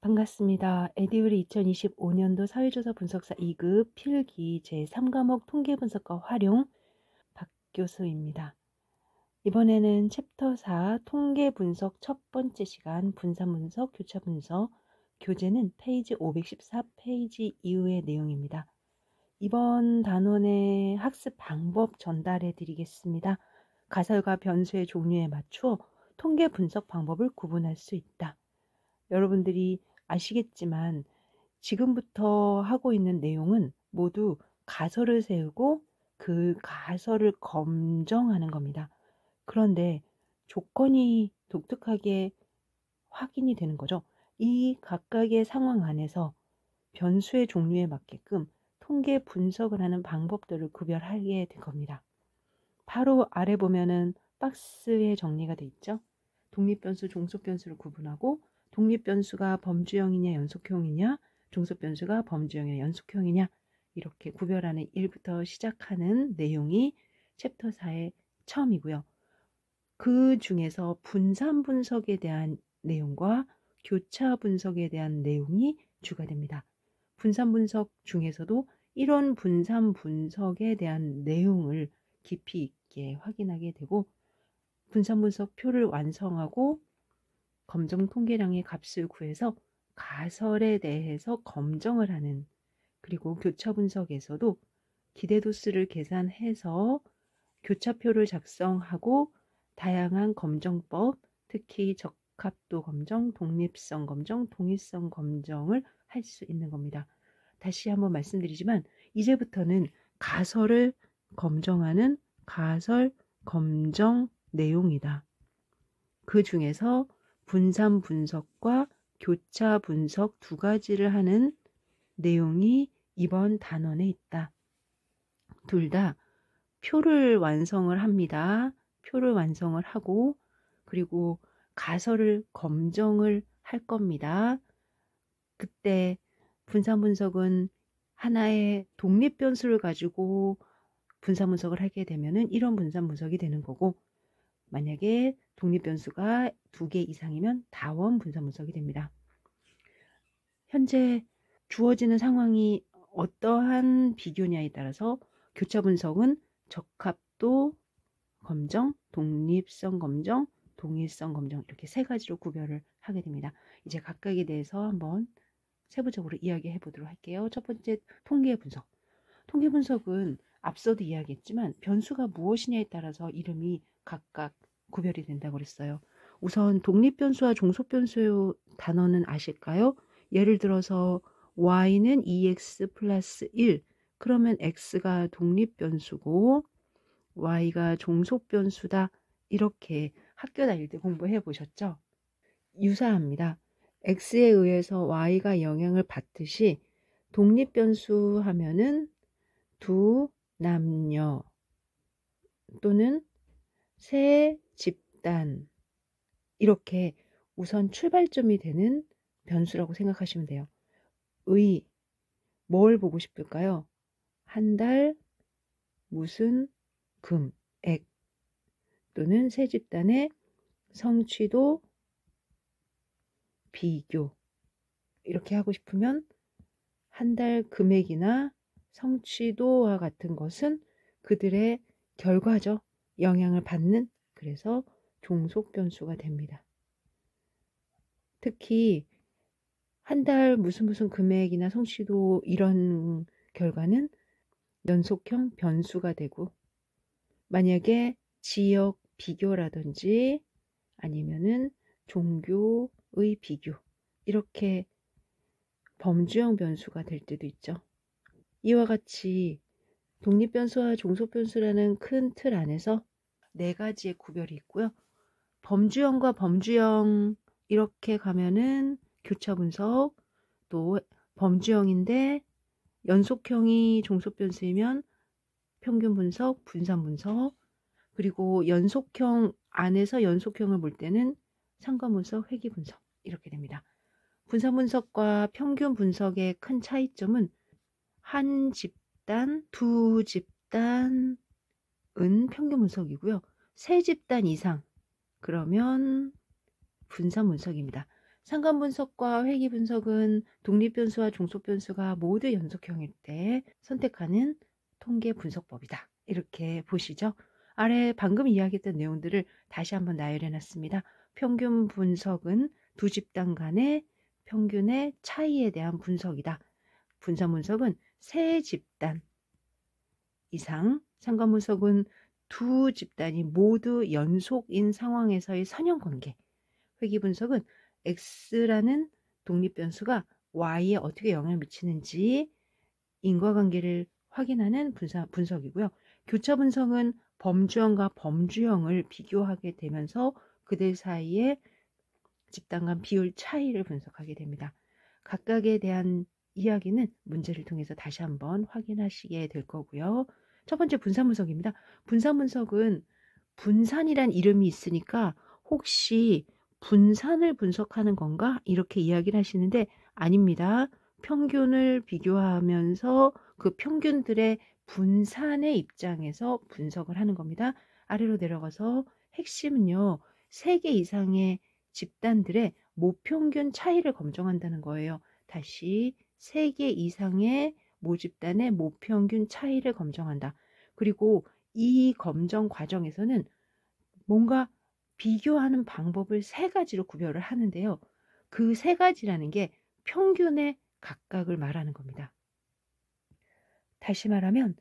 반갑습니다. 에듀윌 2025년도 사회조사 분석사 2급 필기 제3과목 통계분석과 활용 박교수입니다. 이번에는 챕터 4 통계분석 첫 번째 시간 분산분석, 교차분석, 교재는 페이지 514페이지 이후의 내용입니다. 이번 단원의 학습 방법 전달해 드리겠습니다. 가설과 변수의 종류에 맞추어 통계 분석 방법을 구분할 수 있다. 여러분들이 아시겠지만 지금부터 하고 있는 내용은 모두 가설을 세우고 그 가설을 검정하는 겁니다. 그런데 조건이 독특하게 확인이 되는 거죠. 이 각각의 상황 안에서 변수의 종류에 맞게끔 통계 분석을 하는 방법들을 구별하게 된 겁니다. 바로 아래 보면은 박스에 정리가 돼 있죠. 독립변수, 종속변수를 구분하고 독립변수가 범주형이냐 연속형이냐, 종속변수가 범주형이냐 연속형이냐 이렇게 구별하는 일부터 시작하는 내용이 챕터 4의 처음이고요. 그 중에서 분산 분석에 대한 내용과 교차 분석에 대한 내용이 주가 됩니다. 분산 분석 중에서도 이런 분산 분석에 대한 내용을 깊이 있게 확인하게 되고 분산 분석 표를 완성하고 검정 통계량의 값을 구해서 가설에 대해서 검정을 하는, 그리고 교차 분석에서도 기대도수를 계산해서 교차표를 작성하고 다양한 검정법, 특히 적합도 검정, 독립성 검정, 동일성 검정을 할 수 있는 겁니다. 다시 한번 말씀드리지만 이제부터는 가설을 검정하는 가설 검정 내용이다. 그 중에서 분산 분석과 교차 분석 두 가지를 하는 내용이 이번 단원에 있다. 둘 다 표를 완성을 합니다. 표를 완성을 하고 그리고 가설을 검정을 할 겁니다. 그때 분산 분석은 하나의 독립 변수를 가지고 분산 분석을 하게 되면은 이런 분산 분석이 되는 거고, 만약에 독립 변수가 2개 이상이면 다원 분산 분석이 됩니다. 현재 주어지는 상황이 어떠한 비교냐에 따라서 교차 분석은 적합도 검정, 독립성 검정, 동일성 검정 이렇게 세 가지로 구별을 하게 됩니다. 이제 각각에 대해서 한번 세부적으로 이야기해 보도록 할게요. 첫 번째, 통계 분석. 통계 분석은 앞서도 이야기했지만 변수가 무엇이냐에 따라서 이름이 각각 구별이 된다고 그랬어요. 우선 독립변수와 종속변수의 단어는 아실까요? 예를 들어서 y는 2x 플러스 1, 그러면 x가 독립변수고 y가 종속변수다. 이렇게 학교 다닐 때 공부해 보셨죠? 유사합니다. x에 의해서 y가 영향을 받듯이 독립변수 하면은 두 남녀 또는 세 집단, 이렇게 우선 출발점이 되는 변수라고 생각하시면 돼요. 뭘 보고 싶을까요? 한 달, 무슨, 금, 액, 또는 세 집단의 성취도, 비교, 이렇게 하고 싶으면 한 달 금액이나 성취도와 같은 것은 그들의 결과죠. 영향을 받는, 그래서 종속 변수가 됩니다. 특히 한 달 무슨 금액이나 성취도 이런 결과는 연속형 변수가 되고, 만약에 지역 비교라든지 아니면은 종교의 비교, 이렇게 범주형 변수가 될 때도 있죠. 이와 같이 독립변수와 종속변수라는 큰 틀 안에서 네 가지의 구별이 있고요. 범주형과 범주형 이렇게 가면은 교차 분석, 또 범주형인데 연속형이 종속변수이면 평균 분석, 분산 분석, 그리고 연속형 안에서 연속형을 볼 때는 상관 분석, 회귀 분석 이렇게 됩니다. 분산 분석과 평균 분석의 큰 차이점은 한 집단, 두 집단은 평균 분석이고요. 세 집단 이상 그러면 분산 분석입니다. 상관 분석과 회귀 분석은 독립 변수와 종속 변수가 모두 연속형일 때 선택하는 통계 분석법이다. 이렇게 보시죠. 아래 방금 이야기했던 내용들을 다시 한번 나열해 놨습니다. 평균 분석은 두 집단 간의 평균의 차이에 대한 분석이다. 분산 분석은 세 집단 이상, 상관 분석은 두 집단이 모두 연속인 상황에서의 선형관계, 회귀 분석은 X라는 독립 변수가 Y에 어떻게 영향을 미치는지 인과관계를 확인하는 분석이고요. 교차 분석은 범주형과 범주형을 비교하게 되면서 그들 사이의 집단 간 비율 차이를 분석하게 됩니다. 각각에 대한 이야기는 문제를 통해서 다시 한번 확인하시게 될 거고요. 첫 번째 분산 분석입니다. 분산 분석은 분산이란 이름이 있으니까 혹시 분산을 분석하는 건가? 이렇게 이야기를 하시는데 아닙니다. 평균을 비교하면서 그 평균들의 분산의 입장에서 분석을 하는 겁니다. 아래로 내려가서 핵심은요. 3개 이상의 집단들의 모평균 차이를 검증한다는 거예요. 다시 3개 이상의 모집단의 모평균 차이를 검증한다. 그리고 이 검정 과정에서는 뭔가 비교하는 방법을 3가지로 구별을 하는데요. 그 3가지라는 게 평균의 각각을 말하는 겁니다. 다시 말하면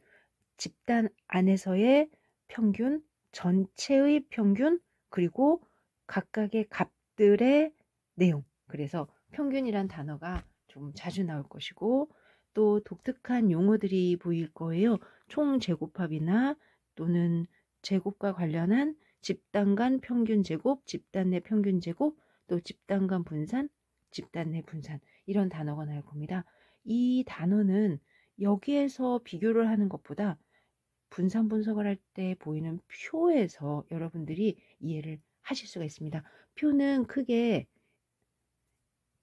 집단 안에서의 평균, 전체의 평균, 그리고 각각의 값들의 내용. 그래서 평균이란 단어가 좀 자주 나올 것이고 또 독특한 용어들이 보일 거예요. 총제곱합이나 또는 제곱과 관련한 집단 간 평균 제곱, 집단 내 평균 제곱, 또 집단 간 분산, 집단 내 분산 이런 단어가 나올 겁니다. 이 단어는 여기에서 비교를 하는 것보다 분산 분석을 할 때 보이는 표에서 여러분들이 이해를 하실 수가 있습니다. 표는 크게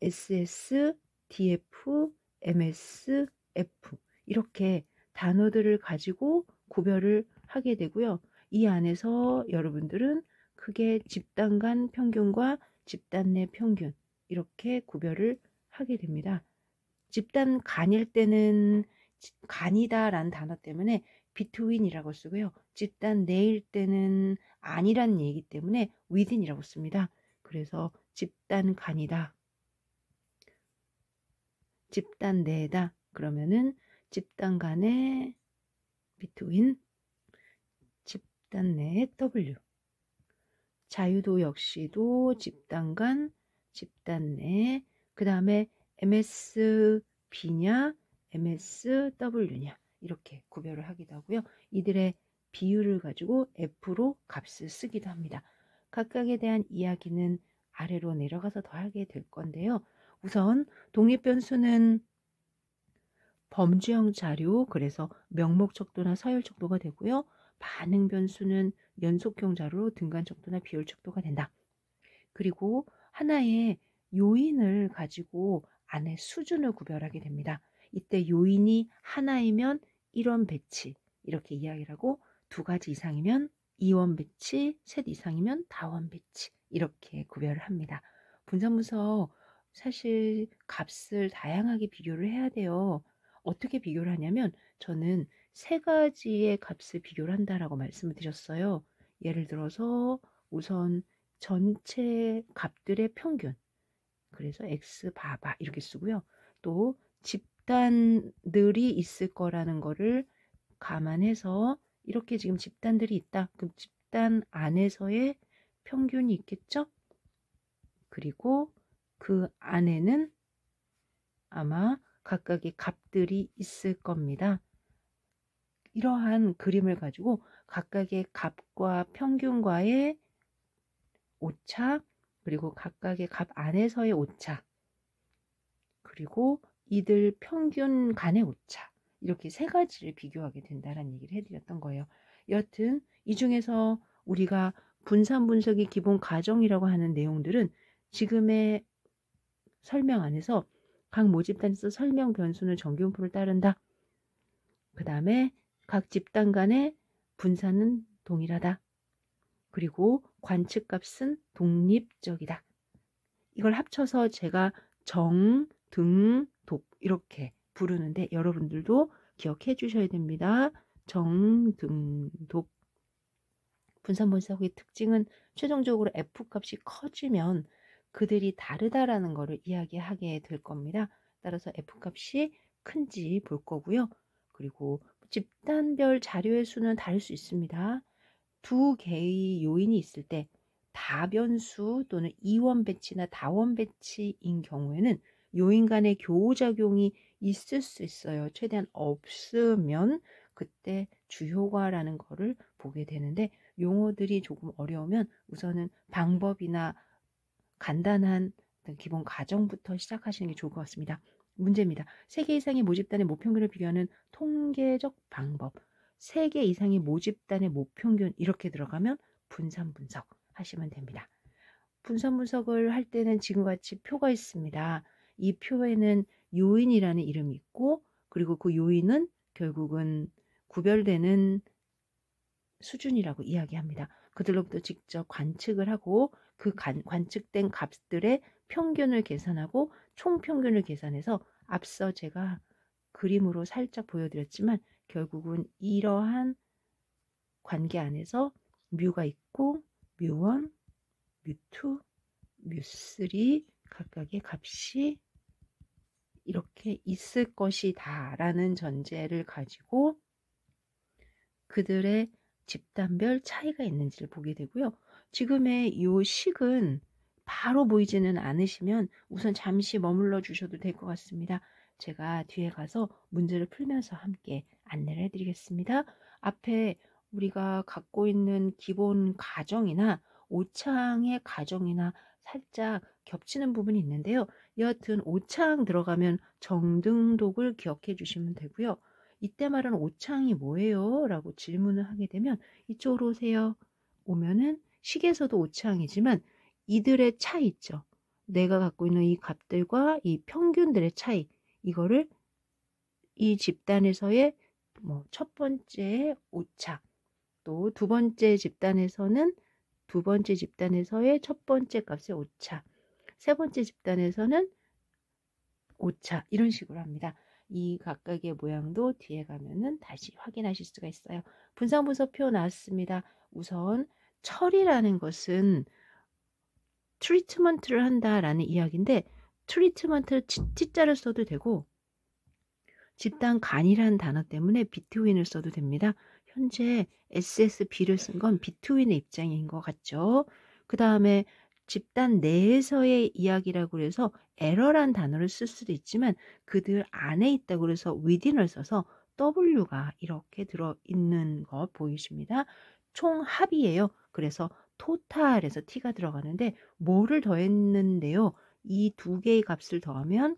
SS, DF, MS, F 이렇게 단어들을 가지고 구별을 하게 되고요. 이 안에서 여러분들은 크게 집단 간 평균과 집단 내 평균 이렇게 구별을 하게 됩니다. 집단 간일 때는 간이다라는 단어 때문에 between이라고 쓰고요. 집단 내일 때는 아니란 얘기 때문에 within이라고 씁니다. 그래서 집단 간이다. 집단 내다. 그러면은 집단 간의 between, 집단 내의 W. 자유도 역시도 집단 간, 집단 내. 그 다음에 MSB냐, MSW냐 이렇게 구별을 하기도 하고요. 이들의 비율을 가지고 F로 값을 쓰기도 합니다. 각각에 대한 이야기는 아래로 내려가서 더 하게 될 건데요. 우선 독립변수는 범주형 자료, 그래서 명목척도나 서열척도가 되고요. 반응 변수는 연속형 자료로 등간척도나 비율척도가 된다. 그리고 하나의 요인을 가지고 안에 수준을 구별하게 됩니다. 이때 요인이 하나이면 1원 배치 이렇게 이야기를 하고 2가지 이상이면 2원 배치, 셋 이상이면 다원 배치 이렇게 구별을 합니다. 분산분석 사실 값을 다양하게 비교를 해야 돼요. 어떻게 비교를 하냐면 저는 3가지의 값을 비교를 한다라고 말씀을 드렸어요. 예를 들어서 우선 전체 값들의 평균, 그래서 X 바바 이렇게 쓰고요. 또 집단들이 있을 거라는 거를 감안해서 이렇게 지금 집단들이 있다. 그럼 집단 안에서의 평균이 있겠죠? 그리고 그 안에는 아마 각각의 값들이 있을 겁니다. 이러한 그림을 가지고 각각의 값과 평균과의 오차, 그리고 각각의 값 안에서의 오차, 그리고 이들 평균 간의 오차, 이렇게 3가지를 비교하게 된다는 얘기를 해드렸던 거예요. 여튼 이 중에서 우리가 분산 분석의 기본 과정이라고 하는 내용들은 지금의 설명 안에서 각 모집단에서 설명 변수는 정규분포를 따른다. 그 다음에 각 집단 간의 분산은 동일하다. 그리고 관측값은 독립적이다. 이걸 합쳐서 제가 정, 등, 독 이렇게 부르는데 여러분들도 기억해 주셔야 됩니다. 정, 등, 독. 분산분석의 특징은 최종적으로 F값이 커지면 그들이 다르다라는 것을 이야기하게 될 겁니다. 따라서 F값이 큰지 볼 거고요. 그리고 집단별 자료의 수는 다를 수 있습니다. 두 개의 요인이 있을 때 다변수 또는 이원 배치나 다원 배치인 경우에는 요인 간의 교호작용이 있을 수 있어요. 최대한 없으면 그때 주효과라는 거를 보게 되는데 용어들이 조금 어려우면 우선은 방법이나 간단한 기본 가정부터 시작하시는 게 좋을 것 같습니다. 문제입니다. 3개 이상의 모집단의 모평균을 비교하는 통계적 방법. 3개 이상의 모집단의 모평균 이렇게 들어가면 분산 분석 하시면 됩니다. 분산 분석을 할 때는 지금과 같이 표가 있습니다. 이 표에는 요인이라는 이름이 있고 그리고 그 요인은 결국은 구별되는 수준이라고 이야기합니다. 그들로부터 직접 관측을 하고 그 관측된 값들의 평균을 계산하고 총평균을 계산해서 앞서 제가 그림으로 살짝 보여드렸지만 결국은 이러한 관계 안에서 뮤가 있고 뮤1, 뮤2, 뮤3 각각의 값이 이렇게 있을 것이다 라는 전제를 가지고 그들의 집단별 차이가 있는지를 보게 되고요. 지금의 이 식은 바로 보이지는 않으시면 우선 잠시 머물러 주셔도 될 것 같습니다. 제가 뒤에 가서 문제를 풀면서 함께 안내를 해드리겠습니다. 앞에 우리가 갖고 있는 기본 가정이나 오창의 가정이나 살짝 겹치는 부분이 있는데요. 여하튼 오창 들어가면 정등독을 기억해 주시면 되고요. 이때 말하는 오창이 뭐예요? 라고 질문을 하게 되면 이쪽으로 오세요. 오면은 식에서도 오창이지만 이들의 차이 있죠. 내가 갖고 있는 이 값들과 이 평균들의 차이 이거를 이 집단에서의 첫 번째 오차 또 두 번째 집단에서는 두 번째 집단에서의 첫 번째 값의 오차 세 번째 집단에서는 오차 이런 식으로 합니다. 이 각각의 모양도 뒤에 가면은 다시 확인하실 수가 있어요. 분상분석표 나왔습니다. 우선 처리라는 것은 트리트먼트를 한다라는 이야기인데 트리트먼트를 T자를 써도 되고 집단 간이라는 단어 때문에 비트윈을 써도 됩니다. 현재 SSB를 쓴 건 비트윈의 입장인 것 같죠. 그 다음에 집단 내에서의 이야기라고 해서 에러란 단어를 쓸 수도 있지만 그들 안에 있다고 해서 within을 써서 W가 이렇게 들어있는 거 보이십니다. 총 합이에요. 그래서 토탈에서 T가 들어가는데 뭐를 더했는데요. 이 두 개의 값을 더하면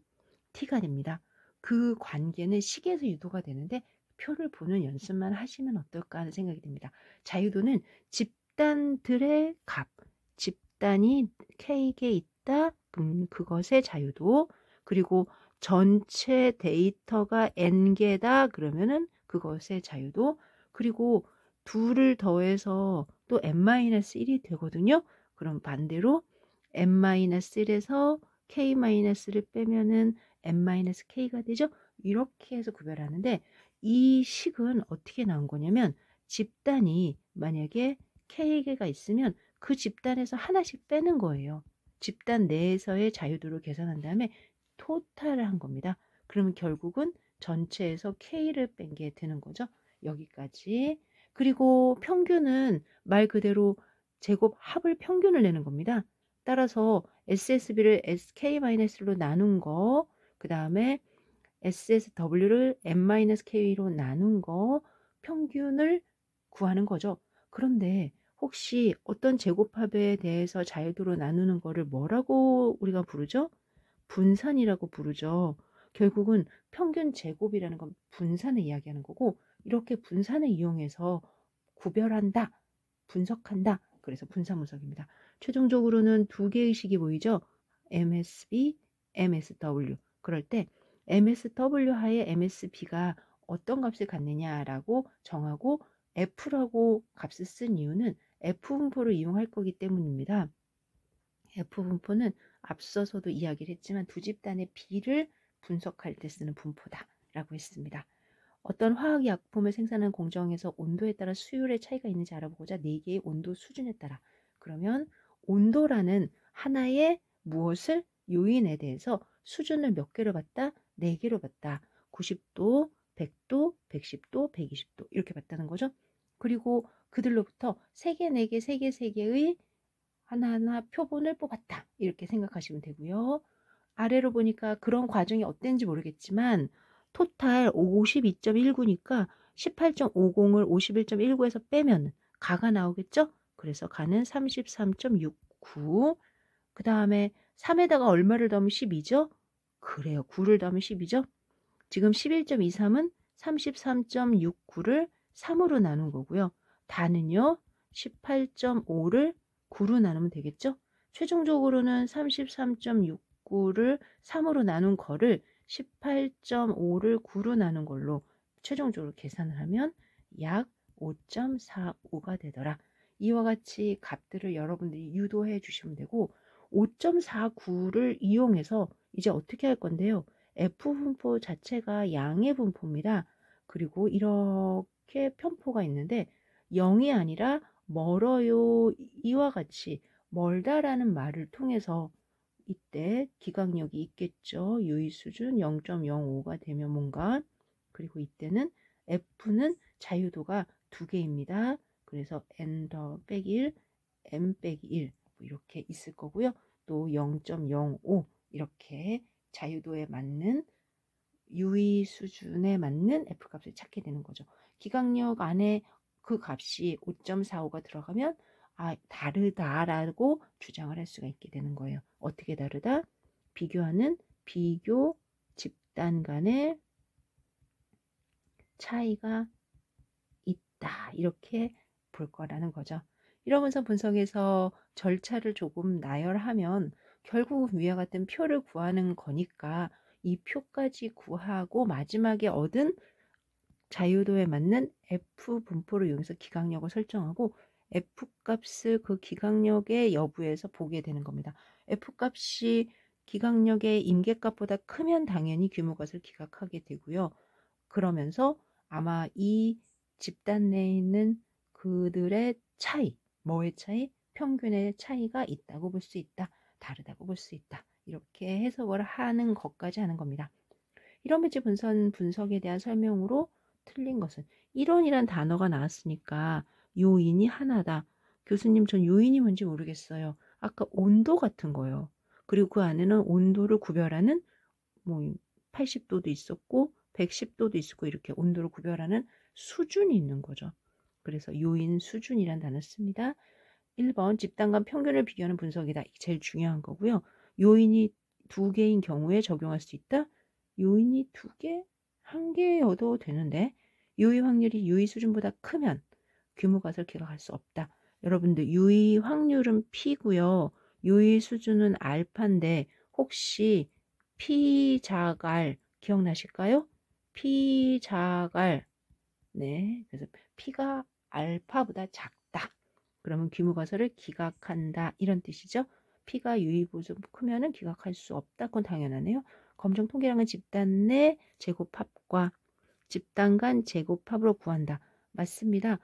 T가 됩니다. 그 관계는 식에서 유도가 되는데 표를 보는 연습만 하시면 어떨까 하는 생각이 듭니다. 자유도는 집단들의 값, 집단이 K개 있다. 그것의 자유도 그리고 전체 데이터가 N개다. 그러면은 그것의 자유도 그리고 둘을 더해서 또 N-1이 되거든요. 그럼 반대로 N-1에서 K-를 빼면은 N-K가 되죠. 이렇게 해서 구별하는데 이 식은 어떻게 나온 거냐면 집단이 만약에 K개가 있으면 그 집단에서 하나씩 빼는 거예요. 집단 내에서의 자유도를 계산한 다음에 토탈을 한 겁니다. 그러면 결국은 전체에서 K를 뺀 게 되는 거죠. 여기까지. 그리고 평균은 말 그대로 제곱 합을 평균을 내는 겁니다. 따라서 SSB를 SK-로 나눈 거, 그 다음에 SSW를 N-K로 나눈 거, 평균을 구하는 거죠. 그런데 혹시 어떤 제곱합에 대해서 자유도로 나누는 거를 뭐라고 우리가 부르죠? 분산이라고 부르죠. 결국은 평균 제곱이라는 건 분산을 이야기하는 거고 이렇게 분산을 이용해서 구별한다, 분석한다. 그래서 분산분석입니다. 최종적으로는 두 개의 식이 보이죠? MSB, MSW. 그럴 때 MSW 하에 MSB가 어떤 값을 갖느냐라고 정하고 F라고 값을 쓴 이유는 F분포를 이용할 거기 때문입니다. F분포는 앞서서도 이야기를 했지만 두 집단의 비를 분석할 때 쓰는 분포다 라고 했습니다. 어떤 화학약품을 생산하는 공정에서 온도에 따라 수율의 차이가 있는지 알아보고자 4개의 온도 수준에 따라, 그러면 온도라는 하나의 무엇을 요인에 대해서 수준을 몇 개로 봤다? 4개로 봤다. 90도, 100도, 110도, 120도 이렇게 봤다는 거죠. 그리고 그들로부터 3개, 4개, 3개, 3개의 하나하나 표본을 뽑았다. 이렇게 생각하시면 되고요. 아래로 보니까 그런 과정이 어땠는지 모르겠지만 토탈 52.19니까 18.50을 51.19에서 빼면 가가 나오겠죠? 그래서 가는 33.69. 그 다음에 3에다가 얼마를 더하면 12죠? 그래요. 9를 더하면 12죠? 지금 11.23은 33.69를 3으로 나눈 거고요. 다는요. 18.5를 9로 나누면 되겠죠? 최종적으로는 33.69를 3으로 나눈 거를 18.5를 9로 나눈 걸로 최종적으로 계산을 하면 약 5.45가 되더라. 이와 같이 값들을 여러분들이 유도해 주시면 되고 5.49를 이용해서 이제 어떻게 할 건데요. F분포 자체가 양의 분포입니다. 그리고 이렇게 편포가 있는데 0이 아니라 멀어요 이와 같이 멀다라는 말을 통해서 이때 기각력이 있겠죠. 유의 수준 0.05가 되면 뭔가, 그리고 이때는 F는 자유도가 2개입니다. 그래서 n 더 빼기 1, m 빼기 1 이렇게 있을 거고요. 또 0.05 이렇게 자유도에 맞는 유의 수준에 맞는 F값을 찾게 되는 거죠. 기각력 안에 그 값이 5.45가 들어가면 다르다라고 주장을 할 수가 있게 되는 거예요. 어떻게 다르다? 비교하는 비교 집단 간의 차이가 있다. 이렇게 볼 거라는 거죠. 이러면서 분석에서 절차를 조금 나열하면 결국은 위와 같은 표를 구하는 거니까 이 표까지 구하고 마지막에 얻은 자유도에 맞는 F 분포를 이용해서 기각력을 설정하고 F 값을 그 기각력의 여부에서 보게 되는 겁니다. F 값이 기각력의 임계값보다 크면 당연히 규모값을 기각하게 되고요. 그러면서 아마 이 집단 내에 있는 그들의 차이, 뭐의 차이? 평균의 차이가 있다고 볼 수 있다. 다르다고 볼 수 있다. 이렇게 해석을 하는 것까지 하는 겁니다. 이런 매체 분석에 대한 설명으로 틀린 것은 이론이란 단어가 나왔으니까 요인이 하나다. 교수님 전 요인이 뭔지 모르겠어요. 아까 온도 같은 거요. 그리고 그 안에는 온도를 구별하는 뭐 80도도 있었고 110도도 있었고 이렇게 온도를 구별하는 수준이 있는 거죠. 그래서 요인 수준이란 단어 씁니다. 1번 집단 간 평균을 비교하는 분석이다. 이게 제일 중요한 거고요. 요인이 2개인 경우에 적용할 수 있다. 요인이 2개? 1개여도 되는데 요의 확률이 요의 수준보다 크면 규모값을 기각할 수 없다. 여러분들 요의 확률은 P고요. 요의 수준은 알파인데 혹시 P 자갈 기억나실까요? P 자갈. 네. 그래서 P가 알파보다 작다. 그러면 규모가설을 기각한다. 이런 뜻이죠. P가 유의보수 크면은 기각할 수 없다. 그건 당연하네요. 검정 통계량은 집단 내 제곱합과 집단 간 제곱합으로 구한다. 맞습니다.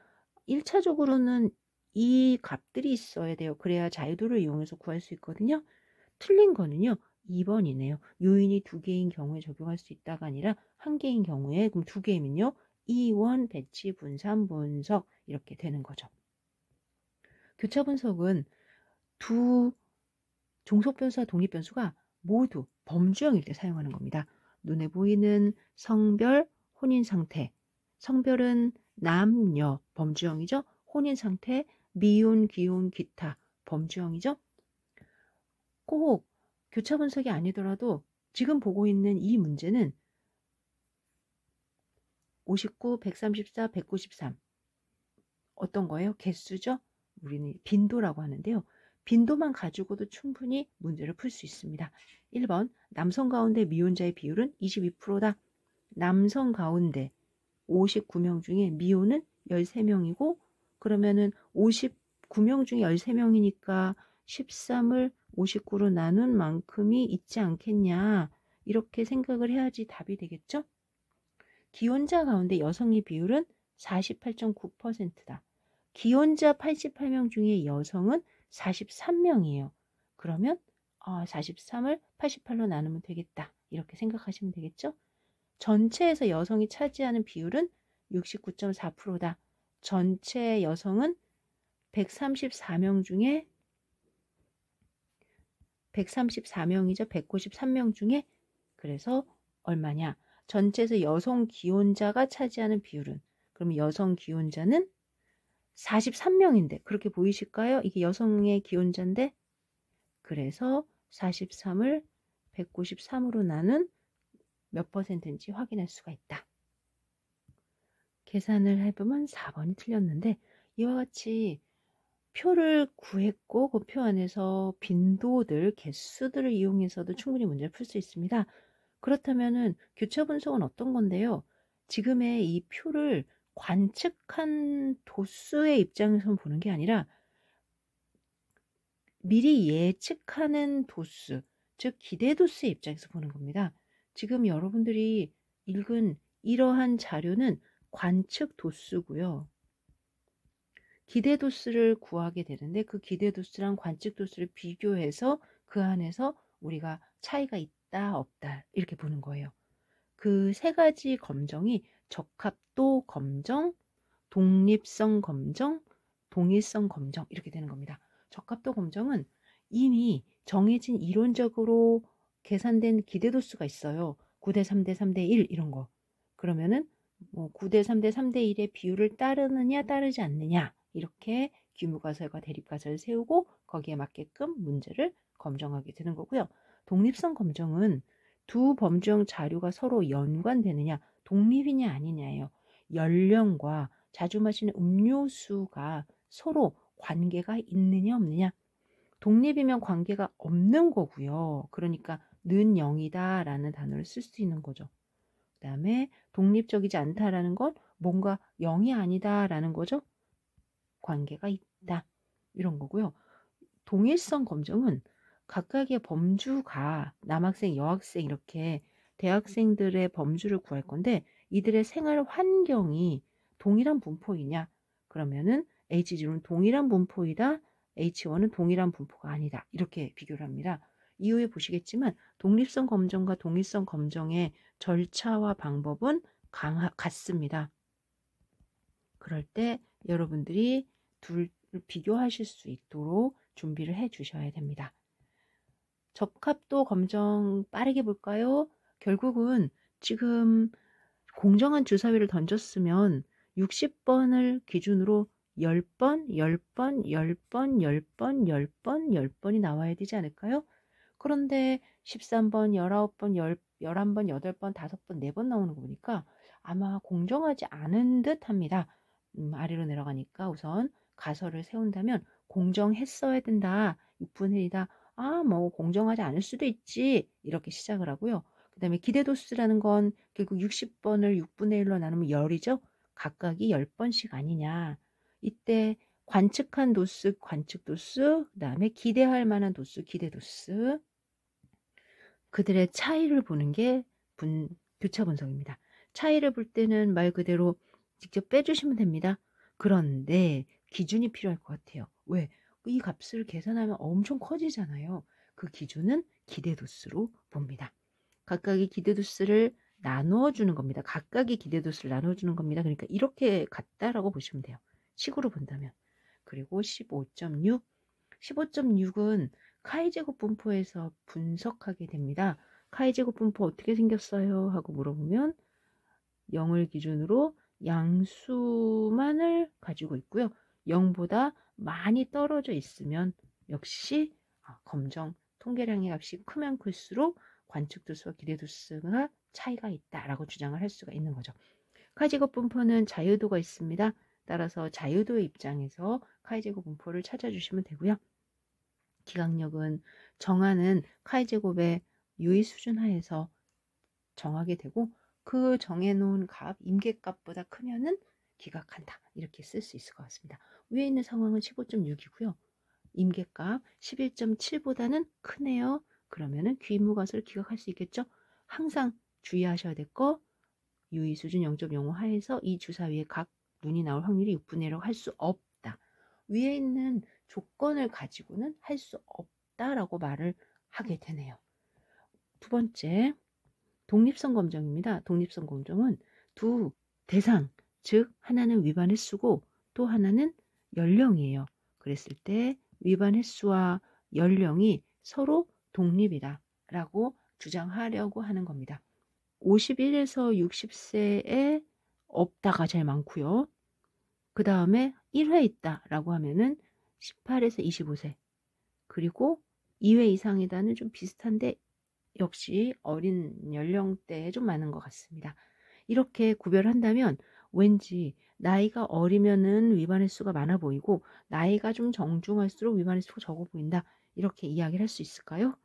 1차적으로는 이 값들이 있어야 돼요. 그래야 자유도를 이용해서 구할 수 있거든요. 틀린 거는요. 2번이네요. 요인이 2개인 경우에 적용할 수 있다가 아니라 1개인 경우에, 그럼 2개이면요. 이원 배치 분산 분석 이렇게 되는 거죠. 교차 분석은 두 종속변수와 독립변수가 모두 범주형일 때 사용하는 겁니다. 눈에 보이는 성별, 혼인상태. 성별은 남녀 범주형이죠. 혼인상태, 미혼, 기혼, 기타 범주형이죠. 꼭 교차 분석이 아니더라도 지금 보고 있는 이 문제는 59, 134, 193 어떤 거예요? 개수죠? 우리는 빈도라고 하는데요. 빈도만 가지고도 충분히 문제를 풀 수 있습니다. 1번 남성 가운데 미혼자의 비율은 22%다. 남성 가운데 59명 중에 미혼은 13명이고 그러면은 59명 중에 13명이니까 13을 59로 나눈 만큼이 있지 않겠냐, 이렇게 생각을 해야지 답이 되겠죠? 기혼자 가운데 여성의 비율은 48.9%다. 기혼자 88명 중에 여성은 43명이에요. 그러면 43을 88로 나누면 되겠다, 이렇게 생각하시면 되겠죠? 전체에서 여성이 차지하는 비율은 69.4%다. 전체 여성은 134명 중에 134명이죠. 193명 중에. 그래서 얼마냐? 전체에서 여성 기혼자가 차지하는 비율은, 그러면 여성 기혼자는 43명인데 그렇게 보이실까요? 이게 여성의 기혼자인데, 그래서 43을 193으로 나눈 몇 퍼센트인지 확인할 수가 있다. 계산을 해보면 4번이 틀렸는데, 이와 같이 표를 구했고 그 표 안에서 빈도들, 개수들을 이용해서도 충분히 문제를 풀 수 있습니다. 그렇다면은 교차 분석은 어떤 건데요? 지금의 이 표를 관측한 도수의 입장에서 보는 게 아니라 미리 예측하는 도수, 즉 기대 도수의 입장에서 보는 겁니다. 지금 여러분들이 읽은 이러한 자료는 관측 도수고요. 기대 도수를 구하게 되는데 그 기대 도수랑 관측 도수를 비교해서 그 안에서 우리가 차이가 있다 없다 이렇게 보는 거예요. 그 세 가지 검정이 적합도 검정, 독립성 검정, 동일성 검정 이렇게 되는 겁니다. 적합도 검정은 이미 정해진 이론적으로 계산된 기대 도수가 있어요. 9대 3대 3대 1 이런 거. 그러면은 9대 3대 3대 1의 비율을 따르느냐 따르지 않느냐, 이렇게 규모가설과 대립가설을 세우고 거기에 맞게끔 문제를 검정하게 되는 거고요. 독립성 검정은 두 범주형 자료가 서로 연관되느냐, 독립이냐 아니냐예요. 연령과 자주 마시는 음료수가 서로 관계가 있느냐 없느냐. 독립이면 관계가 없는 거고요. 그러니까 는 0이다 라는 단어를 쓸 수 있는 거죠. 그 다음에 독립적이지 않다라는 건 뭔가 0이 아니다 라는 거죠. 관계가 있다, 이런 거고요. 동일성 검증은 각각의 범주가 남학생, 여학생 이렇게 대학생들의 범주를 구할 건데 이들의 생활 환경이 동일한 분포이냐, 그러면은 H0는 동일한 분포이다, H1은 동일한 분포가 아니다, 이렇게 비교를 합니다. 이후에 보시겠지만 독립성 검정과 동일성 검정의 절차와 방법은 같습니다. 그럴 때 여러분들이 둘을 비교하실 수 있도록 준비를 해 주셔야 됩니다. 적합도 검정 빠르게 볼까요? 결국은 지금 공정한 주사위를 던졌으면 60번을 기준으로 10번, 10번, 10번, 10번, 10번, 10번이 나와야 되지 않을까요? 그런데 13번, 19번, 11번, 8번, 5번, 4번 나오는 거 보니까 아마 공정하지 않은 듯 합니다. 아래로 내려가니까 우선 가설을 세운다면 공정했어야 된다, 6분의 1이다, 뭐 공정하지 않을 수도 있지, 이렇게 시작을 하고요. 그 다음에 기대도수라는 건 결국 60번을 6분의 1로 나누면 10이죠. 각각이 10번씩 아니냐. 이때 관측한 도수, 관측 도수, 그 다음에 기대할 만한 도수, 기대 도수, 그들의 차이를 보는 게 교차 분석입니다. 차이를 볼 때는 말 그대로 직접 빼주시면 됩니다. 그런데 기준이 필요할 것 같아요. 왜? 이 값을 계산하면 엄청 커지잖아요. 그 기준은 기대도수로 봅니다. 각각의 기대도수를 나누어주는 겁니다. 각각의 기대도수를 나눠주는 겁니다. 그러니까 이렇게 같다라고 보시면 돼요. 식으로 본다면. 그리고 15.6. 15.6은 카이제곱 분포에서 분석하게 됩니다. 카이제곱 분포 어떻게 생겼어요? 하고 물어보면 0을 기준으로 양수만을 가지고 있고요. 0보다 많이 떨어져 있으면 역시 검정 통계량의 값이 크면 클수록 관측도수와 기대도수가 차이가 있다라고 주장을 할 수가 있는 거죠. 카이제곱 분포는 자유도가 있습니다. 따라서 자유도의 입장에서 카이제곱 분포를 찾아주시면 되고요. 기각력은 정하는 카이제곱의 유의 수준 하에서 정하게 되고 그 정해놓은 값, 임계값보다 크면은 기각한다, 이렇게 쓸 수 있을 것 같습니다. 위에 있는 상황은 15.6이고요. 임계값 11.7보다는 크네요. 그러면은 귀무것을 기각할 수 있겠죠. 항상 주의하셔야 될 거, 유의 수준 0.05 하에서 이 주사위에 각 눈이 나올 확률이 6분의 1이라고 할 수 없다. 위에 있는 조건을 가지고는 할 수 없다라고 말을 하게 되네요. 두 번째, 독립성 검정입니다. 독립성 검정은 두 대상, 즉 하나는 위반 횟수고 또 하나는 연령이에요. 그랬을 때 위반 횟수와 연령이 서로 독립이다 라고 주장하려고 하는 겁니다. 51에서 60세에 없다가 제일 많고요. 그 다음에 1회 있다라고 하면은 18에서 25세, 그리고 2회 이상이다는 좀 비슷한데 역시 어린 연령대에 좀 많은 것 같습니다. 이렇게 구별한다면 왠지 나이가 어리면은 위반 횟수가 많아 보이고 나이가 좀 정중할수록 위반 횟수가 적어 보인다. 이렇게 이야기를 할 수 있을까요?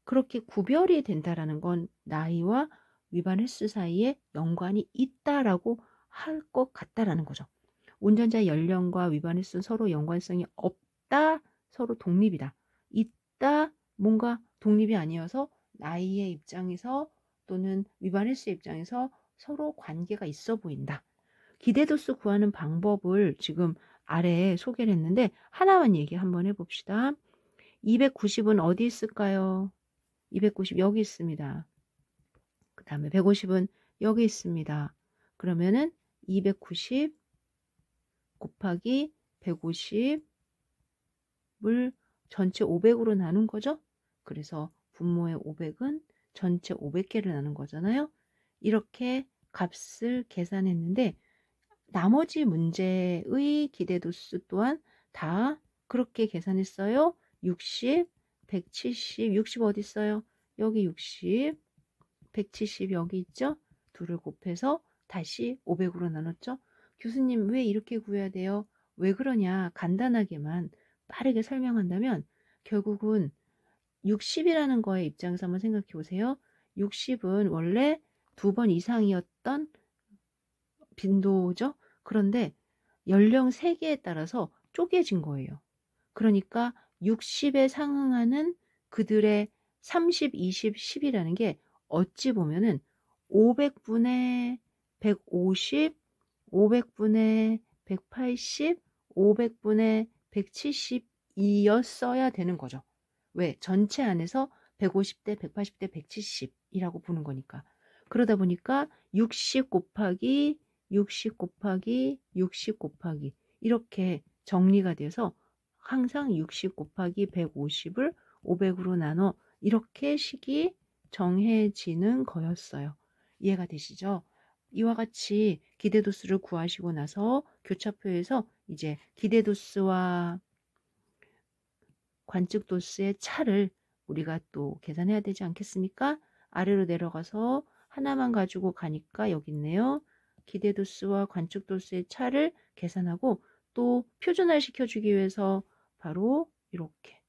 그렇게 구별이 된다라는 건 나이와 위반 횟수 사이에 연관이 있다라고 할 것 같다라는 거죠. 운전자 연령과 위반 횟수는 서로 연관성이 없다, 서로 독립이다. 있다, 뭔가 독립이 아니어서 나이의 입장에서 또는 위반 횟수의 입장에서 서로 관계가 있어 보인다. 기대도수 구하는 방법을 지금 아래에 소개를 했는데 하나만 얘기 한번 해봅시다. 290은 어디 있을까요? 290 여기 있습니다. 그 다음에 150은 여기 있습니다. 그러면은 290 곱하기 150을 전체 500으로 나눈 거죠. 그래서 분모의 500은 전체 500개를 나눈 거잖아요. 이렇게 값을 계산했는데 나머지 문제의 기대도수 또한 다 그렇게 계산했어요. 60, 170, 60 어디 있어요? 여기 60, 170 여기 있죠? 둘을 곱해서 다시 500으로 나눴죠? 교수님 왜 이렇게 구해야 돼요? 왜 그러냐? 간단하게만 빠르게 설명한다면 결국은 60이라는 거의 입장에서 한번 생각해 보세요. 60은 원래 2번 이상이었던 빈도죠? 그런데 연령 3개에 따라서 쪼개진 거예요. 그러니까 60에 상응하는 그들의 30, 20, 10이라는 게 어찌 보면은 500분의 150, 500분의 180, 500분의 170이었어야 되는 거죠. 왜? 전체 안에서 150대, 180대, 170이라고 보는 거니까. 그러다 보니까 60 곱하기 60 곱하기 60 곱하기 이렇게 정리가 돼서 항상 60 곱하기 150을 500으로 나눠 이렇게 식이 정해지는 거였어요. 이해가 되시죠? 이와 같이 기대도수를 구하시고 나서 교차표에서 이제 기대도수와 관측도수의 차를 우리가 또 계산해야 되지 않겠습니까? 아래로 내려가서 하나만 가지고 가니까 여기 있네요. 기대도수와 관측도수의 차를 계산하고 또 표준화 시켜주기 위해서 바로 이렇게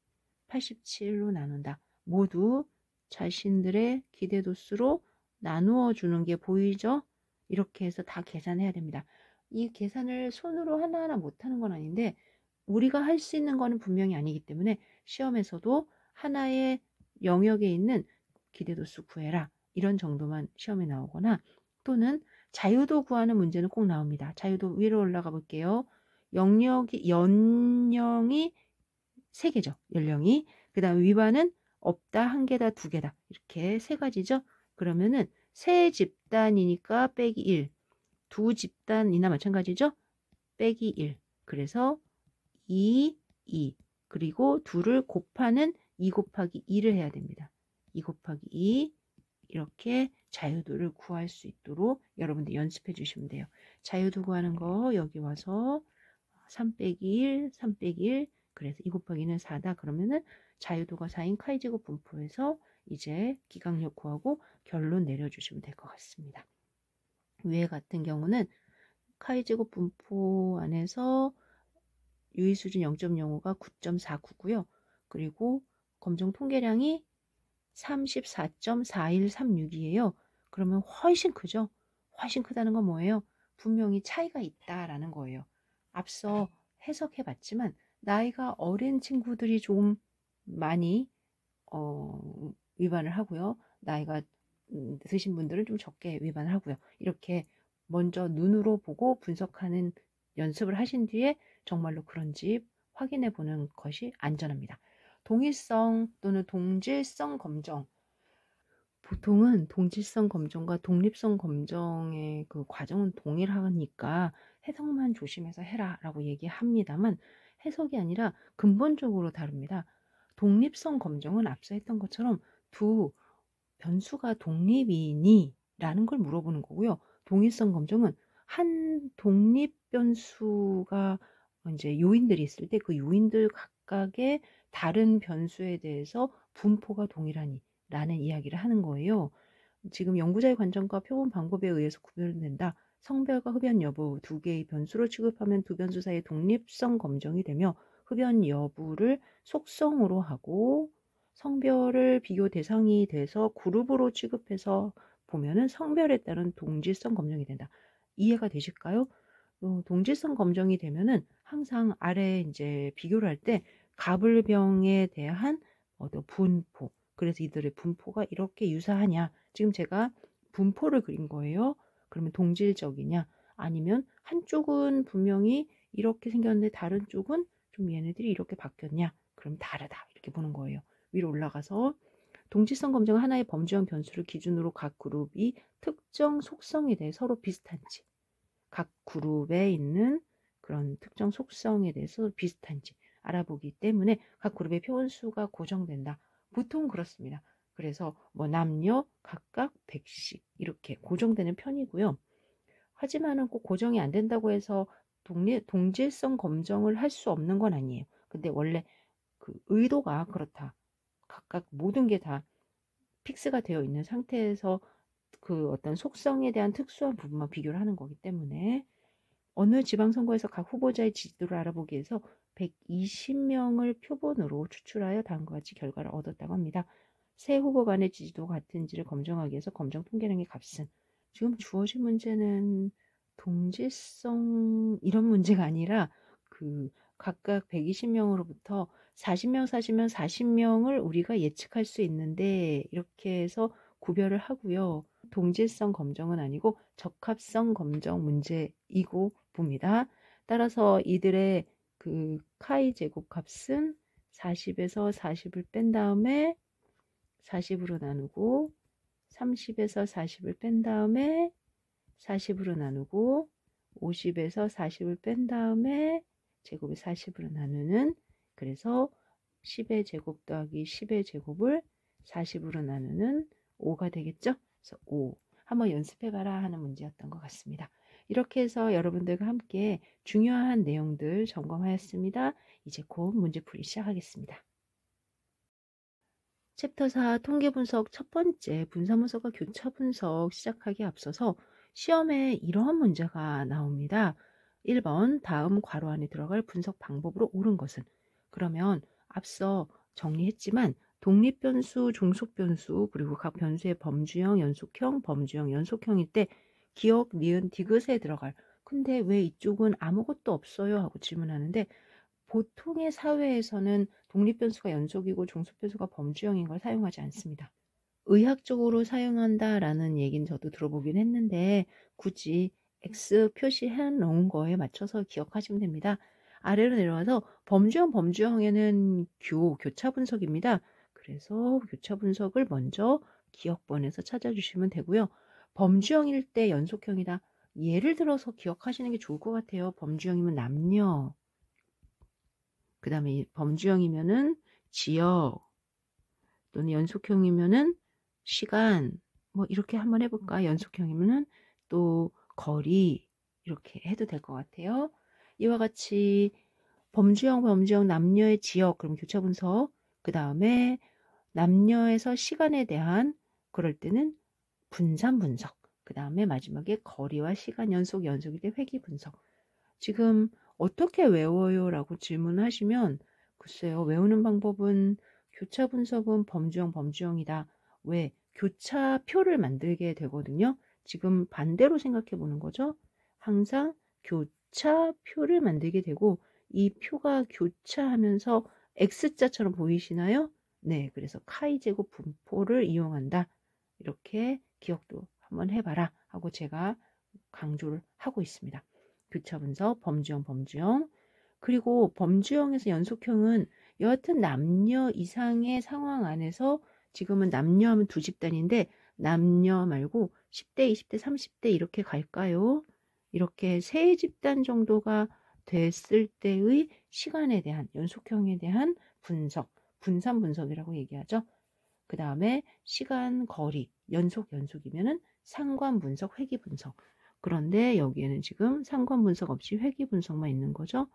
87로 나눈다. 모두 자신들의 기대도수로 나누어 주는 게 보이죠? 이렇게 해서 다 계산해야 됩니다. 이 계산을 손으로 하나하나 못하는 건 아닌데 우리가 할 수 있는 거는 분명히 아니기 때문에 시험에서도 하나의 영역에 있는 기대도수 구해라 이런 정도만 시험에 나오거나 또는 자유도 구하는 문제는 꼭 나옵니다. 자유도 위로 올라가 볼게요. 연령이 3개죠. 연령이. 그 다음 위반은 없다, 1개다, 2개다. 이렇게 3가지죠. 그러면은 3집단이니까 빼기 1. 2집단이나 마찬가지죠. 빼기 1. 그래서 2, 2. 그리고 2를 곱하는 2 곱하기 2를 해야 됩니다. 2 곱하기 2 이렇게 자유도를 구할 수 있도록 여러분들 연습해 주시면 돼요. 자유도 구하는 거 여기 와서 3 빼기 1, 3 빼기 1 그래서 2 곱하기는 4다. 그러면은 자유도가 4인 카이제곱 분포에서 이제 기각력 구하고 결론 내려주시면 될 것 같습니다. 위에 같은 경우는 카이제곱 분포 안에서 유의수준 0.05가 9.49고요. 그리고 검정 통계량이 34.4136이에요. 그러면 훨씬 크죠? 훨씬 크다는 건 뭐예요? 분명히 차이가 있다라는 거예요. 앞서 해석해 봤지만 나이가 어린 친구들이 좀 많이 위반을 하고요. 나이가 드신 분들은 좀 적게 위반을 하고요. 이렇게 먼저 눈으로 보고 분석하는 연습을 하신 뒤에 정말로 그런지 확인해 보는 것이 안전합니다. 동일성 또는 동질성 검정. 보통은 동질성 검정과 독립성 검정의 그 과정은 동일하니까 해석만 조심해서 해라라고 얘기합니다만, 해석이 아니라 근본적으로 다릅니다. 독립성 검정은 앞서 했던 것처럼 두 변수가 독립이니? 라는 걸 물어보는 거고요. 동일성 검정은 한 독립 변수가 이제 요인들이 있을 때 그 요인들 각각의 다른 변수에 대해서 분포가 동일하니? 라는 이야기를 하는 거예요. 지금 연구자의 관점과 표본 방법에 의해서 구별된다. 성별과 흡연 여부 두 개의 변수로 취급하면 두 변수 사이의 독립성 검정이 되며, 흡연 여부를 속성으로 하고 성별을 비교 대상이 돼서 그룹으로 취급해서 보면은 성별에 따른 동질성 검정이 된다. 이해가 되실까요? 동질성 검정이 되면은 항상 아래 이제 비교를 할 때 가불병에 대한 분포, 그래서 이들의 분포가 이렇게 유사하냐. 지금 제가 분포를 그린 거예요. 그러면 동질적이냐? 아니면 한쪽은 분명히 이렇게 생겼는데 다른 쪽은 좀 얘네들이 이렇게 바뀌었냐? 그럼 다르다. 이렇게 보는 거예요. 위로 올라가서 동질성 검정 하나의 범주형 변수를 기준으로 각 그룹이 특정 속성에 대해 서로 비슷한지, 각 그룹에 있는 그런 특정 속성에 대해서 비슷한지 알아보기 때문에 각 그룹의 표원수가 고정된다. 보통 그렇습니다. 그래서 뭐 남녀 각각 100씩 이렇게 고정되는 편이고요. 하지만은 꼭 고정이 안 된다고 해서 동질성 검정을 할 수 없는 건 아니에요. 근데 원래 그 의도가 그렇다. 각각 모든 게 다 픽스가 되어 있는 상태에서 그 어떤 속성에 대한 특수한 부분만 비교를 하는 거기 때문에, 어느 지방선거에서 각 후보자의 지지도를 알아보기 위해서 120명을 표본으로 추출하여 다음과 같이 결과를 얻었다고 합니다. 세 후보 간의 지지도가 같은지를 검증하기 위해서 검정 통계량의 값은, 지금 주어진 문제는 동질성 이런 문제가 아니라 그 각각 120명으로부터 40명, 40명, 40명을 우리가 예측할 수 있는데 이렇게 해서 구별을 하고요. 동질성 검정은 아니고 적합성 검정 문제이고 봅니다. 따라서 이들의 그 카이 제곱값은 40에서 40을 뺀 다음에 40으로 나누고, 30에서 40을 뺀 다음에 40으로 나누고, 50에서 40을 뺀 다음에 제곱을 40으로 나누는, 그래서 10의 제곱 더하기 10의 제곱을 40으로 나누는 5가 되겠죠? 그래서 5. 한번 연습해봐라 하는 문제였던 것 같습니다. 이렇게 해서 여러분들과 함께 중요한 내용들 점검하였습니다. 이제 곧 문제풀이 시작하겠습니다. 챕터 4 통계 분석 첫 번째 분사 분석과 교차 분석 시작하기에 앞서서 시험에 이러한 문제가 나옵니다. 1번 다음 괄호 안에 들어갈 분석 방법으로 옳은 것은? 그러면 앞서 정리했지만 독립변수, 종속변수, 그리고 각 변수의 범주형, 연속형, 범주형, 연속형일 때 기억, 니은, 디귿에 들어갈, 근데 왜 이쪽은 아무것도 없어요? 하고 질문하는데, 보통의 사회에서는 독립변수가 연속이고 종속변수가 범주형인 걸 사용하지 않습니다. 의학적으로 사용한다라는 얘기는 저도 들어보긴 했는데 굳이 X 표시해 놓은 거에 맞춰서 기억하시면 됩니다. 아래로 내려와서 범주형, 범주형에는 교차 분석입니다. 그래서 교차 분석을 먼저 기억본에서 찾아주시면 되고요. 범주형일 때 연속형이다. 예를 들어서 기억하시는 게 좋을 것 같아요. 범주형이면 남녀, 그 다음에 범주형이면은 지역, 또는 연속형이면은 시간, 뭐 이렇게 한번 해볼까? 연속형이면은 또 거리, 이렇게 해도 될 것 같아요. 이와 같이 범주형 남녀의 지역, 그럼 교차 분석, 그 다음에 남녀에서 시간에 대한, 그럴 때는 분산 분석, 그 다음에 마지막에 거리와 시간 연속일 때 회귀 분석. 지금 어떻게 외워요? 라고 질문하시면, 글쎄요, 외우는 방법은 교차 분석은 범주형이다. 왜? 교차표를 만들게 되거든요. 지금 반대로 생각해 보는 거죠. 항상 교차표를 만들게 되고, 이 표가 교차하면서 X자처럼 보이시나요? 네, 그래서 카이제곱 분포를 이용한다. 이렇게 기억도 한번 해봐라 하고 제가 강조를 하고 있습니다. 교차 분석, 범주형, 범주형. 그리고 범주형에서 연속형은 여하튼 남녀 이상의 상황 안에서 지금은 남녀 하면 두 집단인데 남녀 말고 10대, 20대, 30대 이렇게 갈까요? 이렇게 세 집단 정도가 됐을 때의 시간에 대한 연속형에 대한 분석, 분산 분석이라고 얘기하죠. 그 다음에 시간, 거리, 연속이면은 상관 분석, 회귀 분석. 그런데 여기에는 지금 상관 분석 없이 회귀 분석만 있는 거죠.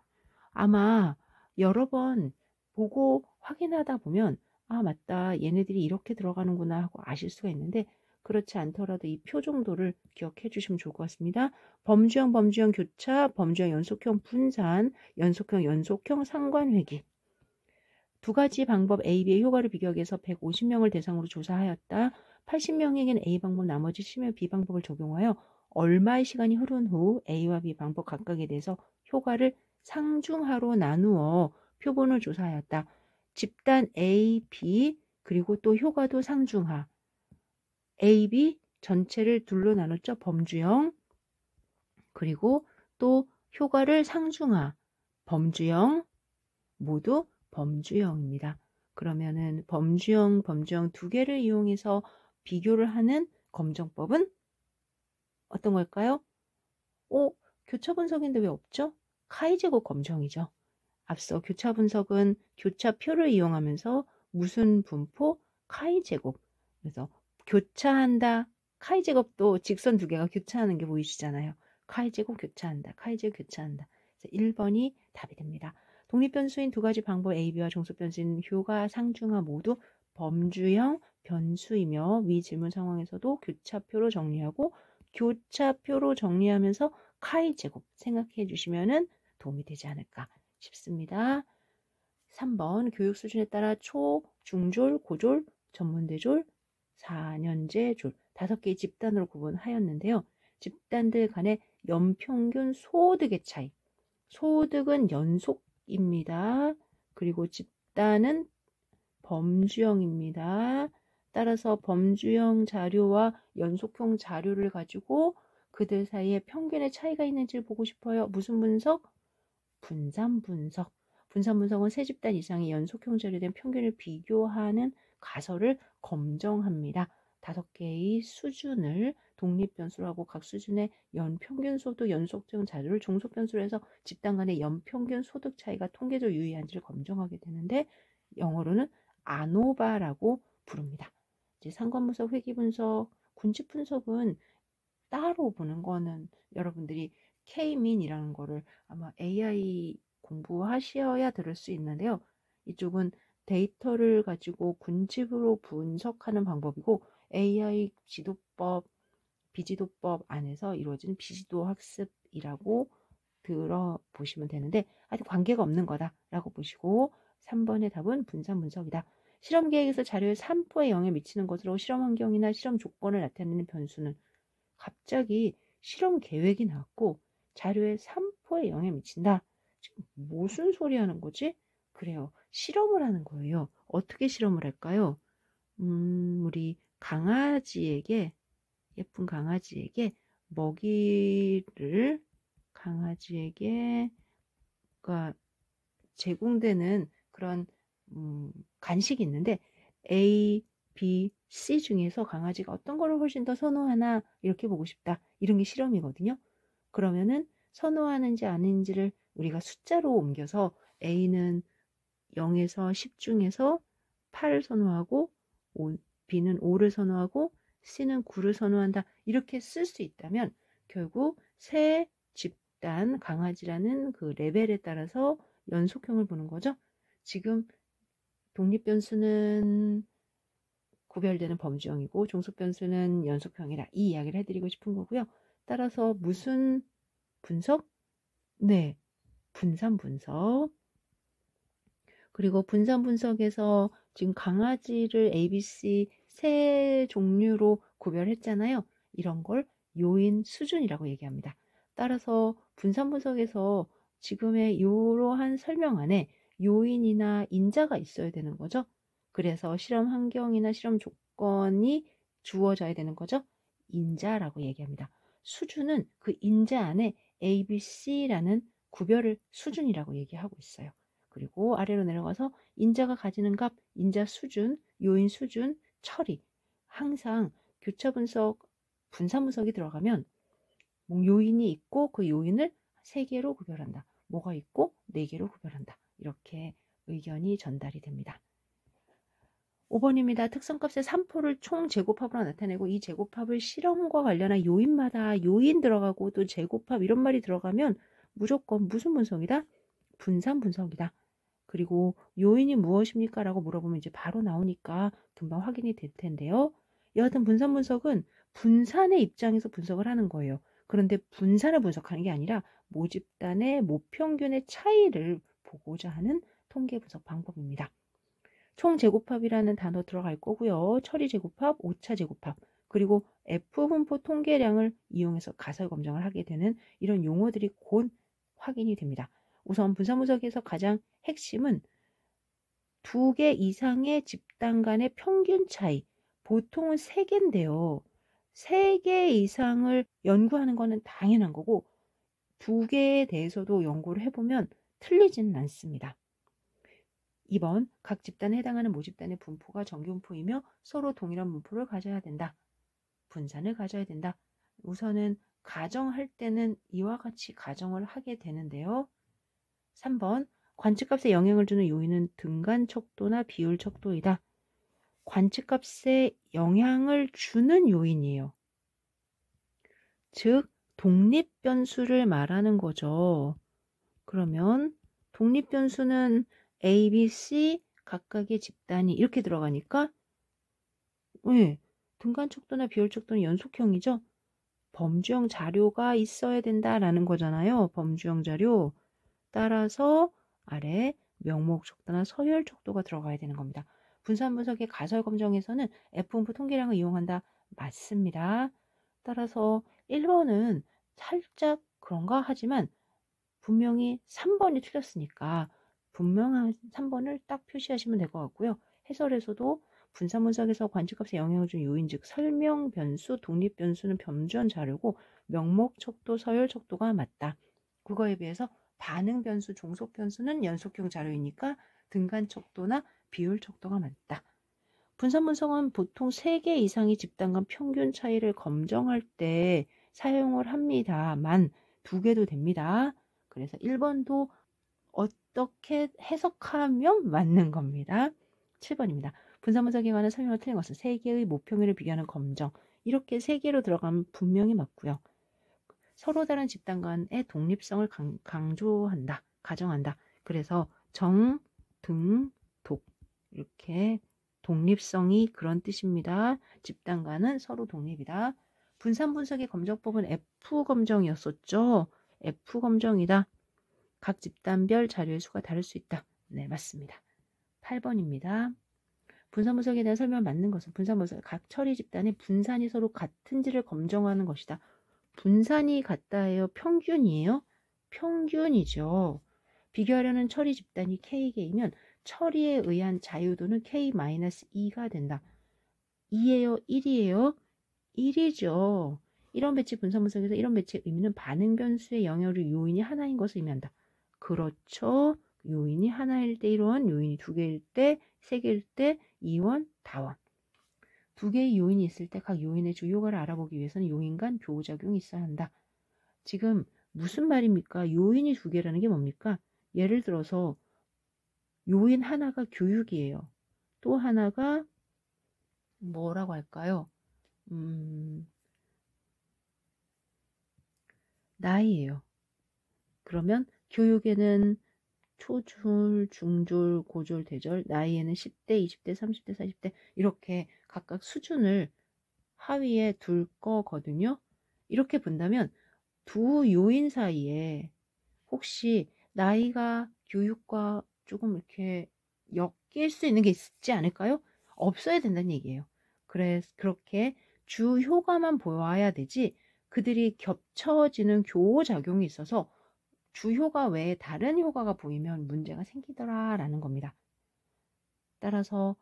아마 여러 번 보고 확인하다 보면 아 맞다 얘네들이 이렇게 들어가는구나 하고 아실 수가 있는데 그렇지 않더라도 이 표 정도를 기억해 주시면 좋을 것 같습니다. 범주형, 범주형 교차, 범주형 연속형 분산, 연속형 상관회귀. 두 가지 방법 A, B의 효과를 비교하기 위해서 150명을 대상으로 조사하였다. 80명에게는 A 방법, 나머지 10명 B 방법을 적용하여 얼마의 시간이 흐른 후 A와 B 방법 각각에 대해서 효과를 상중하로 나누어 표본을 조사하였다. 집단 A, B 그리고 또 효과도 상중하. A, B 전체를 둘로 나눴죠. 범주형 그리고 또 효과를 상중하. 범주형 모두 범주형입니다. 그러면은 범주형 두 개를 이용해서 비교를 하는 검정법은 어떤 걸까요? 교차 분석인데 왜 없죠? 카이제곱 검정이죠. 앞서 교차 분석은 교차표를 이용하면서 무슨 분포? 카이제곱. 그래서 교차한다. 카이제곱도 직선 두 개가 교차하는 게 보이시잖아요. 카이제곱 교차한다. 카이제곱 교차한다. 1번이 답이 됩니다. 독립변수인 두 가지 방법 A, B와 종속변수인 효가 상중하 모두 범주형 변수이며 위 질문 상황에서도 교차표로 정리하고 교차표로 정리하면서 카이제곱 생각해 주시면 도움이 되지 않을까 싶습니다. 3번 교육 수준에 따라 초, 중졸, 고졸, 전문대졸, 4년제졸 5개의 집단으로 구분하였는데요. 집단들 간의 연평균 소득의 차이. 소득은 연속입니다. 그리고 집단은 범주형입니다. 따라서 범주형 자료와 연속형 자료를 가지고 그들 사이에 평균의 차이가 있는지를 보고 싶어요. 무슨 분석? 분산 분석. 분산 분석은 세 집단 이상의 연속형 자료에 대한 평균을 비교하는 가설을 검정합니다. 5개의 수준을 독립변수로 하고 각 수준의 연평균 소득 연속형 자료를 종속변수로 해서 집단 간의 연평균 소득 차이가 통계적 유의한지를 검정하게 되는데 영어로는 아노바라고 부릅니다. 이제 상관분석, 회귀분석, 군집분석은 따로 보는 거는 여러분들이 K-민이라는 거를 아마 AI 공부하셔야 들을 수 있는데요. 이쪽은 데이터를 가지고 군집으로 분석하는 방법이고 AI 지도법, 비지도법 안에서 이루어진 비지도 학습이라고 들어보시면 되는데 아직 관계가 없는 거다라고 보시고 3번의 답은 분산 분석이다. 실험 계획에서 자료의 산포에 영향을 미치는 것으로 실험 환경이나 실험 조건을 나타내는 변수는 갑자기 실험 계획이 나왔고 자료의 산포에 영향을 미친다. 지금 무슨 소리 하는 거지? 그래요. 실험을 하는 거예요. 어떻게 실험을 할까요? 우리 강아지에게 예쁜 강아지에게 먹이를 강아지에게 그러니까 제공되는 그런 간식이 있는데 A, B, C 중에서 강아지가 어떤 거를 훨씬 더 선호하나 이렇게 보고 싶다. 이런 게 실험이거든요. 그러면은 선호하는지 아닌지를 우리가 숫자로 옮겨서 A는 0에서 10 중에서 8을 선호하고 B는 5를 선호하고 C는 9를 선호한다. 이렇게 쓸 수 있다면 결국 새 집단 강아지라는 그 레벨에 따라서 연속형을 보는 거죠. 지금 독립변수는 구별되는 범주형이고 종속변수는 연속형이라 이 이야기를 해드리고 싶은 거고요. 따라서 무슨 분석? 네, 분산 분석. 그리고 분산 분석에서 지금 강아지를 ABC 세 종류로 구별했잖아요. 이런 걸 요인 수준이라고 얘기합니다. 따라서 분산 분석에서 지금의 이러한 설명 안에 요인이나 인자가 있어야 되는 거죠. 그래서 실험 환경이나 실험 조건이 주어져야 되는 거죠. 인자라고 얘기합니다. 수준은 그 인자 안에 A, B, C라는 구별을 수준이라고 얘기하고 있어요. 그리고 아래로 내려가서 인자가 가지는 값, 인자 수준, 요인 수준, 처리. 항상 교차 분석, 분산 분석이 들어가면 뭐 요인이 있고 그 요인을 3개로 구별한다. 뭐가 있고 4개로 구별한다. 이렇게 의견이 전달이 됩니다. 5번입니다. 특성값의 3포를 총 제곱합으로 나타내고 이 제곱합을 실험과 관련한 요인마다 요인 들어가고 또 제곱합 이런 말이 들어가면 무조건 무슨 분석이다? 분산 분석이다. 그리고 요인이 무엇입니까? 라고 물어보면 이제 바로 나오니까 금방 확인이 될 텐데요. 여하튼 분산 분석은 분산의 입장에서 분석을 하는 거예요. 그런데 분산을 분석하는 게 아니라 모집단의 모평균의 차이를 보고자 하는 통계 분석 방법입니다. 총제곱합이라는 단어 들어갈 거고요. 처리제곱합, 오차제곱합, 그리고 F분포 통계량을 이용해서 가설 검정을 하게 되는 이런 용어들이 곧 확인이 됩니다. 우선 분산분석에서 가장 핵심은 2개 이상의 집단 간의 평균 차이, 보통은 3개인데요. 3개 이상을 연구하는 거는 당연한 거고 2개에 대해서도 연구를 해보면 틀리지는 않습니다. 2번, 각 집단에 해당하는 모집단의 분포가 정규분포이며 서로 동일한 분포를 가져야 된다. 분산을 가져야 된다. 우선은 가정할 때는 이와 같이 가정을 하게 되는데요. 3번, 관측값에 영향을 주는 요인은 등간 척도나 비율 척도이다. 관측값에 영향을 주는 요인이에요. 즉, 독립변수를 말하는 거죠. 그러면 독립변수는 A, B, C 각각의 집단이 이렇게 들어가니까 네, 등간 척도나 비율 척도는 연속형이죠. 범주형 자료가 있어야 된다라는 거잖아요. 범주형 자료. 따라서 아래 명목 척도나 서열 척도가 들어가야 되는 겁니다. 분산 분석의 가설 검정에서는 F분포 통계량을 이용한다. 맞습니다. 따라서 1번은 살짝 그런가 하지만 분명히 3번이 틀렸으니까 분명한 3번을 딱 표시하시면 될 것 같고요. 해설에서도 분산 분석에서 관측값에 영향을 준 요인 즉 설명 변수, 독립 변수는 범주형 자료고 명목 척도, 서열 척도가 맞다. 그거에 비해서 반응 변수, 종속 변수는 연속형 자료이니까 등간 척도나 비율 척도가 맞다. 분산 분석은 보통 3개 이상의 집단 간 평균 차이를 검정할 때 사용을 합니다만 2개도 됩니다. 그래서 1번도 어떻게 해석하면 맞는 겁니다. 7번입니다. 분산 분석에 관한 설명을 틀린 것은 3개의 모평률을 비교하는 검정. 이렇게 3개로 들어가면 분명히 맞고요. 서로 다른 집단 간의 독립성을 강조한다. 가정한다. 그래서 정, 등, 독 이렇게 독립성이 그런 뜻입니다. 집단 간은 서로 독립이다. 분산 분석의 검정법은 F검정이었었죠. F검정이다. 각 집단별 자료의 수가 다를 수 있다. 네, 맞습니다. 8번입니다. 분산 분석에 대한 설명 맞는 것은 분산 분석 각 처리 집단의 분산이 서로 같은지를 검정하는 것이다. 분산이 같다예요? 평균이에요? 평균이죠. 비교하려는 처리 집단이 K개이면 처리에 의한 자유도는 K-2가 된다. 2예요? 1이에요? 1이죠. 이런 배치 분산 분석에서 이런 배치의 의미는 반응 변수의 영향으로 요인이 하나인 것을 의미한다. 그렇죠. 요인이 하나일 때 1원, 요인이 2개일 때, 3개일 때 2원, 다원. 2개의 요인이 있을 때 각 요인의 주요가를 알아보기 위해서는 요인 간 교우작용이 있어야 한다. 지금 무슨 말입니까? 요인이 2개라는 게 뭡니까? 예를 들어서 요인 하나가 교육이에요. 또 하나가 뭐라고 할까요? 나이예요. 그러면 교육에는 초졸, 중졸, 고졸, 대졸, 나이에는 10대, 20대, 30대, 40대 이렇게 각각 수준을 하위에 둘 거거든요. 이렇게 본다면 두 요인 사이에 혹시 나이가 교육과 조금 이렇게 엮일 수 있는 게 있지 않을까요? 없어야 된다는 얘기예요. 그렇게 주 효과만 보아야 되지 그들이 겹쳐지는 교호작용이 있어서 주효과 외에 다른 효과가 보이면 문제가 생기더라라는 겁니다. 따라서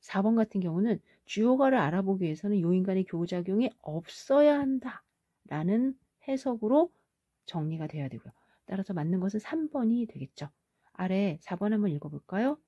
4번 같은 경우는 주효과를 알아보기 위해서는 요인 간의 교작용이 없어야 한다라는 해석으로 정리가 돼야 되고요. 따라서 맞는 것은 3번이 되겠죠. 아래 4번 한번 읽어볼까요?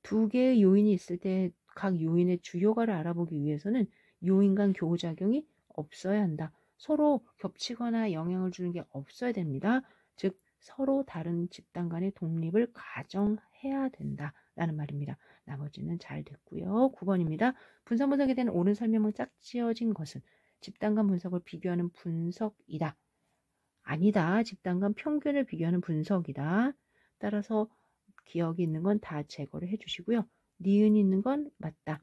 두 개의 요인이 있을 때 각 요인의 주효과를 알아보기 위해서는 요인 간 교작용이 없어야 한다. 서로 겹치거나 영향을 주는 게 없어야 됩니다. 즉 서로 다른 집단 간의 독립을 가정해야 된다라는 말입니다. 나머지는 잘 됐고요. 9번입니다. 분산 분석에 대한 옳은 설명은 짝지어진 것은 집단 간 분석을 비교하는 분석이다. 아니다. 집단 간 평균을 비교하는 분석이다. 따라서 기억이 있는 건 다 제거를 해주시고요. 니은이 있는 건 맞다.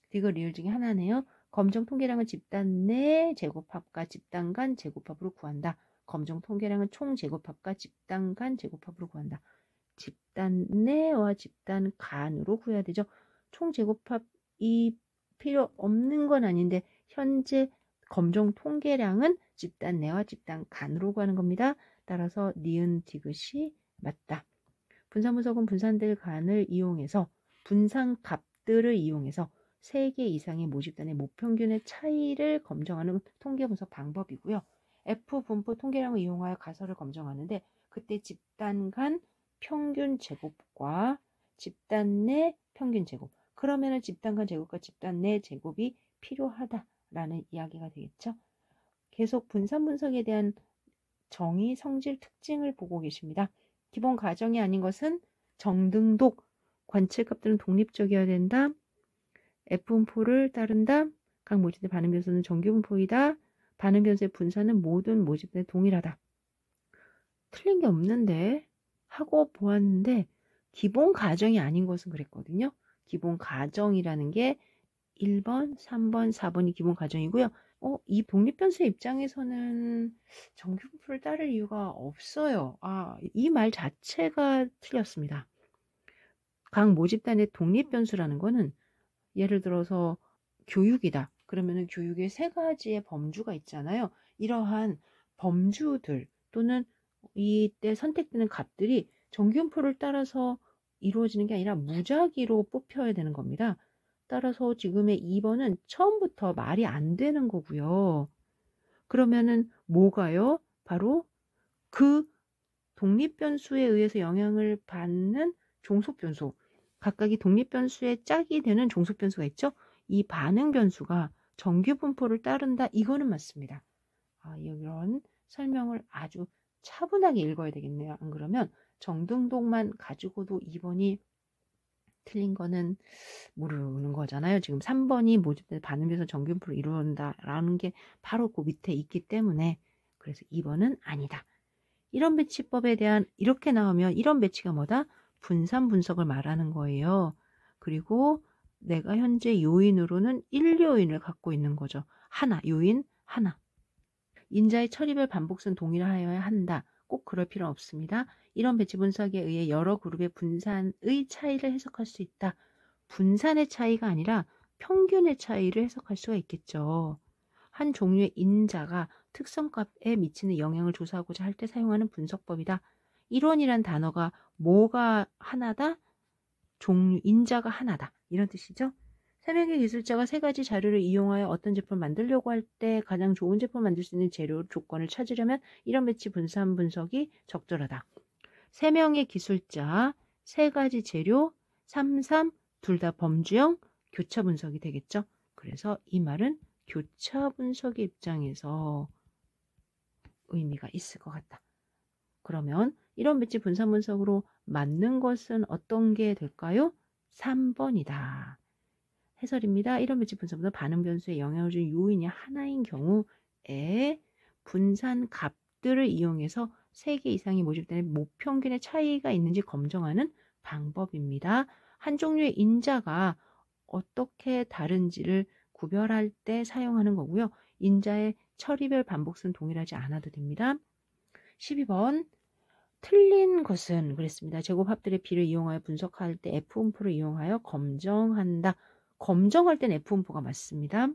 디귿 리을 중에 하나네요. 검정 통계량은 집단 내 제곱합과 집단 간 제곱합으로 구한다. 검정 통계량은 총 제곱합과 집단 간 제곱합으로 구한다. 집단 내와 집단 간으로 구해야 되죠. 총 제곱합이 필요 없는 건 아닌데 현재 검정 통계량은 집단 내와 집단 간으로 구하는 겁니다. 따라서 니은 디귿이 맞다. 분산 분석은 분산될 간을 이용해서 분산 값들을 이용해서 3개 이상의 모집단의 모평균의 차이를 검정하는 통계 분석 방법이고요. F 분포 통계량을 이용하여 가설을 검정하는데 그때 집단 간 평균 제곱과 집단 내 평균 제곱, 그러면은 집단 간 제곱과 집단 내 제곱이 필요하다라는 이야기가 되겠죠. 계속 분산 분석에 대한 정의, 성질, 특징을 보고 계십니다. 기본 가정이 아닌 것은 정등독, 관측값들은 독립적이어야 된다. F분포를 따른다. 각 모집대 반응 변수는 정규 분포이다. 반응 변수의 분산은 모든 모집대에 동일하다. 틀린 게 없는데 하고 보았는데 기본 가정이 아닌 것은 그랬거든요. 기본 가정이라는 게 1번, 3번, 4번이 기본 가정이고요. 이 독립변수의 입장에서는 정규분포를 따를 이유가 없어요. 이 말 자체가 틀렸습니다. 각 모집단의 독립변수라는 거는 예를 들어서 교육이다. 그러면은 교육에 3가지의 범주가 있잖아요. 이러한 범주들 또는 이때 선택되는 값들이 정규분포를 따라서 이루어지는 게 아니라 무작위로 뽑혀야 되는 겁니다. 따라서 지금의 2번은 처음부터 말이 안 되는 거고요. 그러면은 뭐가요? 바로 그 독립변수에 의해서 영향을 받는 종속변수, 각각이 독립변수의 짝이 되는 종속변수가 있죠. 이 반응변수가 정규분포를 따른다. 이거는 맞습니다. 이런 설명을 아주 차분하게 읽어야 되겠네요. 안 그러면 정등독만 가지고도 2번이 틀린 거는 모르는 거잖아요. 지금 3번이 모집된 반응변수 정규분포를 이루는다라는 게 바로 그 밑에 있기 때문에 그래서 2번은 아니다. 이런 배치법에 대한 이렇게 나오면 이런 배치가 뭐다? 분산 분석을 말하는 거예요. 그리고 내가 현재 요인으로는 1요인을 갖고 있는 거죠. 요인 하나. 인자의 처리별 반복수는 동일하여야 한다. 꼭 그럴 필요는 없습니다. 이런 배치 분석에 의해 여러 그룹의 분산의 차이를 해석할 수 있다. 분산의 차이가 아니라 평균의 차이를 해석할 수가 있겠죠. 한 종류의 인자가 특성값에 미치는 영향을 조사하고자 할 때 사용하는 분석법이다. 이론이란 단어가 뭐가 하나다? 인자가 하나다. 이런 뜻이죠. 3명의 기술자가 3가지 자료를 이용하여 어떤 제품을 만들려고 할 때 가장 좋은 제품을 만들 수 있는 재료 조건을 찾으려면 이런 배치 분산 분석이 적절하다. 3명의 기술자, 3가지 재료, 3, 둘 다 범주형, 교차 분석이 되겠죠. 그래서 이 말은 교차 분석의 입장에서 의미가 있을 것 같다. 그러면 이런 배치 분산 분석으로 맞는 것은 어떤 게 될까요? 3번이다. 해설입니다. 이런 배치 분석은 반응 변수에 영향을 주는 요인이 하나인 경우에 분산 값들을 이용해서 3개 이상이 모집되는 모평균의 차이가 있는지 검증하는 방법입니다. 한 종류의 인자가 어떻게 다른지를 구별할 때 사용하는 거고요. 인자의 처리별 반복수는 동일하지 않아도 됩니다. 12번 틀린 것은 그랬습니다. 제곱합들의 비를 이용하여 분석할 때 F분포를 이용하여 검정한다. 검정할 땐 F분포가 맞습니다.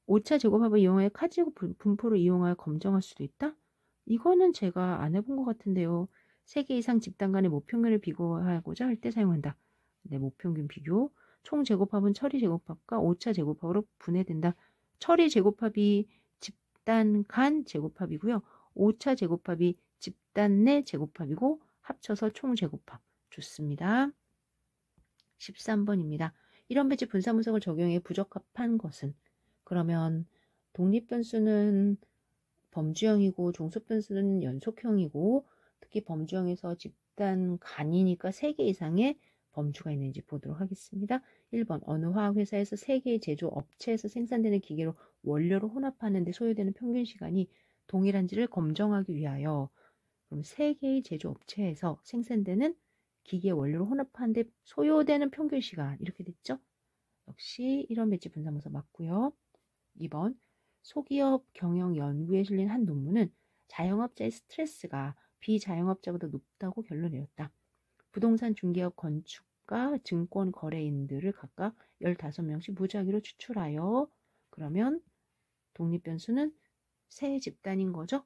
오차 제곱합을 이용하여 카지고 분포를 이용하여 검정할 수도 있다? 이거는 제가 안 해본 것 같은데요. 3개 이상 집단 간의 모평균을 비교하고자 할 때 사용한다. 네, 모평균 비교. 총 제곱합은 처리 제곱합과 오차 제곱합으로 분해된다. 처리 제곱합이 집단 간 제곱합이고요. 오차 제곱합이 집단 내 제곱합이고 합쳐서 총 제곱합. 좋습니다. 13번입니다. 이런 배치 분사분석을 적용해 부적합한 것은? 그러면 독립변수는 범주형이고 종속변수는 연속형이고 특히 범주형에서 집단 간이니까 3개 이상의 범주가 있는지 보도록 하겠습니다. 1번 어느 화학회사에서 3개의 제조 업체에서 생산되는 기계로 원료를 혼합하는 데 소요되는 평균 시간이 동일한지를 검증하기 위하여. 그럼 3개의 제조 업체에서 생산되는 기계 원료를 혼합하는 데 소요되는 평균 시간 이렇게 됐죠? 역시 이런 배치 분사문서 맞고요. 2번 소기업 경영 연구에 실린 한 논문은 자영업자의 스트레스가 비자영업자보다 높다고 결론 내렸다. 부동산 중개업 건축가 증권 거래인들을 각각 15명씩 무작위로 추출하여 그러면 독립변수는 세 집단인 거죠.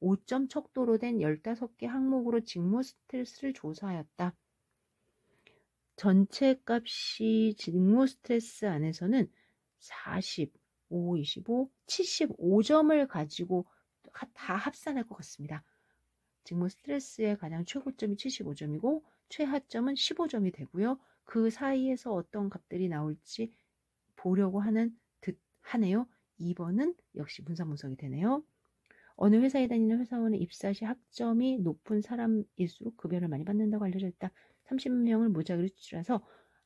5점 척도로 된 15개 항목으로 직무 스트레스를 조사하였다. 전체 값이 직무 스트레스 안에서는 40, 5, 25, 75점을 가지고 다 합산할 것 같습니다. 직무 스트레스의 가장 최고점이 75점이고 최하점은 15점이 되고요. 그 사이에서 어떤 값들이 나올지 보려고 하는 듯 하네요. 2번은 역시 분사분석이 되네요. 어느 회사에 다니는 회사원은 입사 시 학점이 높은 사람일수록 급여를 많이 받는다고 알려져 있다. 30명을 무작위로 추출해서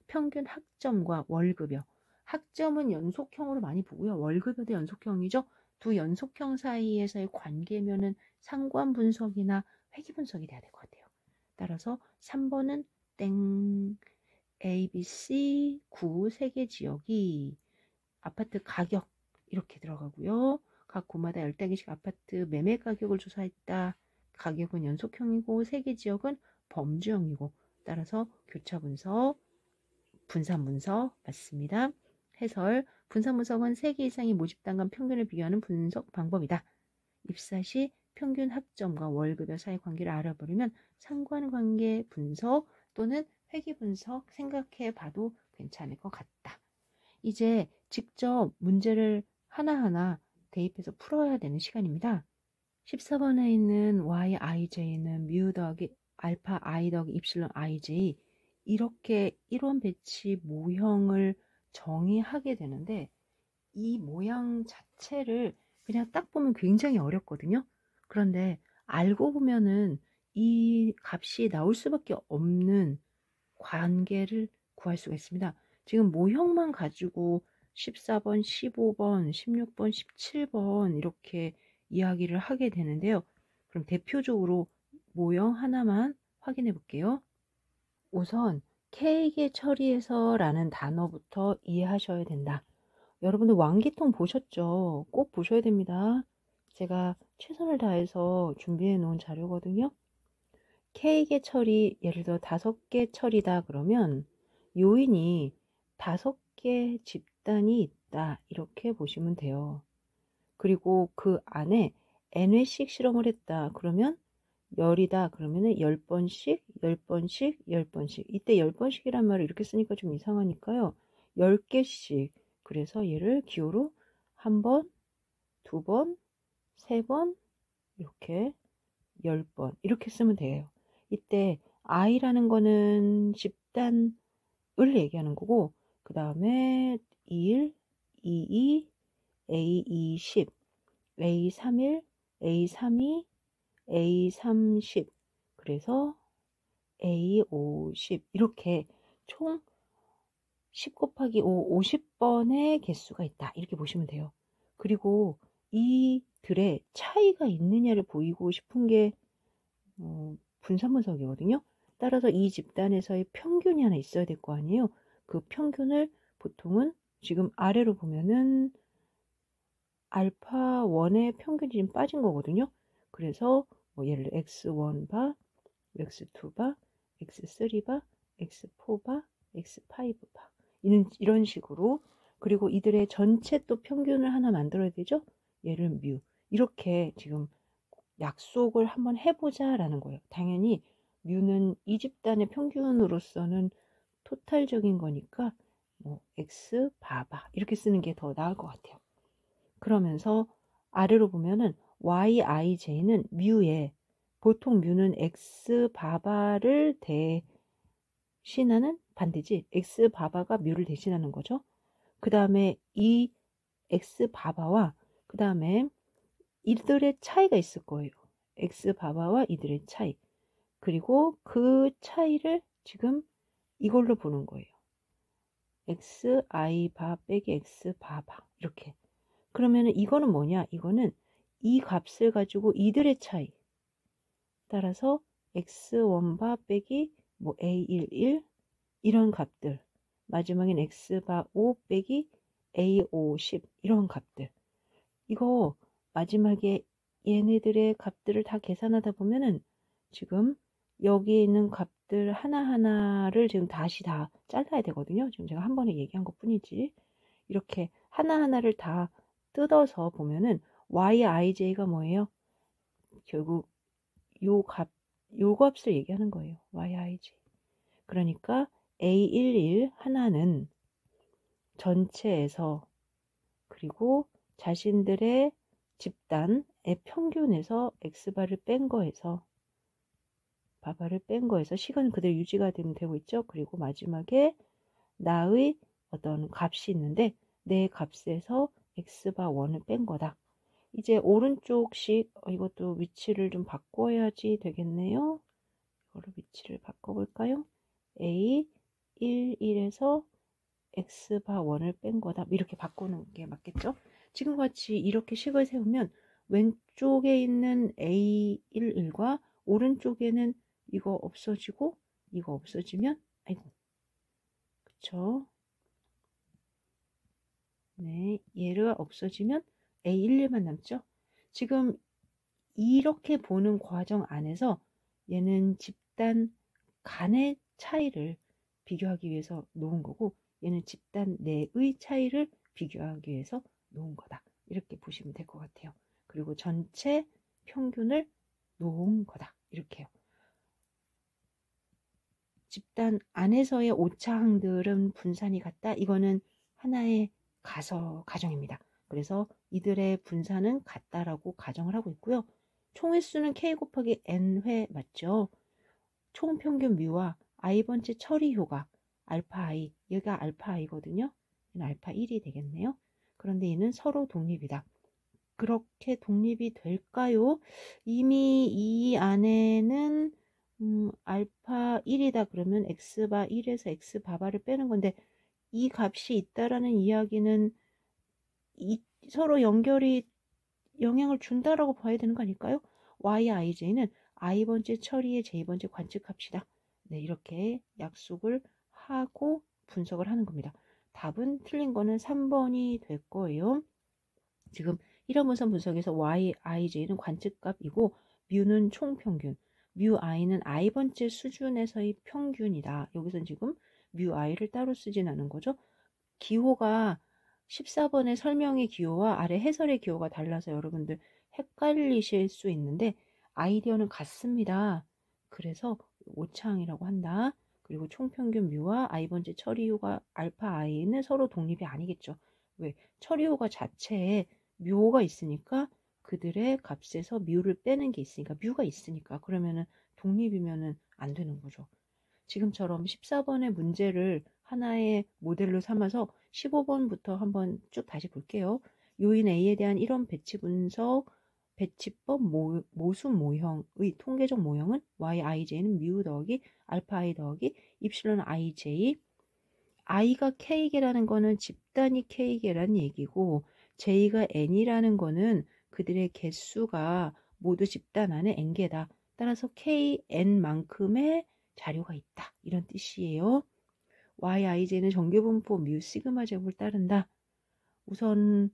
평균 학점과 월급여. 학점은 연속형으로 많이 보고요. 월급여도 연속형이죠. 두 연속형 사이에서의 관계면은 상관 분석이나 회귀 분석이 돼야 될 것 같아요. 따라서 3번은 땡. A, B, C 9 3개 지역이 아파트 가격 이렇게 들어가고요. 각 구마다 10개씩 아파트 매매 가격을 조사했다. 가격은 연속형이고 3개 지역은 범주형이고 따라서 교차 분석, 분산 분석 맞습니다. 해설, 분산 분석은 3개 이상의 모집단 간 평균을 비교하는 분석 방법이다. 입사 시 평균 학점과 월급여 사이 관계를 알아보려면 상관관계 분석 또는 회귀 분석 생각해 봐도 괜찮을 것 같다. 이제 직접 문제를 하나하나 대입해서 풀어야 되는 시간입니다. 14번에 있는 yij는 mu 더하기 알파 i 더하기 입실론 ij 이렇게 이론 배치 모형을 정의하게 되는데 이 모양 자체를 그냥 딱 보면 굉장히 어렵거든요. 그런데 알고 보면은 이 값이 나올 수밖에 없는 관계를 구할 수가 있습니다. 지금 모형만 가지고 14번, 15번, 16번, 17번 이렇게 이야기를 하게 되는데요. 그럼 대표적으로 모형 하나만 확인해 볼게요. 우선 K계 처리에서 라는 단어부터 이해하셔야 된다. 여러분들 왕기통 보셨죠? 꼭 보셔야 됩니다. 제가 최선을 다해서 준비해 놓은 자료거든요. K개 처리, 예를 들어 5개 처리다 그러면 요인이 5개 집단이 있다 이렇게 보시면 돼요. 그리고 그 안에 n회씩 실험을 했다 그러면 10이다 그러면 10번씩 10번씩 10번씩 이때 10번씩이란 말을 이렇게 쓰니까 좀 이상하니까요. 10개씩 그래서 얘를 기호로 1번, 2번, 3번 이렇게 10번 이렇게 쓰면 돼요. 이때 I라는 거는 집단을 얘기하는 거고 그 다음에 21, 22, A20, A31, A32, A30 그래서 A50 이렇게 총 10 곱하기 5, 50번의 개수가 있다 이렇게 보시면 돼요. 그리고 이들의 차이가 있느냐를 보이고 싶은 게 분산분석이거든요. 따라서 이 집단에서의 평균이 하나 있어야 될 거 아니에요. 그 평균을 보통은 지금 아래로 보면은 알파 1의 평균이 좀 빠진 거거든요. 그래서 뭐 예를 들어 x1바, x2바, x3바, x4바, x5바 이런 식으로 그리고 이들의 전체 또 평균을 하나 만들어야 되죠. 얘를 뮤. 이렇게 지금 약속을 한번 해보자라는 거예요. 당연히 뮤는 이 집단의 평균으로서는 토탈적인 거니까 뭐 x 바바 이렇게 쓰는 게 더 나을 것 같아요. 그러면서 아래로 보면은 yij는 뮤에 보통 뮤는 x 바바를 대신하는 반대지 x 바바가 뮤를 대신하는 거죠. 그 다음에 이 x 바바와 그 다음에 이들의 차이가 있을 거예요. x 바바와 이들의 차이. 그리고 그 차이를 지금 이걸로 보는 거예요. x i 바 빼기 x 바바 이렇게. 그러면은 이거는 뭐냐? 이거는 이 값을 가지고 이들의 차이. 따라서 x1바 빼기 뭐 a11 이런 값들. 마지막엔 x바 5 빼기 a50 이런 값들. 이거 마지막에 얘네들의 값들을 다 계산하다 보면은 지금 여기 있는 값들 하나하나를 지금 다시 다 잘라야 되거든요. 지금 제가 한 번에 얘기한 것 뿐이지. 이렇게 하나하나를 다 뜯어서 보면은 yij가 뭐예요? 결국 요 값을 얘기하는 거예요. yij. 그러니까 a11 하나는 전체에서 그리고 자신들의 집단의 평균에서 x바를 뺀 거에서 바바를 뺀 거에서 식은 그대로 유지가 되고 있죠. 그리고 마지막에 나의 어떤 값이 있는데 내 값에서 x바 1을 뺀 거다. 이제 오른쪽식 이것도 위치를 좀 바꿔야지 되겠네요. 이거를 위치를 바꿔볼까요? a 11에서 x바 1을 뺀 거다. 이렇게 바꾸는 게 맞겠죠? 지금과 같이 이렇게 식을 세우면 왼쪽에 있는 a11과 오른쪽에는 이거 없어지고 이거 없어지면 아이고 그쵸? 네, 얘가 없어지면 a11만 남죠? 지금 이렇게 보는 과정 안에서 얘는 집단 간의 차이를 비교하기 위해서 놓은 거고 얘는 집단 내의 차이를 비교하기 위해서 놓은 거다. 이렇게 보시면 될 것 같아요. 그리고 전체 평균을 놓은 거다. 이렇게요. 집단 안에서의 오차항들은 분산이 같다. 이거는 하나의 가정입니다. 그래서 이들의 분산은 같다라고 가정을 하고 있고요. 총횟수는 k 곱하기 n회 맞죠? 총평균 뮤와 i번째 처리 효과 알파 i, 얘가 알파 i거든요. 얘는 알파 1이 되겠네요. 그런데 얘는 서로 독립이다. 그렇게 독립이 될까요? 이미 이 안에는 알파 1이다 그러면 x바 1에서 x바바를 빼는 건데 이 값이 있다라는 이야기는 서로 연결이 영향을 준다라고 봐야 되는 거 아닐까요? yij는 i번째 처리의 j번째 관측합시다. 네, 이렇게 약속을 하고 분석을 하는 겁니다. 답은 틀린 거는 3번이 될 거예요. 지금 이런 분선 분석에서 yij는 관측값이고 뮤는 총평균, 뮤 i는 i번째 수준에서의 평균이다. 여기서 지금 뮤 i를 따로 쓰진 않은 거죠. 기호가 14번의 설명의 기호와 아래 해설의 기호가 달라서 여러분들 헷갈리실 수 있는데 아이디어는 같습니다. 그래서 오차항이라고 한다. 그리고 총평균 뮤와 i번째 처리효가 알파 i는 서로 독립이 아니겠죠. 왜? 처리효가 자체에 뮤가 있으니까 그들의 값에서 뮤를 빼는 게 있으니까 뮤가 있으니까 그러면은 독립이면은 안 되는 거죠. 지금처럼 14번의 문제를 하나의 모델로 삼아서 15번부터 한번 쭉 다시 볼게요. 요인 A에 대한 이론 배치 분석, 배치법 모순 모형의 통계적 모형은 yij는 뮤 더하기 알파 i 더하기 입실론 ij i가 k개라는 거는 집단이 k개라는 얘기고 j가 n이라는 거는 그들의 개수가 모두 집단 안에 n개다. 따라서 kn만큼의 자료가 있다. 이런 뜻이에요. yij는 정규분포 뮤 시그마 제곱을 따른다. 우선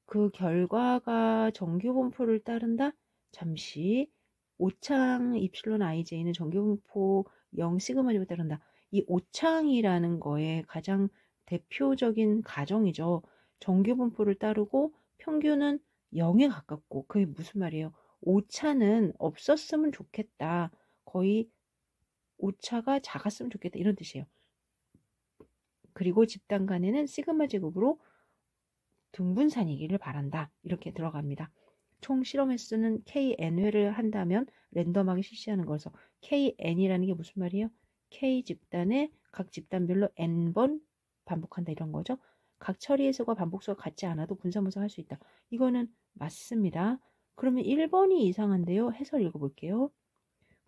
그 결과가 정규분포를 따른다. 잠시 오창 입실론 ij는 정규분포 0 시그마 제곱을 따른다. 이 오창이라는 거에 가장 대표적인 가정이죠. 정규분포를 따르고 평균은 0에 가깝고, 그게 무슨 말이에요? 오차는 없었으면 좋겠다. 거의 오차가 작았으면 좋겠다. 이런 뜻이에요. 그리고 집단 간에는 시그마 제곱으로 등분산이기를 바란다. 이렇게 들어갑니다. 총 실험 횟수는 KN회를 한다면 랜덤하게 실시하는 거라서 KN이라는 게 무슨 말이에요? K 집단에 각 집단별로 N번 반복한다 이런 거죠. 각 처리 해석과 반복수가 같지 않아도 분산분석할 수 있다. 이거는 맞습니다. 그러면 1번이 이상한데요. 해설 읽어볼게요.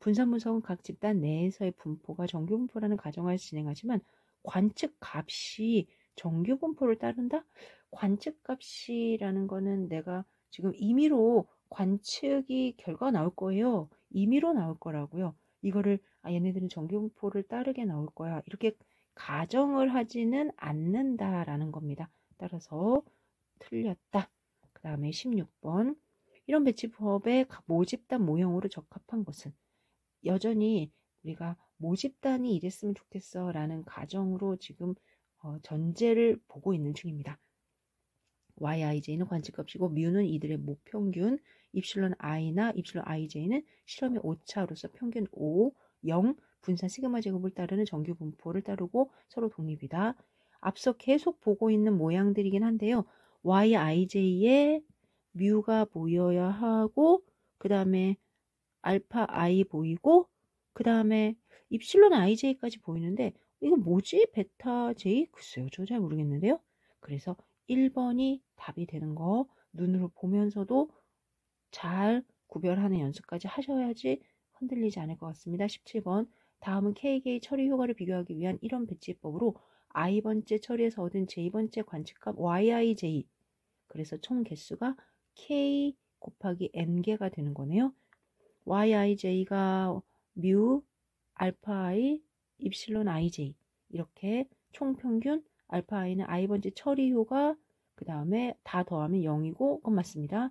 분산분석은 각 집단 내에서의 분포가 정규분포라는 가정하에서 진행하지만 관측 값이 정규분포를 따른다? 관측 값이라는 거는 내가 지금 임의로 관측이 결과가 나올 거예요. 임의로 나올 거라고요. 이거를 얘네들은 정규분포를 따르게 나올 거야. 이렇게 가정을 하지는 않는다라는 겁니다. 따라서 틀렸다. 그 다음에 16번. 이런 배치법의 모집단 모형으로 적합한 것은 여전히 우리가 모집단이 이랬으면 좋겠어 라는 가정으로 지금 전제를 보고 있는 중입니다. yij는 관측값이고 뮤는 이들의 모평균, 입실론 i나 입실론 ij는 실험의 오차로서 평균 5, 0, 분산 시그마 제곱을 따르는 정규 분포를 따르고 서로 독립이다. 앞서 계속 보고 있는 모양들이긴 한데요. yij에 뮤가 보여야 하고 그 다음에 알파 i 보이고 그 다음에 입실론 ij까지 보이는데 이거 뭐지? 베타 j? 글쎄요. 저 잘 모르겠는데요. 그래서 1번이 답이 되는 거 눈으로 보면서도 잘 구별하는 연습까지 하셔야지 흔들리지 않을 것 같습니다. 17번. 다음은 KK 처리 효과를 비교하기 위한 이런 배치법으로 i번째 처리에서 얻은 j번째 관측값 yij. 그래서 총 개수가 k 곱하기 n개가 되는 거네요. yij가 뮤, 알파 i, 입실론 ij 이렇게 총평균 알파 i는 i번째 처리 효과 그 다음에 다 더하면 0이고 그건 맞습니다.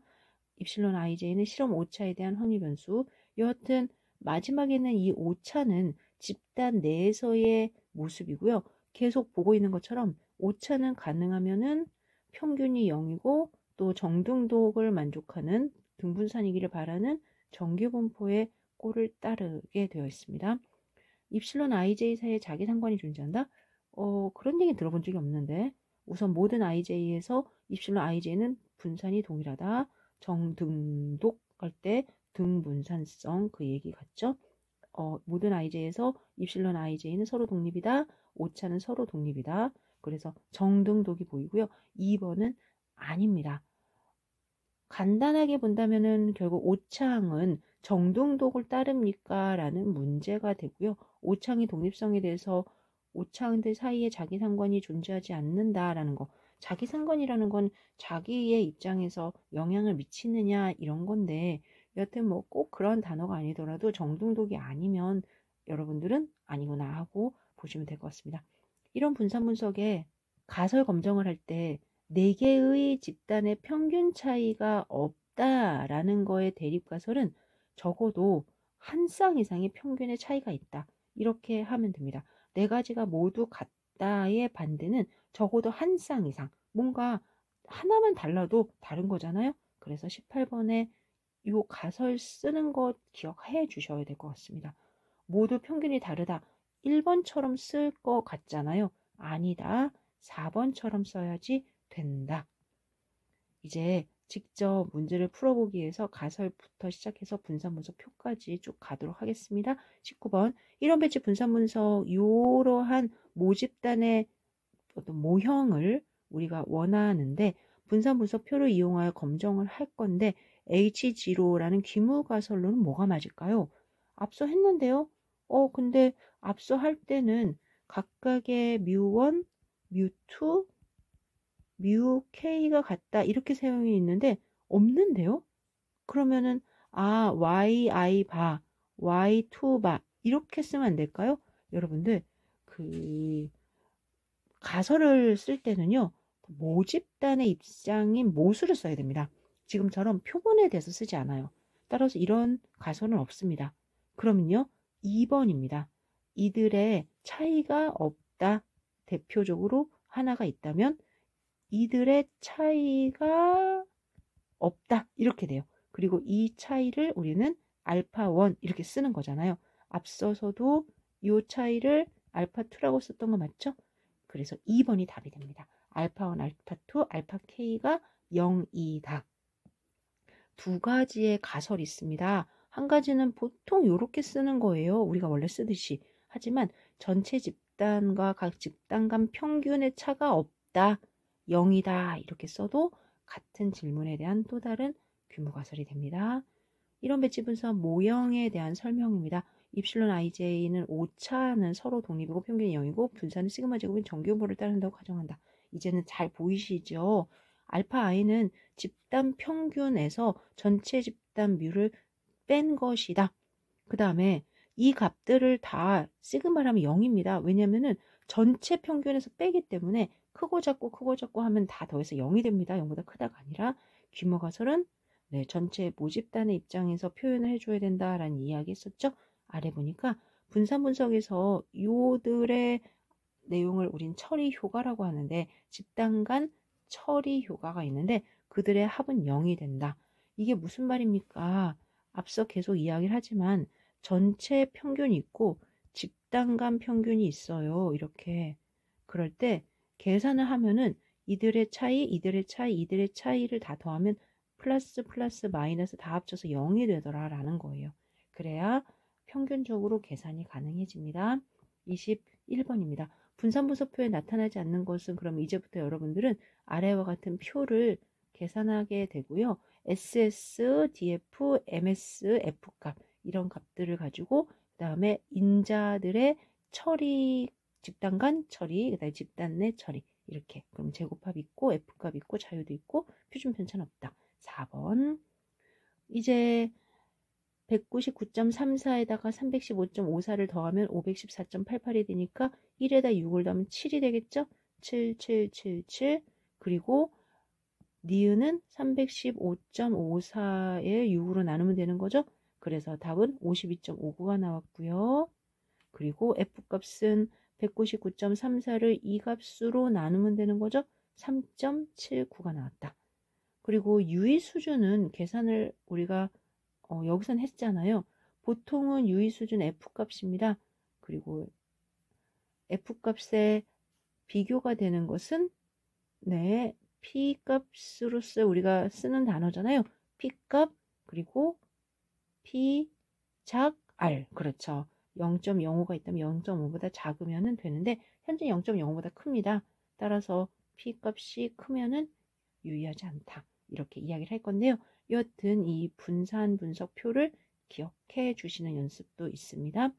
입실론 ij는 실험 오차에 대한 확률 변수. 여하튼 마지막에는 이 오차는 집단 내에서의 모습이고요. 계속 보고 있는 것처럼 오차는 가능하면은 평균이 0이고 또 정등독을 만족하는 등분산이기를 바라는 정규분포의 꼴을 따르게 되어 있습니다. 입실론 ij 사이에 자기 상관이 존재한다? 그런 얘기 들어본 적이 없는데 우선 모든 ij에서 입실론 ij는 분산이 동일하다. 정등독 할 때 등분산성 그 얘기 같죠? 모든 ij에서 입실론 ij는 서로 독립이다. 오차는 서로 독립이다. 그래서 정등독이 보이고요. 2번은 아닙니다. 간단하게 본다면은 결국 오차항은 정등독을 따릅니까? 라는 문제가 되고요. 오차항의 독립성에 대해서 오차항들 사이에 자기 상관이 존재하지 않는다라는 거. 자기 상관이라는 건 자기의 입장에서 영향을 미치느냐 이런 건데 여튼 뭐 꼭 그런 단어가 아니더라도 정등독이 아니면 여러분들은 아니구나 하고 보시면 될 것 같습니다. 이런 분산 분석에 가설 검정을 할 때 4개의 집단의 평균 차이가 없다라는 거의 대립가설은 적어도 한 쌍 이상의 평균의 차이가 있다. 이렇게 하면 됩니다. 4가지가 모두 같다의 반대는 적어도 한 쌍 이상. 뭔가 하나만 달라도 다른 거잖아요. 그래서 18번에 이 가설 쓰는 거 기억해 주셔야 될 것 같습니다. 모두 평균이 다르다. 1번처럼 쓸 것 같잖아요. 아니다. 4번처럼 써야지 된다. 이제 직접 문제를 풀어보기 위해서 가설부터 시작해서 분산분석 표까지 쭉 가도록 하겠습니다. 19번. 이런 배치 분산분석 이러한 모집단의 어떤 모형을 우리가 원하는데 분산분석 표를 이용하여 검정을 할 건데 H0라는 귀무가설로는 뭐가 맞을까요? 앞서 했는데요. 근데 앞서 할 때는 각각의 뮤1, 뮤2, 뮤k가 같다 이렇게 사용이 있는데 없는데요? 그러면은 yi 바, y2 바 이렇게 쓰면 안 될까요? 여러분들 그 가설을 쓸 때는요. 모집단의 입장인 모수를 써야 됩니다. 지금처럼 표본에 대해서 쓰지 않아요. 따라서 이런 가설은 없습니다. 그러면요. 2번입니다. 이들의 차이가 없다. 대표적으로 하나가 있다면 이들의 차이가 없다 이렇게 돼요. 그리고 이 차이를 우리는 알파 1 이렇게 쓰는 거잖아요. 앞서서도 이 차이를 알파 2라고 썼던 거 맞죠? 그래서 2번이 답이 됩니다. 알파 1, 알파 2, 알파 K가 0이다. 두 가지의 가설이 있습니다. 한 가지는 보통 이렇게 쓰는 거예요. 우리가 원래 쓰듯이. 하지만 전체 집단과 각 집단 간 평균의 차가 없다. 0이다. 이렇게 써도 같은 질문에 대한 또 다른 규모 가설이 됩니다. 이런 배치 분석 모형에 대한 설명입니다. 입실론 ij는 오차는 서로 독립이고 평균이 0이고 분산은 시그마 제곱인 정규분모를 따른다고 가정한다. 이제는 잘 보이시죠? 알파 i는 집단 평균에서 전체 집단 뮤를 뺀 것이다. 그 다음에 이 값들을 다 시그마라면 0입니다. 왜냐면은 전체 평균에서 빼기 때문에 크고 작고 하면 다 더해서 0이 됩니다. 0보다 크다가 아니라 규모 가설은 네, 전체 모집단의 입장에서 표현을 해줘야 된다라는 이야기 했었죠. 아래 보니까 분산 분석에서 요들의 내용을 우린 처리 효과라고 하는데 집단 간 처리 효과가 있는데 그들의 합은 0이 된다. 이게 무슨 말입니까? 앞서 계속 이야기를 하지만 전체 평균이 있고 집단 간 평균이 있어요. 이렇게. 그럴 때 계산을 하면은 이들의 차이를 다 더하면 플러스 마이너스 다 합쳐서 0이 되더라라는 거예요. 그래야 평균적으로 계산이 가능해집니다. 21번입니다. 분산분석표에 나타나지 않는 것은 그럼 이제부터 여러분들은 아래와 같은 표를 계산하게 되고요. SS, DF, MS, F값 이런 값들을 가지고 그 다음에 인자들의 처리, 집단 간 처리, 그 다음에 집단 내 처리 이렇게 그럼 제곱합 있고 F값 있고 자유도 있고 표준 편차는 없다. 4번 이제 199.34에다가 315.54를 더하면 514.88이 되니까 1에다 6을 더하면 7이 되겠죠? 7777 그리고 니은은 315.54에 6으로 나누면 되는 거죠? 그래서 답은 52.59가 나왔고요. 그리고 F값은 199.34를 이 값으로 나누면 되는 거죠? 3.79가 나왔다. 그리고 유의 수준은 계산을 우리가 여기선 했잖아요. 보통은 유의 수준 F값입니다. 그리고 F값에 비교가 되는 것은 네, P값으로서 우리가 쓰는 단어잖아요. P값 그리고 P 작 R 그렇죠. 0.05가 있다면 0.5보다 작으면 되는데 현재 0.05보다 큽니다. 따라서 P값이 크면은 유의하지 않다. 이렇게 이야기를 할 건데요. 여하튼 이 분산 분석표를 기억해 주시는 연습도 있습니다.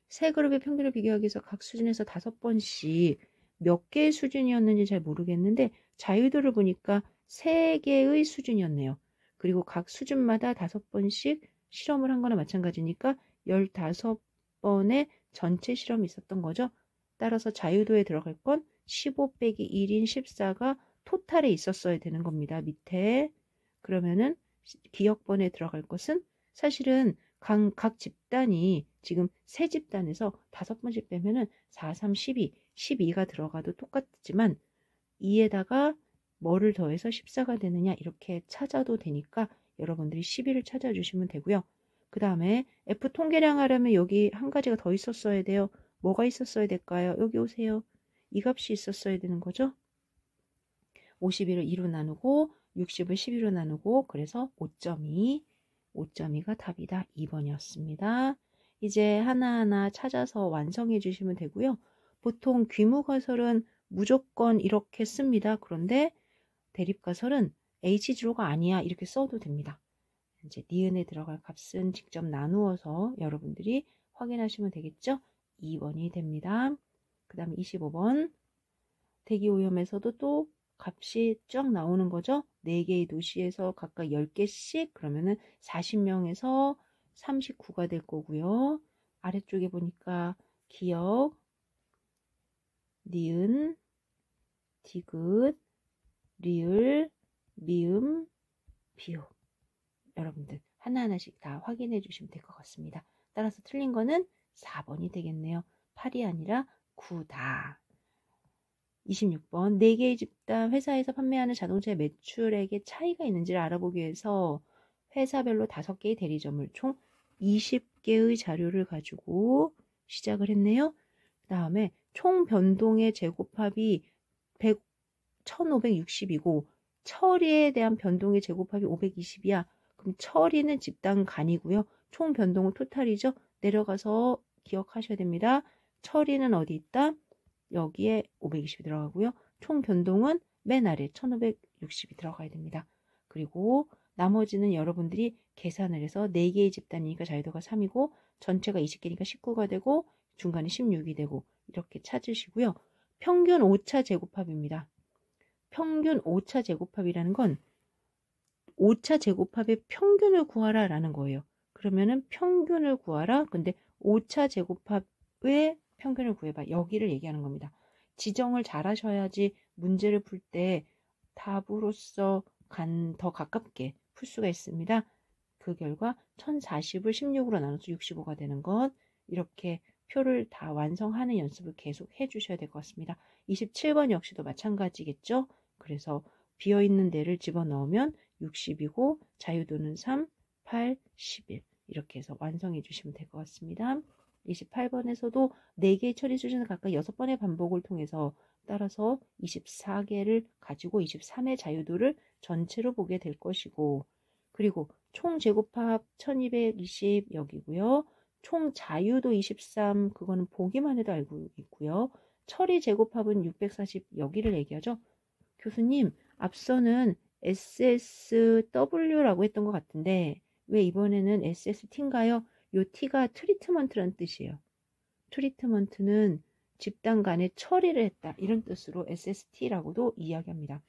세 그룹의 평균을 비교하기 위해서 각 수준에서 5번씩 몇 개의 수준이었는지 잘 모르겠는데 자유도를 보니까 3개의 수준이었네요. 그리고 각 수준마다 5번씩 실험을 한 거나 마찬가지니까 15번의 전체 실험이 있었던 거죠. 따라서 자유도에 들어갈 건 15 빼기 1인 14가 토탈에 있었어야 되는 겁니다. 밑에. 그러면은 기억번에 들어갈 것은 사실은 각 집단이 지금 세 집단에서 5번씩 빼면은 4, 3, 12, 12가 들어가도 똑같지만 2에다가 뭐를 더해서 14가 되느냐 이렇게 찾아도 되니까 여러분들이 12를 찾아주시면 되고요. 그 다음에 F 통계량 하려면 여기 한 가지가 더 있었어야 돼요. 뭐가 있었어야 될까요? 여기 오세요. 이 값이 있었어야 되는 거죠. 51을 2로 나누고 60을 12로 나누고 그래서 5.2가 답이다. 2번이었습니다. 이제 하나하나 찾아서 완성해 주시면 되고요. 보통 귀무가설은 무조건 이렇게 씁니다. 그런데 대립가설은 H지로가 아니야 이렇게 써도 됩니다. 이제 니은에 들어갈 값은 직접 나누어서 여러분들이 확인하시면 되겠죠? 2번이 됩니다. 그 다음에 25번 대기오염에서도 또 값이 쫙 나오는 거죠. 4개의 도시에서 각각 10개씩 그러면은 40명에서 39가 될 거고요. 아래쪽에 보니까 기역, 니은, 디귿, 리을, 미음, 비읍. 여러분들 하나하나씩 다 확인해 주시면 될 것 같습니다. 따라서 틀린 거는 4번이 되겠네요. 8이 아니라 9다. 26번 4개의 집단 회사에서 판매하는 자동차의 매출액에 차이가 있는지를 알아보기 위해서 회사별로 5개의 대리점을 총 20개의 자료를 가지고 시작을 했네요. 그 다음에 총 변동의 제곱합이 1560이고 처리에 대한 변동의 제곱합이 520이야. 그럼 처리는 집단 간이고요. 총 변동은 토탈이죠. 내려가서 기억하셔야 됩니다. 처리는 어디 있다? 여기에 520이 들어가고요. 총 변동은 맨 아래 1560이 들어가야 됩니다. 그리고 나머지는 여러분들이 계산을 해서 4개의 집단이니까 자유도가 3이고 전체가 20개니까 19가 되고 중간에 16이 되고 이렇게 찾으시고요. 평균 오차 제곱합입니다. 평균 오차 제곱합이라는 건 오차 제곱합의 평균을 구하라 라는 거예요. 그러면은 평균을 구하라. 근데 오차 제곱합의 평균을 구해봐. 여기를 얘기하는 겁니다. 지정을 잘 하셔야지 문제를 풀 때 답으로서 더 가깝게 풀 수가 있습니다. 그 결과 1040을 16으로 나눠서 65가 되는 것. 이렇게 표를 다 완성하는 연습을 계속 해주셔야 될 것 같습니다. 27번 역시도 마찬가지겠죠. 그래서 비어있는 데를 집어넣으면 60이고 자유도는 3, 8, 11 이렇게 해서 완성해 주시면 될 것 같습니다. 28번에서도 4개의 처리 수준을 각각 6번의 반복을 통해서 따라서 24개를 가지고 23의 자유도를 전체로 보게 될 것이고 그리고 총 제곱합 1220 여기고요. 총 자유도 23 그거는 보기만 해도 알고 있고요. 처리 제곱합은 640 여기를 얘기하죠. 교수님 앞서는 SSW라고 했던 것 같은데 왜 이번에는 SST인가요? 요 T가 트리트먼트란 뜻이에요. 트리트먼트는 집단 간에 처리를 했다. 이런 뜻으로 SST라고도 이야기합니다.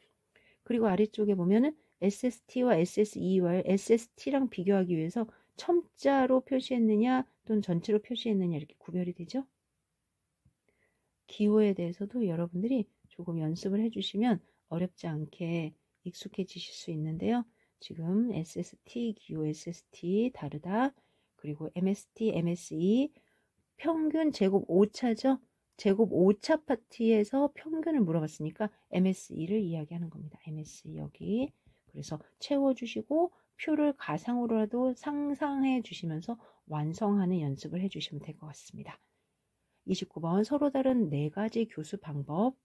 그리고 아래쪽에 보면은 SST와 SSE와 SST랑 비교하기 위해서 첨자로 표시했느냐 또는 전체로 표시했느냐 이렇게 구별이 되죠. 기호에 대해서도 여러분들이 조금 연습을 해주시면 어렵지 않게 익숙해지실 수 있는데요. 지금 SST, 기호 SST 다르다. 그리고 MST, MSE 평균 제곱 오차죠. 제곱 오차 파티에서 평균을 물어봤으니까 MSE를 이야기하는 겁니다. MSE 여기. 그래서 채워주시고 표를 가상으로라도 상상해 주시면서 완성하는 연습을 해주시면 될 것 같습니다. 29번 서로 다른 4가지 교수 방법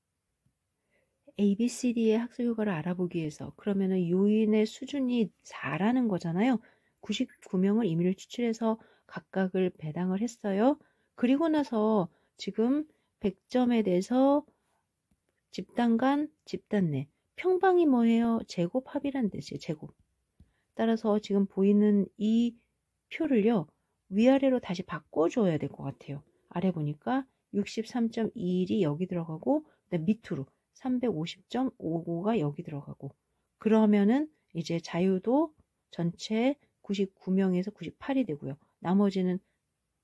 ABCD의 학습 효과를 알아보기 위해서 그러면은 요인의 수준이 4라는 거잖아요. 99명을 임의로 추출해서 각각을 배당을 했어요. 그리고 나서 지금 100점에 대해서 집단 간, 집단 내 평방이 뭐예요? 제곱합이란 뜻이에요. 제곱. 따라서 지금 보이는 이 표를요. 위아래로 다시 바꿔줘야 될 것 같아요. 아래 보니까 63.21이 여기 들어가고 밑으로 350.55가 여기 들어가고 그러면은 이제 자유도 전체 99명에서 98이 되고요. 나머지는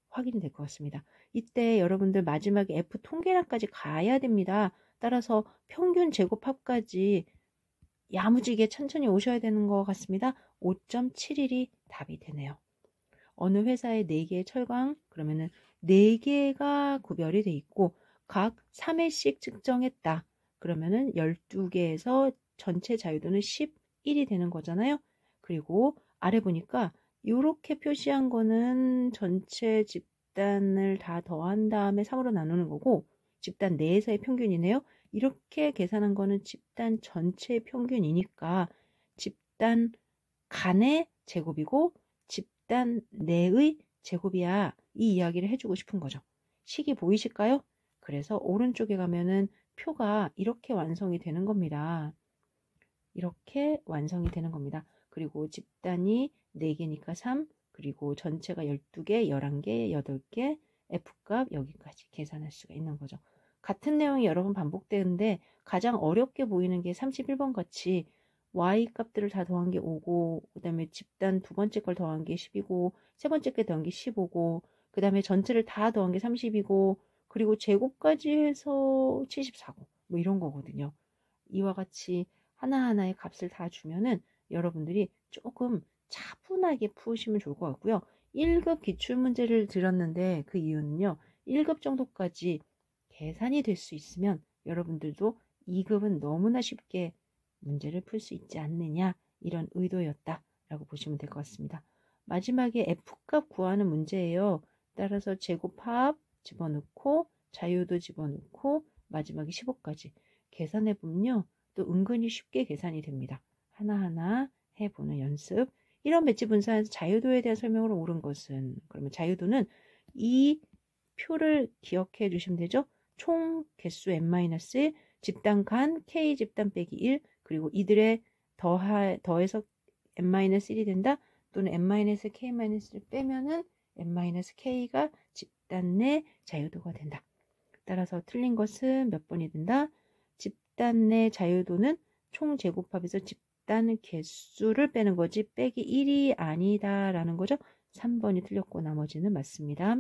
확인이 될 것 같습니다. 이때 여러분들 마지막에 F 통계량까지 가야 됩니다. 따라서 평균 제곱합까지 야무지게 천천히 오셔야 되는 것 같습니다. 5.71이 답이 되네요. 어느 회사에 4개의 철강 그러면은 4개가 구별이 돼 있고 각 3회씩 측정했다. 그러면은 12개에서 전체 자유도는 11이 되는 거잖아요. 그리고 아래 보니까 이렇게 표시한 거는 전체 집단을 다 더한 다음에 3으로 나누는 거고 집단 내에서의 평균이네요. 이렇게 계산한 거는 집단 전체의 평균이니까 집단 간의 제곱이고 집단 내의 제곱이야. 이 이야기를 해주고 싶은 거죠. 식이 보이실까요? 그래서 오른쪽에 가면은 표가 이렇게 완성이 되는 겁니다. 이렇게 완성이 되는 겁니다. 그리고 집단이 4개니까 3, 그리고 전체가 12개, 11개, 8개, F값 여기까지 계산할 수가 있는 거죠. 같은 내용이 여러 번 반복되는데 가장 어렵게 보이는 게 31번 같이 Y 값들을 다 더한 게 5고 그 다음에 집단 두 번째 걸 더한 게 10이고 세 번째 게 더한 게 15고 그 다음에 전체를 다 더한 게 30이고 그리고 제곱까지 해서 74고 뭐 이런 거거든요. 이와 같이 하나하나의 값을 다 주면은 여러분들이 조금 차분하게 푸시면 좋을 것 같고요. 1급 기출문제를 드렸는데 그 이유는요. 1급 정도까지 계산이 될 수 있으면 여러분들도 2급은 너무나 쉽게 문제를 풀 수 있지 않느냐, 이런 의도였다라고 보시면 될 것 같습니다. 마지막에 F값 구하는 문제예요. 따라서 제곱합 집어넣고 자유도 집어넣고 마지막에 15까지 계산해보면요. 또 은근히 쉽게 계산이 됩니다. 하나하나 해보는 연습. 이런 배치 분사에서 자유도에 대한 설명으로 옳은 것은, 그러면 자유도는 이 표를 기억해 주시면 되죠. 총 개수 n-1, 집단 간 k 집단 빼기 1, 그리고 이들의 더해서 n-1이 된다. 또는 n-k-1을 빼면은 n-k가 집단 내 자유도가 된다. 따라서 틀린 것은 몇 번이 된다? 집단 내 자유도는 총 제곱합에서 집단 개수를 빼는 거지 빼기 1이 아니다 라는 거죠. 3번이 틀렸고 나머지는 맞습니다.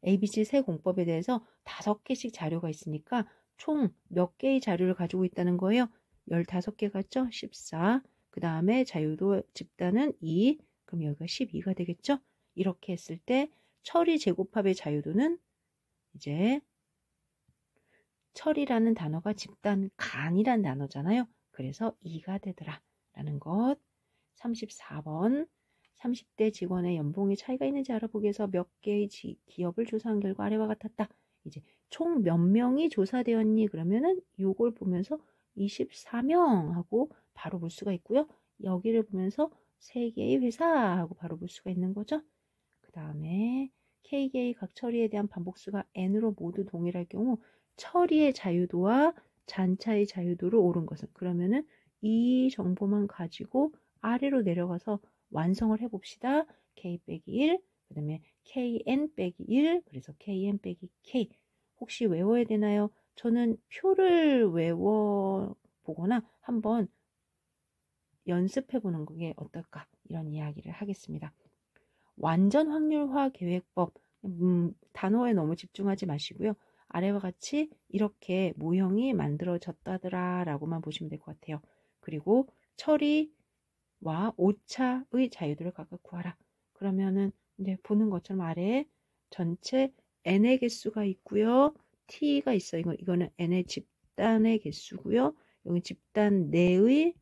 ABC 세 공법에 대해서 5개씩 자료가 있으니까 총 몇 개의 자료를 가지고 있다는 거예요. 15개 같죠? 14. 그 다음에 자유도 집단은 2. 그럼 여기가 12가 되겠죠? 이렇게 했을 때 처리 제곱합의 자유도는 이제 철이라는 단어가 집단 간이란 단어잖아요. 그래서 2가 되더라 라는 것. 34번 30대 직원의 연봉의 차이가 있는지 알아보기 위해서 몇 개의 기업을 조사한 결과 아래와 같았다. 이제 총 몇 명이 조사되었니? 그러면은 요걸 보면서 24명 하고 바로 볼 수가 있고요. 여기를 보면서 3개의 회사 하고 바로 볼 수가 있는 거죠. 그 다음에 K개의 각 처리에 대한 반복수가 N으로 모두 동일할 경우 처리의 자유도와 잔차의 자유도를 옳은 것은, 그러면은 이 정보만 가지고 아래로 내려가서 완성을 해봅시다. K 빼기 1, 그 다음에 KN 빼기 1, 그래서 KN 빼기 K. 혹시 외워야 되나요? 저는 표를 외워보거나 한번 연습해보는 게 어떨까, 이런 이야기를 하겠습니다. 완전 확률화 계획법, 단어에 너무 집중하지 마시고요. 아래와 같이 이렇게 모형이 만들어졌다더라 라고만 보시면 될 것 같아요. 그리고 처리와 오차의 자유도를 각각 구하라. 그러면은 이제 보는 것처럼 아래에 전체 n의 개수가 있고요. t가 있어요. 이거는 n의 집단의 개수고요. 여기 집단 내의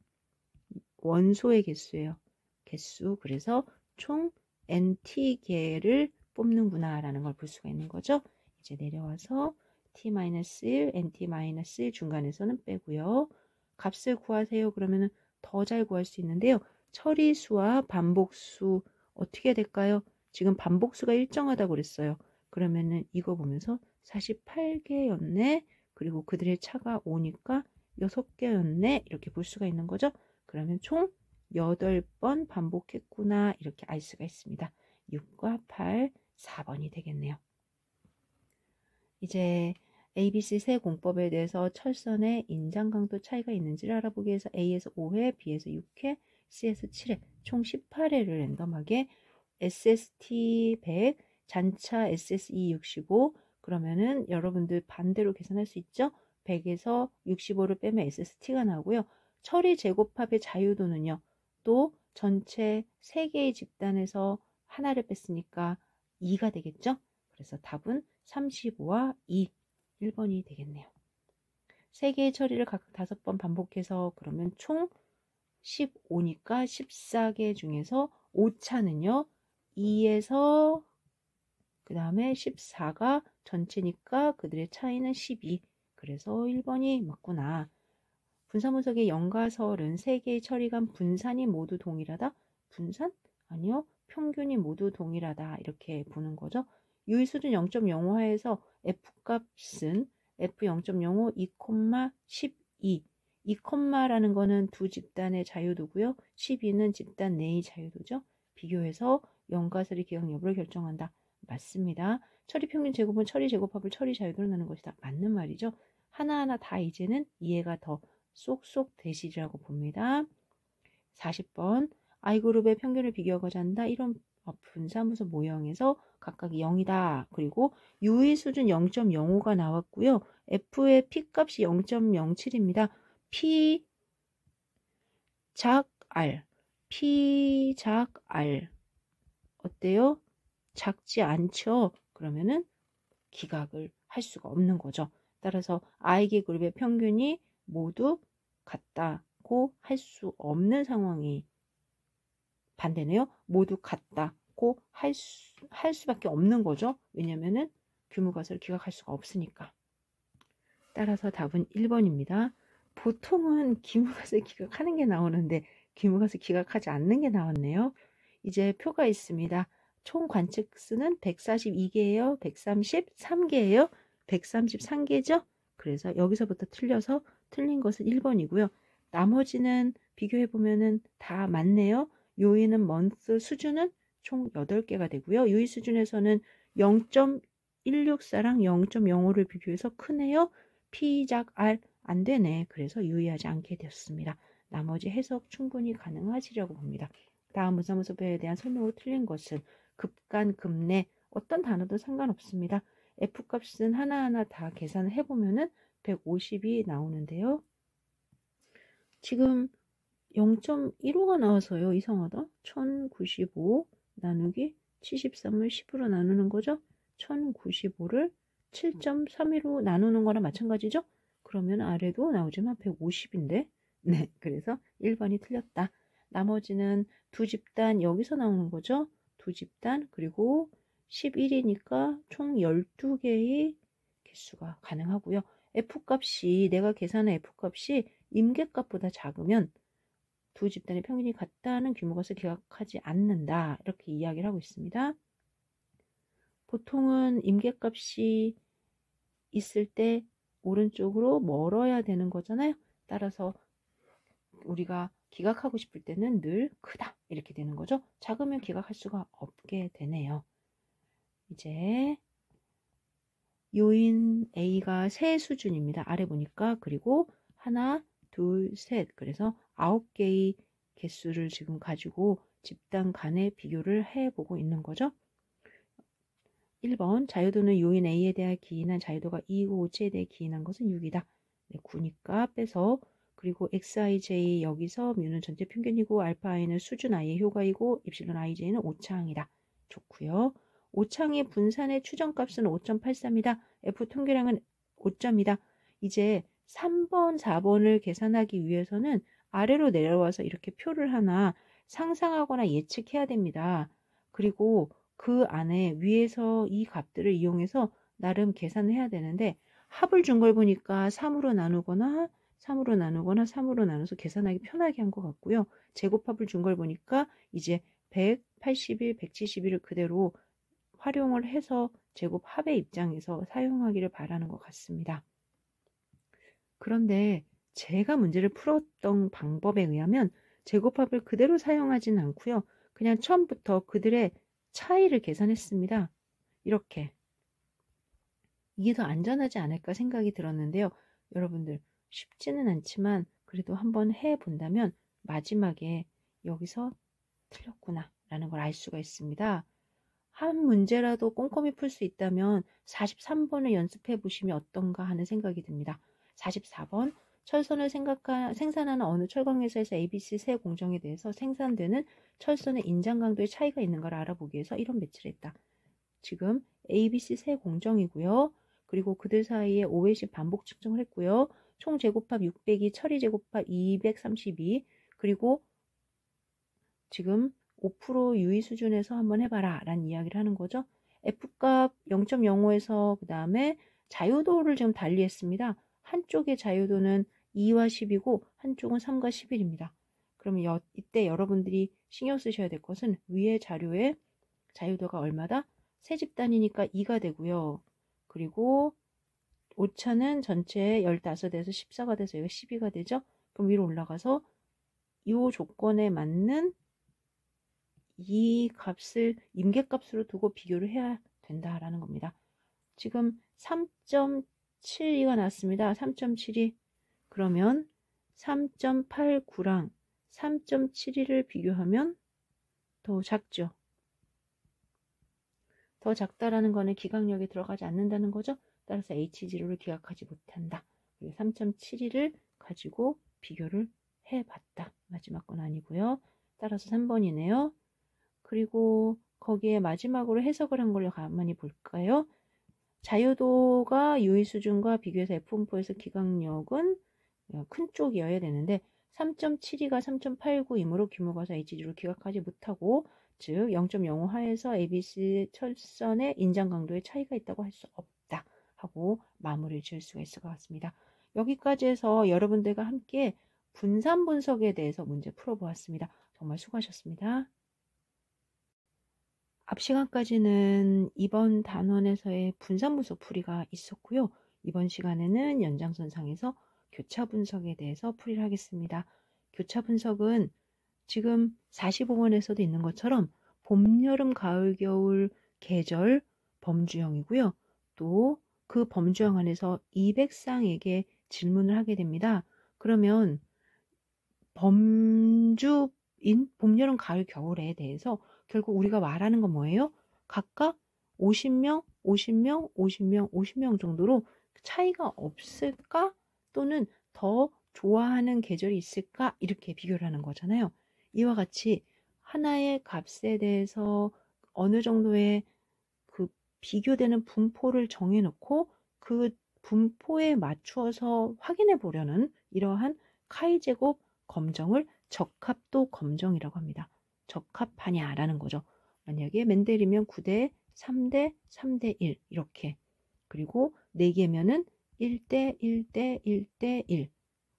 원소의 개수예요. 개수. 그래서 총 nt개를 뽑는구나 라는 걸 볼 수가 있는 거죠. 이제 내려와서 t-1, nt-1 중간에서는 빼고요. 값을 구하세요. 그러면은 더 잘 구할 수 있는데요. 처리수와 반복수 어떻게 될까요? 지금 반복수가 일정하다고 그랬어요. 그러면은 이거 보면서 48개였네. 그리고 그들의 차가 오니까 6개였네. 이렇게 볼 수가 있는 거죠. 그러면 총 8번 반복했구나, 이렇게 알 수가 있습니다. 6과 8, 4번이 되겠네요. 이제 ABC 세 공법에 대해서 철선의 인장 강도 차이가 있는지를 알아보기 위해서 A에서 5회, B에서 6회, C에서 7회, 총 18회를 랜덤하게 SST 100, 잔차 SSE 65, 그러면은 여러분들 반대로 계산할 수 있죠? 100에서 65를 빼면 SST가 나오고요. 처리 제곱합의 자유도는요, 또 전체 3개의 집단에서 하나를 뺐으니까 2가 되겠죠? 그래서 답은 35와 2, 1번이 되겠네요. 3개의 처리를 각각 5번 반복해서 그러면 총 15니까 14개 중에서 오차는요, 2에서 그 다음에 14가 전체니까 그들의 차이는 12. 그래서 1번이 맞구나. 분산분석의 영가설은 3개의 처리 간 분산이 모두 동일하다? 분산? 아니요. 평균이 모두 동일하다. 이렇게 보는 거죠. 유의수준 0.05하에서 F값은 F0.05 2,12. 2,라는 거는 두 집단의 자유도고요. 12는 집단 내의 자유도죠. 비교해서 영가설의 기억 여부를 결정한다. 맞습니다. 처리 평균 제곱은 처리 제곱합을 처리 자유도로 나누는 것이다. 맞는 말이죠. 하나하나 다 이제는 이해가 더 쏙쏙 되시리라고 봅니다. 40번 I그룹의 평균을 비교하고자 한다. 이런 분산분석 모형에서 각각 0이다. 그리고 U의 수준 0.05가 나왔고요. F의 P값이 0.07입니다. P 작 R, P 작 R 어때요? 작지 않죠? 그러면은 기각을 할 수가 없는 거죠. 따라서 I개 그룹의 평균이 모두 같다고 할 수 없는 상황이 반대네요. 모두 같다고 할 수밖에 없는 거죠. 왜냐면은 규모가설을 기각할 수가 없으니까. 따라서 답은 1번입니다. 보통은 기무가설 기각하는 게 나오는데 기무가설 기각하지 않는 게 나왔네요. 이제 표가 있습니다. 총 관측수는 142개예요. 133개예요. 133개죠. 그래서 여기서부터 틀려서 틀린 것은 1번이고요. 나머지는 비교해보면 다 맞네요. 요인은 먼스 수준은 총 8개가 되고요. 유의 수준에서는 0.164랑 0.05를 비교해서 크네요. P작 R 안 되네. 그래서 유의하지 않게 되었습니다. 나머지 해석 충분히 가능하시려고 봅니다. 다음 무사무소배에 대한 설명으로 틀린 것은 급간, 급내 어떤 단어도 상관없습니다. F값은 하나하나 다 계산을 해보면은 150이 나오는데요. 지금 0.15가 나와서요. 이상하다. 1095 나누기 73을 10으로 나누는 거죠. 1095를 7.31로 나누는 거랑 마찬가지죠. 그러면 아래도 나오지만 150인데 네, 그래서 1번이 틀렸다. 나머지는 두 집단 여기서 나오는 거죠. 두 집단 그리고 11이니까 총 12개의 개수가 가능하고요. F값이 내가 계산한 F값이 임계값보다 작으면 두 집단의 평균이 같다는 규모가설 기각하지 않는다. 이렇게 이야기를 하고 있습니다. 보통은 임계값이 있을 때 오른쪽으로 멀어야 되는 거잖아요. 따라서 우리가 기각하고 싶을 때는 늘 크다 이렇게 되는 거죠. 작으면 기각할 수가 없게 되네요. 이제 요인 A가 세 수준입니다. 아래 보니까 그리고 하나, 둘, 셋 그래서 9개의 개수를 지금 가지고 집단 간의 비교를 해보고 있는 거죠. 1번 자유도는 요인 A에 대해 기인한 자유도가 2고 5치에 대해 기인한 것은 6이다. 네, 9니까 빼서 그리고 xij 여기서 뮤는 전체 평균이고 알파 i는 수준 i의 효과이고 입실론 ij는 오차항이다. 좋고요. 오차항의 분산의 추정값은 5.83이다. f 통계량은 5점이다. 이제 3번, 4번을 계산하기 위해서는 아래로 내려와서 이렇게 표를 하나 상상하거나 예측해야 됩니다. 그리고 그 안에 위에서 이 값들을 이용해서 나름 계산을 해야 되는데 합을 준 걸 보니까 3으로 나누거나 3으로 나누거나 3으로 나눠서 계산하기 편하게 한 것 같고요. 제곱합을 준 걸 보니까 이제 181, 171을 그대로 활용을 해서 제곱합의 입장에서 사용하기를 바라는 것 같습니다. 그런데 제가 문제를 풀었던 방법에 의하면 제곱합을 그대로 사용하지는 않고요. 그냥 처음부터 그들의 차이를 계산했습니다. 이렇게. 이게 더 안전하지 않을까 생각이 들었는데요. 여러분들 쉽지는 않지만 그래도 한번 해본다면 마지막에 여기서 틀렸구나 라는 걸 알 수가 있습니다. 한 문제라도 꼼꼼히 풀 수 있다면 43번을 연습해 보시면 어떤가 하는 생각이 듭니다. 44번 철선을 생산하는 어느 철강회사에서 ABC 세 공정에 대해서 생산되는 철선의 인장 강도의 차이가 있는 걸 알아보기 위해서 이런 배치를 했다. 지금 ABC 세 공정이고요. 그리고 그들 사이에 5회씩 반복 측정을 했고요. 총 제곱합 600이 처리 제곱합 232 그리고 지금 5% 유의 수준에서 한번 해봐라 라는 이야기를 하는 거죠. F값 0.05에서 그 다음에 자유도를 지금 달리했습니다. 한쪽의 자유도는 2와 10이고 한쪽은 3과 11입니다. 그러면 이때 여러분들이 신경 쓰셔야 될 것은 위의 자료에 자유도가 얼마다? 세 집단이니까 2가 되고요. 그리고 오차는 전체 15에서 14가 돼서 여기가 12가 되죠. 그럼 위로 올라가서 이 조건에 맞는 이 값을 임계값으로 두고 비교를 해야 된다라는 겁니다. 지금 3.72가 나왔습니다. 3.72 그러면 3.89랑 3.72를 비교하면 더 작죠. 더 작다라는 거는 기각력에 들어가지 않는다는 거죠. 따라서 H0를 기각하지 못한다. 3.72를 가지고 비교를 해봤다. 마지막 건 아니고요. 따라서 3번이네요. 그리고 거기에 마지막으로 해석을 한 걸로 가만히 볼까요? 자유도가 유의 수준과 비교해서 F 분포에서 기각력은 큰 쪽이어야 되는데 3.72가 3.89이므로 규모가서 HG로 기각하지 못하고, 즉 0.05 하에서 ABC 철선의 인장 강도의 차이가 있다고 할 수 없다 하고 마무리를 지을 수가 있을 것 같습니다. 여기까지 해서 여러분들과 함께 분산 분석에 대해서 문제 풀어보았습니다. 정말 수고하셨습니다. 앞 시간까지는 이번 단원에서의 분산 분석 풀이가 있었고요. 이번 시간에는 연장선상에서 교차 분석에 대해서 풀이를 하겠습니다. 교차 분석은 지금 45번에서도 있는 것처럼 봄, 여름, 가을, 겨울 계절 범주형이고요. 또 그 범주형 안에서 200쌍에게 질문을 하게 됩니다. 그러면 범주인 봄, 여름, 가을, 겨울에 대해서 결국 우리가 말하는 건 뭐예요? 각각 50명, 50명, 50명, 50명 정도로 차이가 없을까? 또는 더 좋아하는 계절이 있을까? 이렇게 비교를 하는 거잖아요. 이와 같이 하나의 값에 대해서 어느 정도의 그 비교되는 분포를 정해놓고 그 분포에 맞추어서 확인해 보려는 이러한 카이제곱 검정을 적합도 검정이라고 합니다. 적합하냐 라는 거죠. 만약에 맨델이면 9대 3대 3대 1 이렇게, 그리고 4개면은 1대 1대 1대 1,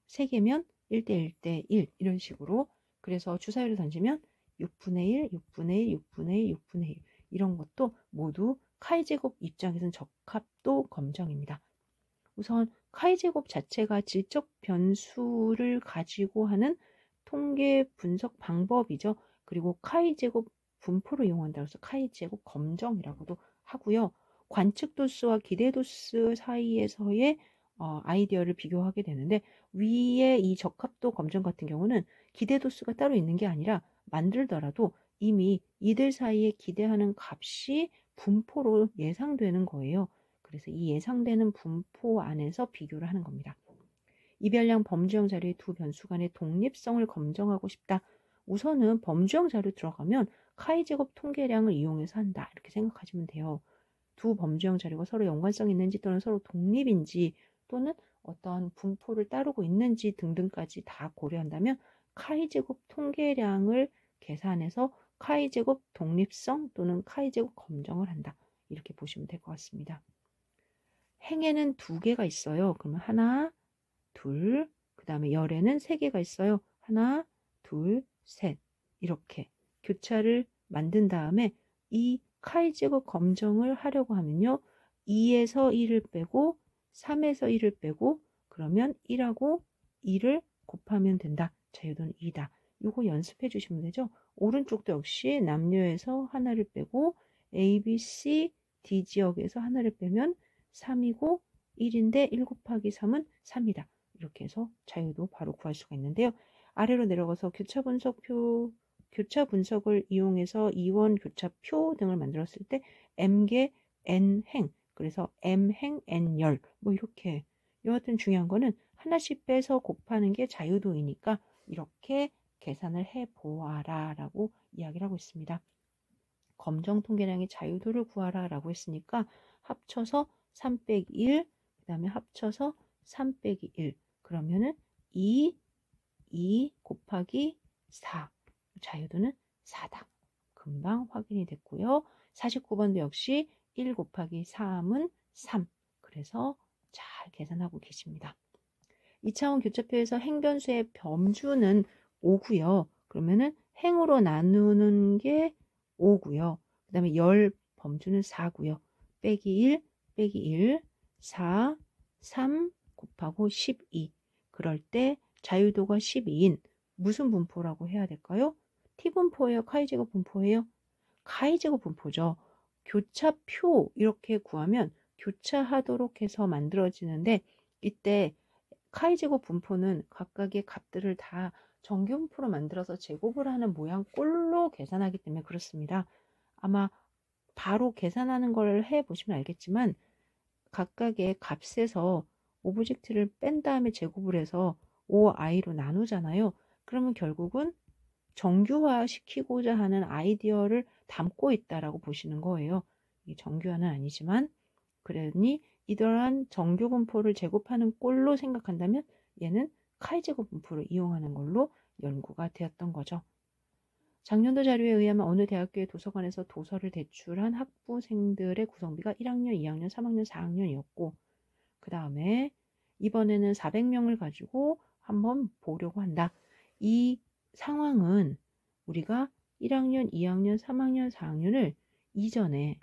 3개면 1대 1대 1 이런 식으로, 그래서 주사위를 던지면 6분의 1, 6분의 1, 6분의 1, 6분의 1 이런 것도 모두 카이제곱 입장에서는 적합도 검정입니다. 우선 카이제곱 자체가 질적 변수를 가지고 하는 통계 분석 방법이죠. 그리고 카이제곱 분포를 이용한다고 해서 카이제곱 검정이라고도 하고요. 관측도수와 기대도수 사이에서의 아이디어를 비교하게 되는데, 위에 이 적합도 검정 같은 경우는 기대도수가 따로 있는 게 아니라 만들더라도 이미 이들 사이에 기대하는 값이 분포로 예상되는 거예요. 그래서 이 예상되는 분포 안에서 비교를 하는 겁니다. 이별량 범주형 자료의 두 변수 간의 독립성을 검증하고 싶다. 우선은 범주형 자료 들어가면 카이제곱 통계량을 이용해서 한다. 이렇게 생각하시면 돼요. 두 범주형 자료가 서로 연관성이 있는지, 또는 서로 독립인지, 또는 어떤 분포를 따르고 있는지 등등까지 다 고려한다면 카이제곱 통계량을 계산해서 카이제곱 독립성 또는 카이제곱 검정을 한다. 이렇게 보시면 될 것 같습니다. 행에는 2개가 있어요. 그러면 하나, 둘, 그 다음에 열에는 3개가 있어요. 하나, 둘, 셋 이렇게 교차를 만든 다음에 이 카이제곱 검정을 하려고 하면요. 2에서 1을 빼고 3에서 1을 빼고 그러면 1하고 2를 곱하면 된다. 자유도는 2다. 이거 연습해 주시면 되죠. 오른쪽도 역시 남녀에서 하나를 빼고 A, B, C, D 지역에서 하나를 빼면 3이고 1인데 1 곱하기 3은 3이다. 이렇게 해서 자유도 바로 구할 수가 있는데요. 아래로 내려가서 교차 분석을 이용해서 이원 교차표 등을 만들었을 때 m개 n행, 그래서 m행 n열 뭐 이렇게, 여하튼 중요한 거는 하나씩 빼서 곱하는 게 자유도이니까 이렇게 계산을 해보아라 라고 이야기를 하고 있습니다. 검정 통계량의 자유도를 구하라 라고 했으니까 합쳐서 3 빼기 1, 그 다음에 합쳐서 3 빼기 1, 그러면은 2 곱하기 4, 자유도는 4다. 금방 확인이 됐고요. 49번도 역시 1 곱하기 3은 3, 그래서 잘 계산하고 계십니다. 2차원 교차표에서 행변수의 범주는 5고요. 그러면은 행으로 나누는 게 5고요. 그 다음에 열 범주는 4고요. 빼기 1, 빼기 1, 4, 3 곱하고 12. 그럴 때 자유도가 12인 무슨 분포라고 해야 될까요? T분포예요? 카이제곱 분포예요? 카이제곱 분포죠. 교차표 이렇게 구하면 교차하도록 해서 만들어지는데, 이때 카이제곱 분포는 각각의 값들을 다 정규분포로 만들어서 제곱을 하는 모양 꼴로 계산하기 때문에 그렇습니다. 아마 바로 계산하는 걸 해보시면 알겠지만 각각의 값에서 오브젝트를 뺀 다음에 제곱을 해서 OI로 나누잖아요. 그러면 결국은 정규화 시키고자 하는 아이디어를 담고 있다라고 보시는 거예요. 이게 정규화는 아니지만 그러니 이러한 정규분포를 제곱하는 꼴로 생각한다면 얘는 카이제곱분포를 이용하는 걸로 연구가 되었던 거죠. 작년도 자료에 의하면 어느 대학교의 도서관에서 도서를 대출한 학부생들의 구성비가 1학년, 2학년, 3학년, 4학년이었고 그 다음에 이번에는 400명을 가지고 한번 보려고 한다. 이 상황은 우리가 1학년, 2학년, 3학년, 4학년을 이전에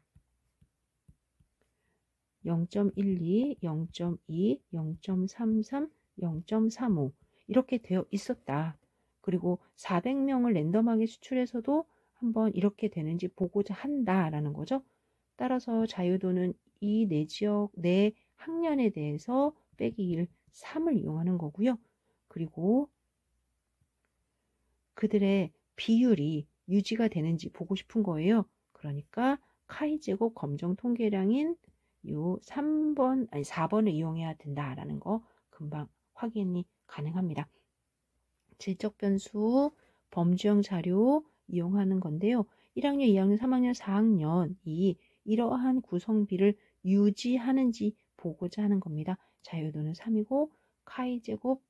0.12, 0.2, 0.33, 0.35 이렇게 되어 있었다. 그리고 400명을 랜덤하게 수출해서도 한번 이렇게 되는지 보고자 한다라는 거죠. 따라서 자유도는 이 네 지역, 네 학년에 대해서 빼기 1, 3을 이용하는 거고요. 그리고 그들의 비율이 유지가 되는지 보고 싶은 거예요. 그러니까 카이제곱 검정 통계량인 요 3번, 아니 4번을 이용해야 된다라는 거 금방 확인이 가능합니다. 질적 변수, 범주형 자료 이용하는 건데요. 1학년, 2학년, 3학년, 4학년이 이러한 구성비를 유지하는지 보고자 하는 겁니다. 자유도는 3이고 카이제곱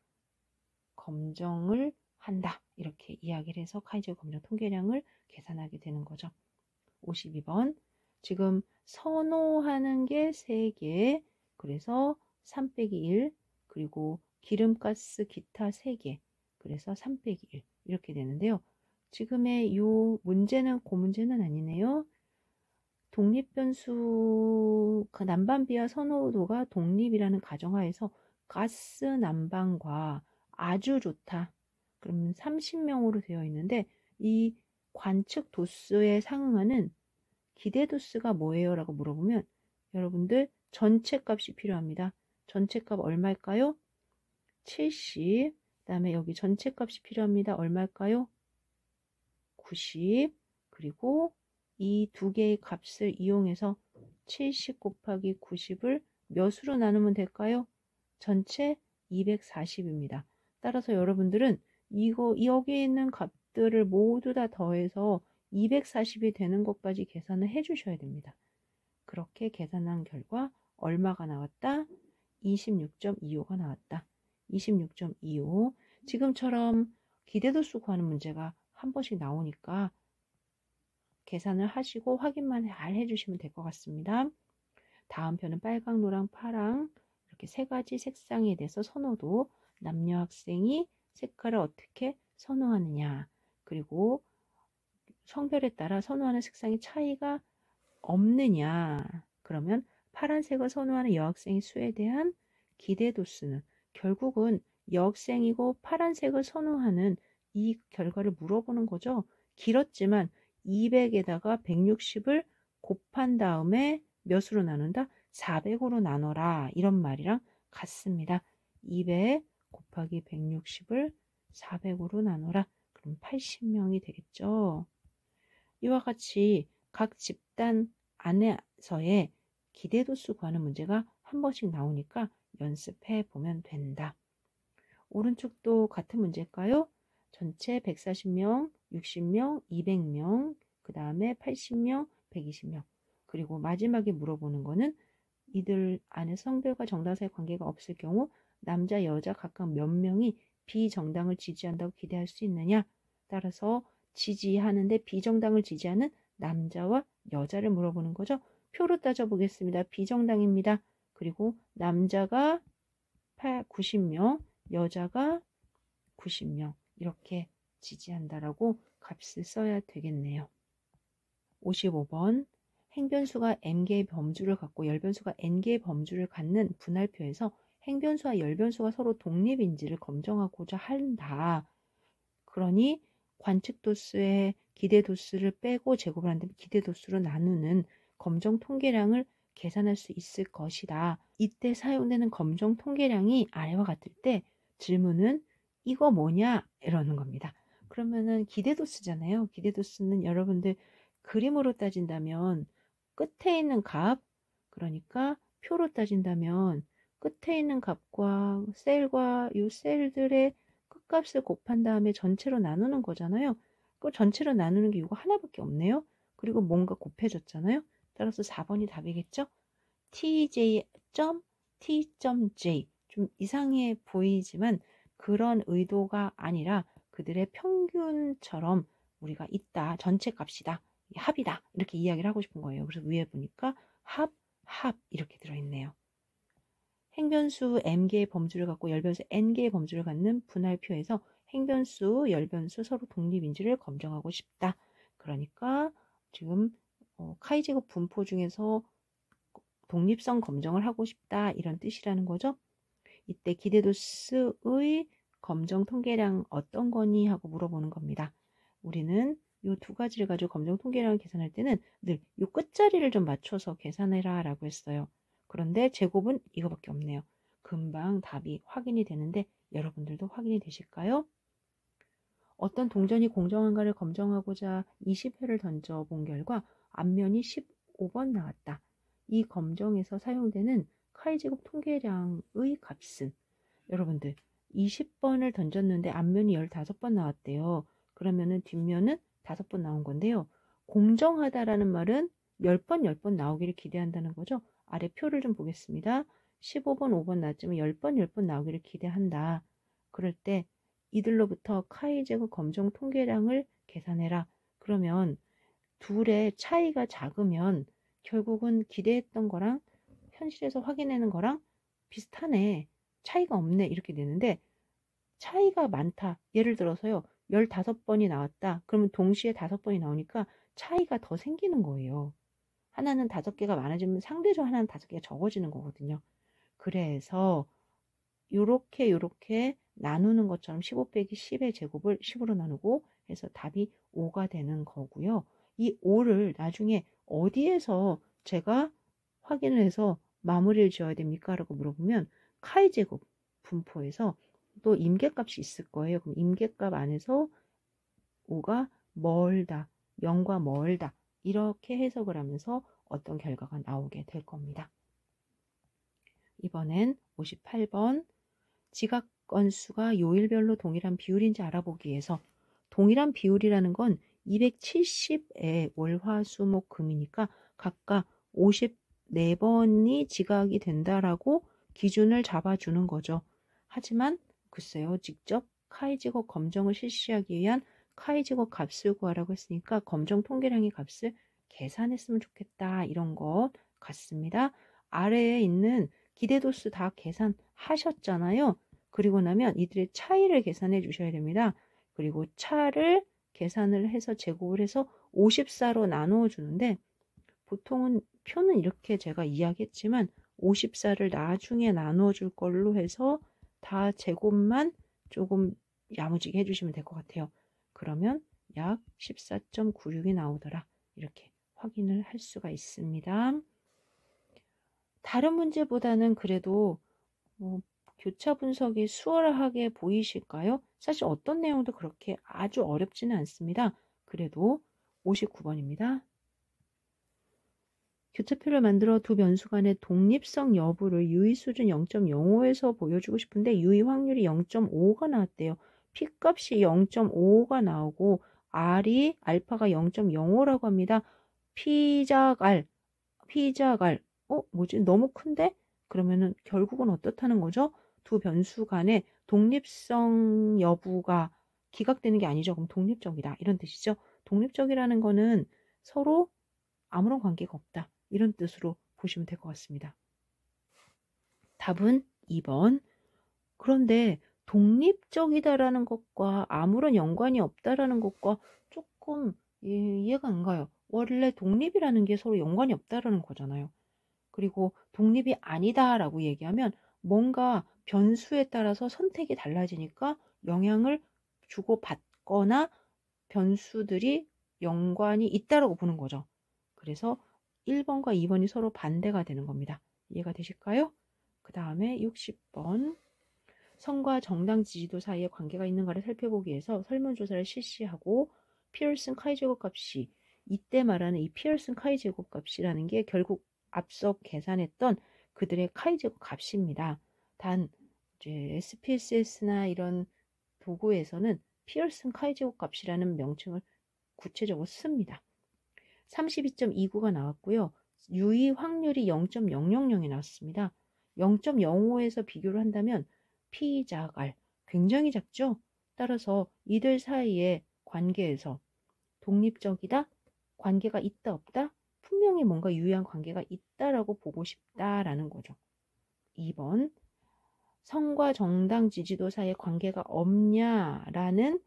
검정을 한다. 이렇게 이야기를 해서 카이제곱 검정 통계량을 계산하게 되는 거죠. 52번. 지금 선호하는 게 3개. 그래서 3 빼기 1. 그리고 기름가스 기타 3개. 그래서 3 빼기 1. 이렇게 되는데요. 지금의 요 문제는 그 문제는 아니네요. 독립변수 난방비와 선호도가 독립이라는 가정하에서 가스 난방과 아주 좋다. 그러면 30명으로 되어 있는데 이 관측 도수에 상응하는 기대 도수가 뭐예요? 라고 물어보면 여러분들 전체 값이 필요합니다. 전체 값 얼마일까요? 70. 그 다음에 여기 전체 값이 필요합니다. 얼마일까요? 90. 그리고 이 두 개의 값을 이용해서 70 곱하기 90을 몇으로 나누면 될까요? 전체 240입니다. 따라서 여러분들은 여기에 있는 값들을 모두 다 더해서 240이 되는 것까지 계산을 해 주셔야 됩니다. 그렇게 계산한 결과 얼마가 나왔다? 26.25가 나왔다. 26.25. 지금처럼 기대도수 구하는 문제가 한 번씩 나오니까 계산을 하시고 확인만 잘 해주시면 될 것 같습니다. 다음 편은 빨강, 노랑, 파랑 이렇게 세 가지 색상에 대해서 선호도, 남녀 학생이 색깔을 어떻게 선호하느냐, 그리고 성별에 따라 선호하는 색상의 차이가 없느냐, 그러면 파란색을 선호하는 여학생의 수에 대한 기대도수는 결국은 여학생이고 파란색을 선호하는 이 결과를 물어보는 거죠. 길었지만 200에다가 160을 곱한 다음에 몇으로 나눈다? 400으로 나눠라. 이런 말이랑 같습니다. 200 곱하기 160을 400으로 나눠라. 그럼 80명이 되겠죠. 이와 같이 각 집단 안에서의 기대도수 구하는 문제가 한 번씩 나오니까 연습해 보면 된다. 오른쪽도 같은 문제일까요? 전체 140명, 60명, 200명, 그 다음에 80명, 120명. 그리고 마지막에 물어보는 거는 이들 안에 성별과 정당 사이 관계가 없을 경우 남자, 여자 각각 몇 명이 비정당을 지지한다고 기대할 수 있느냐? 따라서 지지하는데 비정당을 지지하는 남자와 여자를 물어보는 거죠. 표로 따져보겠습니다. 비정당입니다. 그리고 남자가 90명, 여자가 90명 이렇게 지지한다라고 값을 써야 되겠네요. 55번 행변수가 m개의 범주를 갖고 열변수가 n개의 범주를 갖는 분할표에서 행변수와 열변수가 서로 독립인지를 검증하고자 한다. 그러니 관측도수의 기대도수를 빼고 제곱을 한다면 기대도수로 나누는 검정 통계량을 계산할 수 있을 것이다. 이때 사용되는 검정 통계량이 아래와 같을 때 질문은 이거 뭐냐? 이러는 겁니다. 그러면은 기대도수잖아요. 기대도수는 여러분들 그림으로 따진다면 끝에 있는 값, 그러니까 표로 따진다면 끝에 있는 값과 셀과 이 셀들의 끝값을 곱한 다음에 전체로 나누는 거잖아요. 그 전체로 나누는 게 이거 하나밖에 없네요. 그리고 뭔가 곱해졌잖아요. 따라서 4번이 답이겠죠? tj.t.j 좀 이상해 보이지만 그런 의도가 아니라 그들의 평균처럼 우리가 있다, 전체 값이다, 합이다 이렇게 이야기를 하고 싶은 거예요. 그래서 위에 보니까 합 이렇게 들어있네요. 행변수 m개의 범주를 갖고 열변수 n개의 범주를 갖는 분할표에서 행변수, 열변수 서로 독립인지를 검증하고 싶다. 그러니까 지금 카이제곱 분포 중에서 독립성 검증을 하고 싶다 이런 뜻이라는 거죠. 이때 기대도수의 검정 통계량 어떤 거니 하고 물어보는 겁니다. 우리는 이 두 가지를 가지고 검정 통계량을 계산할 때는 늘 이 끝자리를 좀 맞춰서 계산해라 라고 했어요. 그런데 제곱은 이거밖에 없네요. 금방 답이 확인이 되는데 여러분들도 확인이 되실까요? 어떤 동전이 공정한가를 검증하고자 20회를 던져본 결과 앞면이 15번 나왔다. 이 검정에서 사용되는 카이제곱 통계량의 값은 여러분들 20번을 던졌는데 앞면이 15번 나왔대요. 그러면은 뒷면은 5번 나온 건데요. 공정하다라는 말은 10번 나오기를 기대한다는 거죠. 아래 표를 좀 보겠습니다. 15번, 5번 나왔지만 10번 나오기를 기대한다. 그럴 때 이들로부터 카이제곱 검정 통계량을 계산해라. 그러면 둘의 차이가 작으면 결국은 기대했던 거랑 현실에서 확인하는 거랑 비슷하네. 차이가 없네. 이렇게 되는데 차이가 많다. 예를 들어서요. 15번이 나왔다. 그러면 동시에 5번이 나오니까 차이가 더 생기는 거예요. 하나는 5개가 많아지면 상대적으로 하나는 5개가 적어지는 거거든요. 그래서 요렇게 나누는 것처럼 15 빼기 10의 제곱을 10으로 나누고 해서 답이 5가 되는 거고요. 이 5를 나중에 어디에서 제가 확인을 해서 마무리를 지어야 됩니까? 라고 물어보면 카이제곱 분포에서 또 임계값이 있을 거예요. 그럼 임계값 안에서 5가 멀다, 0과 멀다 이렇게 해석을 하면서 어떤 결과가 나오게 될 겁니다. 이번엔 58번 지각 건수가 요일별로 동일한 비율인지 알아보기 위해서 동일한 비율이라는 건 270의 월화수목금이니까 각각 54번이 지각이 된다라고 기준을 잡아주는 거죠. 하지만 글쎄요. 직접 카이제곱 검정을 실시하기 위한 카이제곱 값을 구하라고 했으니까 검정 통계량의 값을 계산했으면 좋겠다. 이런 것 같습니다. 아래에 있는 기대도수 다 계산하셨잖아요. 그리고 나면 이들의 차이를 계산해 주셔야 됩니다. 그리고 차를 계산을 해서 제곱을 해서 54로 나누어 주는데 보통은 표는 이렇게 제가 이야기했지만 54를 나중에 나누어 줄 걸로 해서 다 제곱만 조금 야무지게 해주시면 될 것 같아요. 그러면 약 14.96이 나오더라. 이렇게 확인을 할 수가 있습니다. 다른 문제보다는 그래도 교차 분석이 수월하게 보이실까요? 사실 어떤 내용도 그렇게 아주 어렵지는 않습니다. 그래도 59번입니다. 교차표를 만들어 두 변수 간의 독립성 여부를 유의 수준 0.05에서 보여주고 싶은데 유의 확률이 0.5가 나왔대요. P값이 0.5가 나오고 R이 알파가 0.05라고 합니다. P작 R, 뭐지? 너무 큰데? 그러면은 결국은 어떻다는 거죠? 두 변수 간의 독립성 여부가 기각되는 게 아니죠. 그럼 독립적이다. 이런 뜻이죠. 독립적이라는 거는 서로 아무런 관계가 없다. 이런 뜻으로 보시면 될 것 같습니다. 답은 2번. 그런데 독립적이다라는 것과 아무런 연관이 없다라는 것과 조금 이해가 안 가요. 원래 독립이라는 게 서로 연관이 없다라는 거잖아요. 그리고 독립이 아니다라고 얘기하면 뭔가 변수에 따라서 선택이 달라지니까 영향을 주고받거나 변수들이 연관이 있다라고 보는 거죠. 그래서 1번과 2번이 서로 반대가 되는 겁니다. 이해가 되실까요? 그 다음에 60번 성과 정당 지지도 사이에 관계가 있는가를 살펴보기 위해서 설문조사를 실시하고 피어슨 카이제곱 값이 이때 말하는 이 피어슨 카이제곱 값이라는 게 결국 앞서 계산했던 그들의 카이제곱 값입니다. 단 이제 SPSS나 이런 도구에서는 피어슨 카이제곱 값이라는 명칭을 구체적으로 씁니다. 32.29가 나왔고요. 유의 확률이 0.000이 나왔습니다. 0.05에서 비교를 한다면 P 작 R 굉장히 작죠? 따라서 이들 사이의 관계에서 독립적이다? 관계가 있다 없다? 분명히 뭔가 유의한 관계가 있다라고 보고 싶다라는 거죠. 2번 성과 정당 지지도 사이의 관계가 없냐라는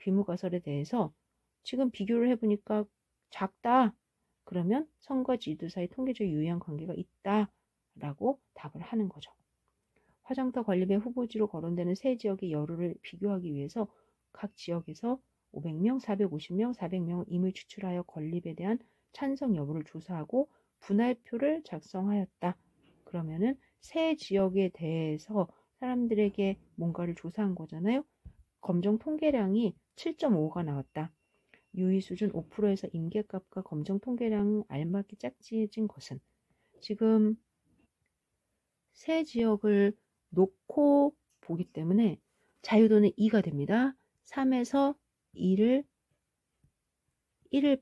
귀무가설에 대해서 지금 비교를 해보니까 작다. 그러면 성과 지지도 사이 통계적 유의한 관계가 있다라고 답을 하는 거죠. 화정터 관리배 후보지로 거론되는 세 지역의 여론을 비교하기 위해서 각 지역에서 500명, 450명, 400명 임을 추출하여 건립에 대한 찬성 여부를 조사하고 분할표를 작성하였다. 그러면은 세 지역에 대해서 사람들에게 뭔가를 조사한 거잖아요. 검정 통계량이 7.5가 나왔다. 유의 수준 5%에서 임계값과 검정 통계량 알맞게 짝지어진 것은 지금 세 지역을 놓고 보기 때문에 자유도는 2가 됩니다. 3에서 1을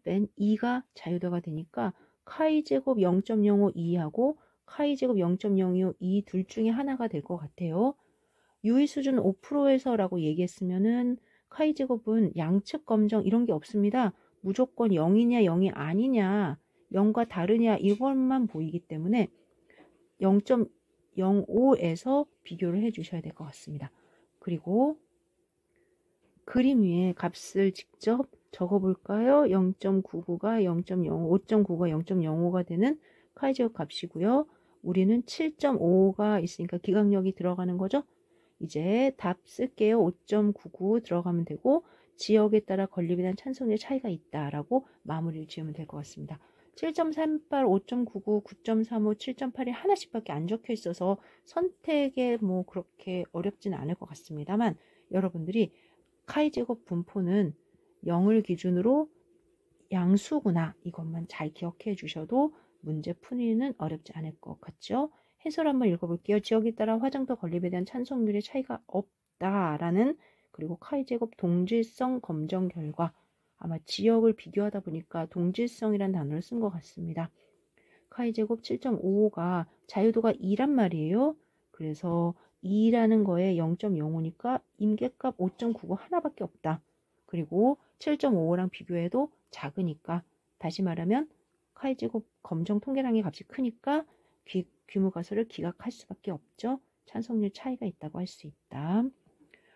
뺀 2가 자유도가 되니까 카이제곱 0.052하고 카이제곱 0.025 이 둘 중에 하나가 될 것 같아요. 유의 수준 5%에서 라고 얘기했으면은 카이제곱은 양측 검정 이런 게 없습니다. 무조건 0이냐 0이 아니냐 0과 다르냐 이것만 보이기 때문에 0.05에서 비교를 해 주셔야 될 것 같습니다. 그리고 그림 위에 값을 직접 적어 볼까요? 0.99가 0.05, 5.9가 0.05가 되는 카이제곱 값이고요. 우리는 7.5가 있으니까 기각력이 들어가는 거죠. 이제 답 쓸게요. 5.99 들어가면 되고 지역에 따라 건립에 대한 찬성률 차이가 있다라고 마무리를 지으면 될 것 같습니다. 7.38, 5.99, 9.35, 7.8이 하나씩밖에 안 적혀 있어서 선택에 뭐 그렇게 어렵지는 않을 것 같습니다만 여러분들이 카이제곱 분포는 0을 기준으로 양수구나 이것만 잘 기억해 주셔도 문제 풀이는 어렵지 않을 것 같죠? 해설 한번 읽어볼게요. 지역에 따라 화정터 건립에 대한 찬성률의 차이가 없다라는 그리고 카이제곱 동질성 검정 결과 아마 지역을 비교하다 보니까 동질성이라는 단어를 쓴 것 같습니다. 카이제곱 7.55가 자유도가 2란 말이에요. 그래서 2라는 거에 0.05니까 임계값 5.99 하나밖에 없다. 그리고 7.55랑 비교해도 작으니까 다시 말하면 카이제곱 검정 통계량의 값이 크니까 귀무가설을 기각할 수밖에 없죠. 찬성률 차이가 있다고 할 수 있다.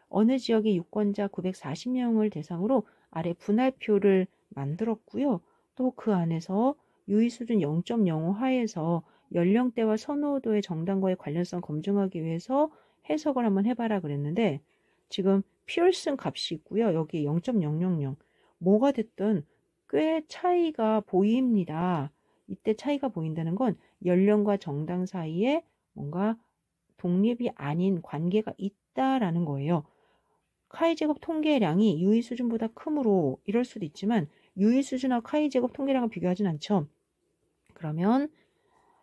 어느 지역의 유권자 940명을 대상으로 아래 분할표를 만들었고요. 또 그 안에서 유의 수준 0.05 하에서 연령대와 선호도의 정당과의 관련성 검증하기 위해서 해석을 한번 해봐라 그랬는데 지금 피어슨 값이 있고요. 여기 0.000 뭐가 됐든 꽤 차이가 보입니다. 이때 차이가 보인다는 건 연령과 정당 사이에 뭔가 독립이 아닌 관계가 있다라는 거예요. 카이제곱 통계량이 유의 수준보다 크므로 이럴 수도 있지만 유의 수준과 카이제곱 통계량을 비교하진 않죠. 그러면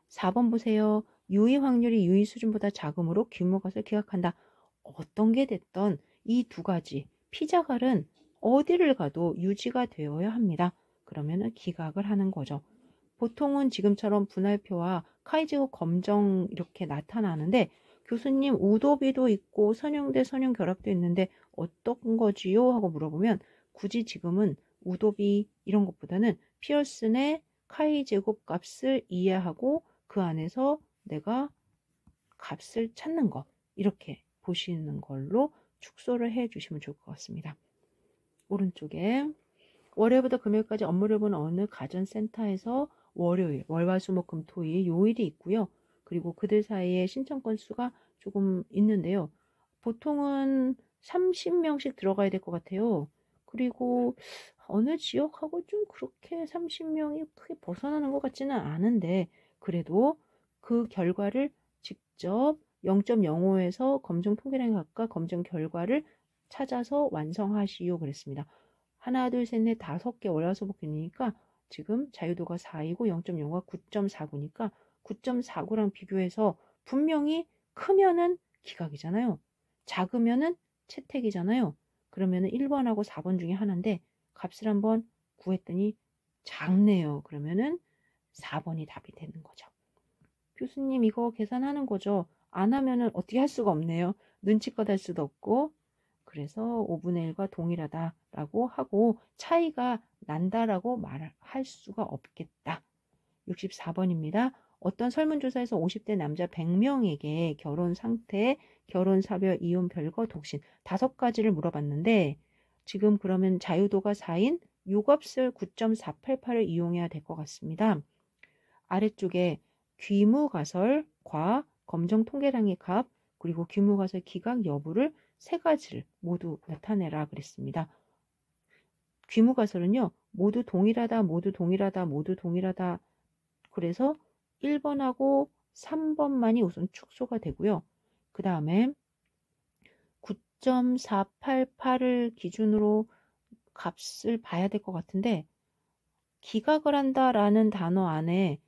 4번 보세요. 유의 확률이 유의 수준보다 작으므로 귀무값을 기각한다. 어떤 게 됐던 이 두 가지 피자갈은 어디를 가도 유지가 되어야 합니다. 그러면 기각을 하는 거죠. 보통은 지금처럼 분할표와 카이제곱 검정 이렇게 나타나는데 교수님 우도비도 있고 선형대 선형 결합도 있는데 어떤 거지요? 하고 물어보면 굳이 지금은 우도비 이런 것보다는 피어슨의 카이제곱 값을 이해하고 그 안에서 내가 값을 찾는 거 이렇게 보시는 걸로 축소를 해 주시면 좋을 것 같습니다. 오른쪽에 월요일부터 금요일까지 업무를 보는 어느 가전센터에서 월요일, 월화수목금토일 요일이 있고요. 그리고 그들 사이에 신청 건수가 조금 있는데요. 보통은 30명씩 들어가야 될 것 같아요. 그리고 어느 지역하고 좀 그렇게 30명이 크게 벗어나는 것 같지는 않은데 그래도 그 결과를 직접 0.05에서 검정 통계량에 가까 검정 결과를 찾아서 완성하시오 그랬습니다. 하나, 둘, 셋, 넷, 5개 월화수목금이니까 지금 자유도가 4이고 0.0가 9.49니까 9.49랑 비교해서 분명히 크면은 기각이잖아요. 작으면은 채택이잖아요. 그러면은 1번하고 4번 중에 하나인데 값을 한번 구했더니 작네요. 그러면은 4번이 답이 되는 거죠. 교수님 이거 계산하는 거죠. 안 하면은 어떻게 할 수가 없네요. 눈치껏 할 수도 없고. 그래서 5분의 1과 동일하다라고 하고 차이가 난다라고 말할 수가 없겠다. 64번입니다. 어떤 설문조사에서 50대 남자 100명에게 결혼 상태, 결혼 사별, 이혼, 별거, 독신 5가지를 물어봤는데 지금 그러면 자유도가 4인 요값을 9.488을 이용해야 될 것 같습니다. 아래쪽에 귀무가설과 검정 통계량의 값 그리고 귀무가설 기각 여부를 3가지를 모두 나타내라 그랬습니다. 귀무가설은요. 모두 동일하다, 모두 동일하다, 모두 동일하다. 그래서 1번하고 3번만이 우선 축소가 되고요. 그 다음에 9.488을 기준으로 값을 봐야 될 것 같은데 기각을 한다라는 단어 안에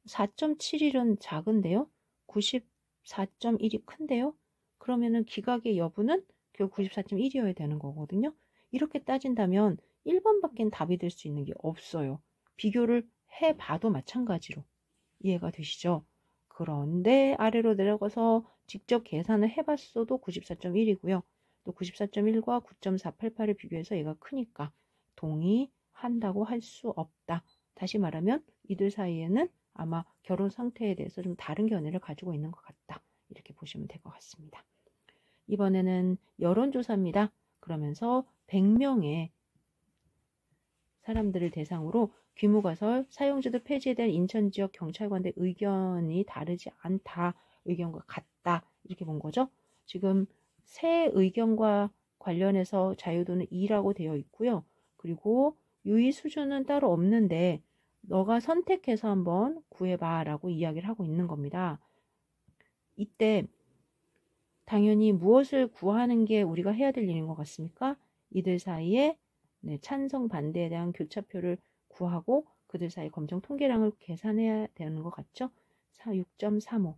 4.71은 작은데요. 94.1이 큰데요. 그러면은 기각의 여부는 결국 94.1이어야 되는 거거든요. 이렇게 따진다면 1번밖엔 답이 될 수 있는 게 없어요. 비교를 해봐도 마찬가지로. 이해가 되시죠? 그런데 아래로 내려가서 직접 계산을 해봤어도 94.1이고요. 또 94.1과 9.488을 비교해서 얘가 크니까 동의한다고 할 수 없다. 다시 말하면 이들 사이에는 아마 결혼 상태에 대해서 좀 다른 견해를 가지고 있는 것 같다. 이렇게 보시면 될 것 같습니다. 이번에는 여론조사입니다. 그러면서 100명의 사람들을 대상으로 귀무가설 사용제도 폐지에 대한 인천 지역 경찰관의 의견이 다르지 않다, 의견과 같다 이렇게 본 거죠. 지금 새 의견과 관련해서 자유도는 2라고 되어 있고요. 그리고 유의 수준은 따로 없는데 너가 선택해서 한번 구해봐 라고 이야기를 하고 있는 겁니다. 이때 당연히 무엇을 구하는 게 우리가 해야 될 일인 것 같습니까? 이들 사이에 찬성 반대에 대한 교차표를 구하고 그들 사이 검정 통계량을 계산해야 되는 것 같죠? 6.35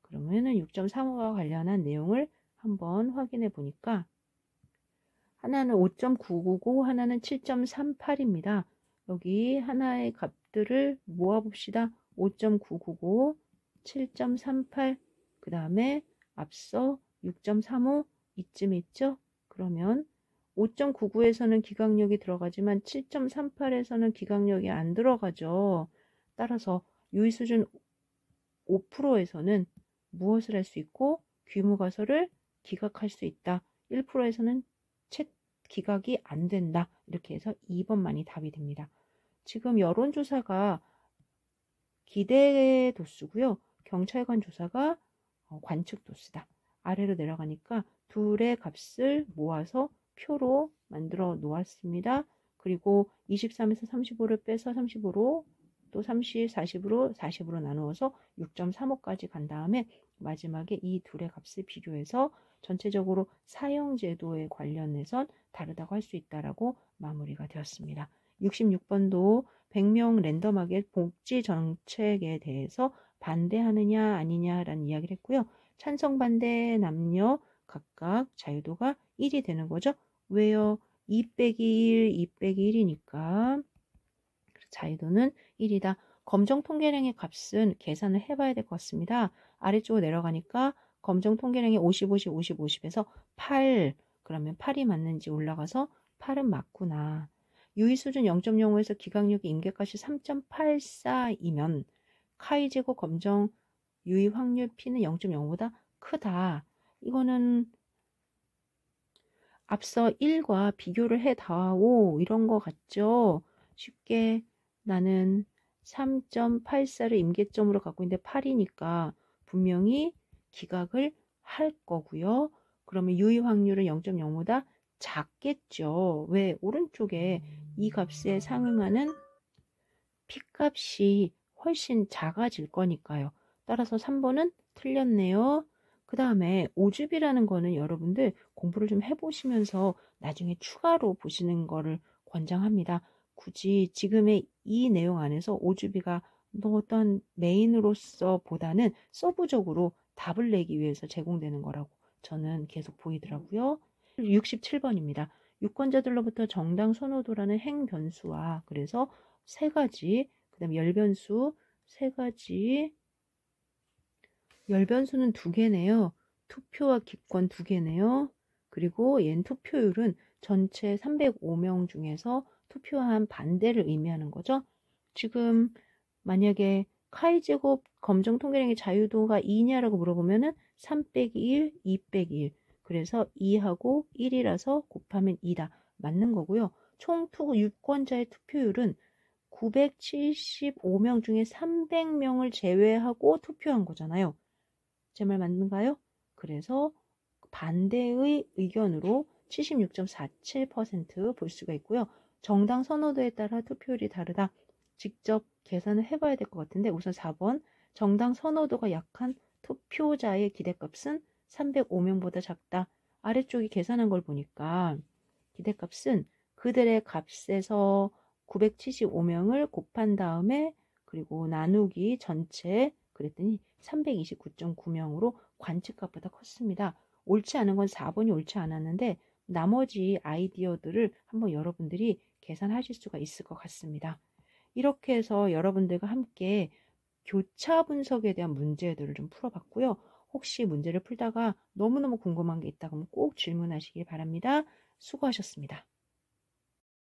그러면은 6.35와 관련한 내용을 한번 확인해 보니까 하나는 5.999 하나는 7.38입니다. 여기 하나의 값들을 모아봅시다. 5.999 7.38 그 다음에 앞서 6.35 이쯤 있죠? 그러면 5.99에서는 기각력이 들어가지만 7.38에서는 기각력이 안 들어가죠. 따라서 유의수준 5%에서는 무엇을 할 수 있고 귀무가설을 기각할 수 있다. 1%에서는 기각이 안 된다. 이렇게 해서 2번만이 답이 됩니다. 지금 여론조사가 기대 도수고요. 경찰관 조사가 관측 도수다. 아래로 내려가니까 둘의 값을 모아서 표로 만들어 놓았습니다. 그리고 23에서 35를 빼서 35로 또 30, 40으로 40으로 나누어서 6.35까지 간 다음에 마지막에 이 둘의 값을 비교해서 전체적으로 사형제도에 관련해서 다르다고 할 수 있다라고 마무리가 되었습니다. 66번도 100명 랜덤하게 복지 정책에 대해서 반대하느냐 아니냐라는 이야기를 했고요. 찬성 반대 남녀 각각 자유도가 1이 되는 거죠. 왜요? 2 빼기 1, 2 빼기 1이니까 자유도는 1이다. 검정 통계량의 값은 계산을 해봐야 될 것 같습니다. 아래쪽으로 내려가니까 검정 통계량이 50, 50, 50, 50에서 8 그러면 8이 맞는지 올라가서 8은 맞구나. 유의 수준 0.05에서 기각력이 임계값이 3.84이면 카이제곱 검정 유의 확률 P는 0.05보다 크다. 이거는 앞서 1과 비교를 해다오 이런 거 같죠? 쉽게 나는 3.84를 임계점으로 갖고 있는데 8이니까 분명히 기각을 할 거고요. 그러면 유의 확률은 0.05보다 작겠죠. 왜? 오른쪽에 이 값에 상응하는 P값이 훨씬 작아질 거니까요. 따라서 3번은 틀렸네요. 그 다음에 오주비라는 거는 여러분들 공부를 좀 해보시면서 나중에 추가로 보시는 거를 권장합니다. 굳이 지금의 이 내용 안에서 오주비가 어떤 메인으로서 보다는 서브적으로 답을 내기 위해서 제공되는 거라고 저는 계속 보이더라고요. 67번입니다. 유권자들로부터 정당 선호도라는 행변수와 그래서 3가지 그 다음에 열변수 3가지. 열변수는 2개네요. 투표와 기권 2개네요. 그리고 얘는 투표율은 전체 305명 중에서 투표한 반대를 의미하는 거죠. 지금 만약에 카이제곱 검정 통계량의 자유도가 2냐라고 물어보면은 3 빼기 1, 2 빼기 1. 그래서 2하고 1이라서 곱하면 2다. 맞는 거고요. 총 유권자의 투표율은 975명 중에 300명을 제외하고 투표한 거잖아요. 제 말 맞는가요? 그래서 반대의 의견으로 76.47% 볼 수가 있고요. 정당 선호도에 따라 투표율이 다르다. 직접 계산을 해봐야 될 것 같은데 우선 4번 정당 선호도가 약한 투표자의 기대값은 305명보다 작다. 아래쪽이 계산한 걸 보니까 기대값은 그들의 값에서 975명을 곱한 다음에 그리고 나누기 전체 그랬더니 329.9명으로 관측값보다 컸습니다. 옳지 않은 건 4번이 옳지 않았는데 나머지 아이디어들을 한번 여러분들이 계산하실 수가 있을 것 같습니다. 이렇게 해서 여러분들과 함께 교차 분석에 대한 문제들을 좀 풀어봤고요. 혹시 문제를 풀다가 너무너무 궁금한 게 있다면 꼭 질문하시기 바랍니다. 수고하셨습니다.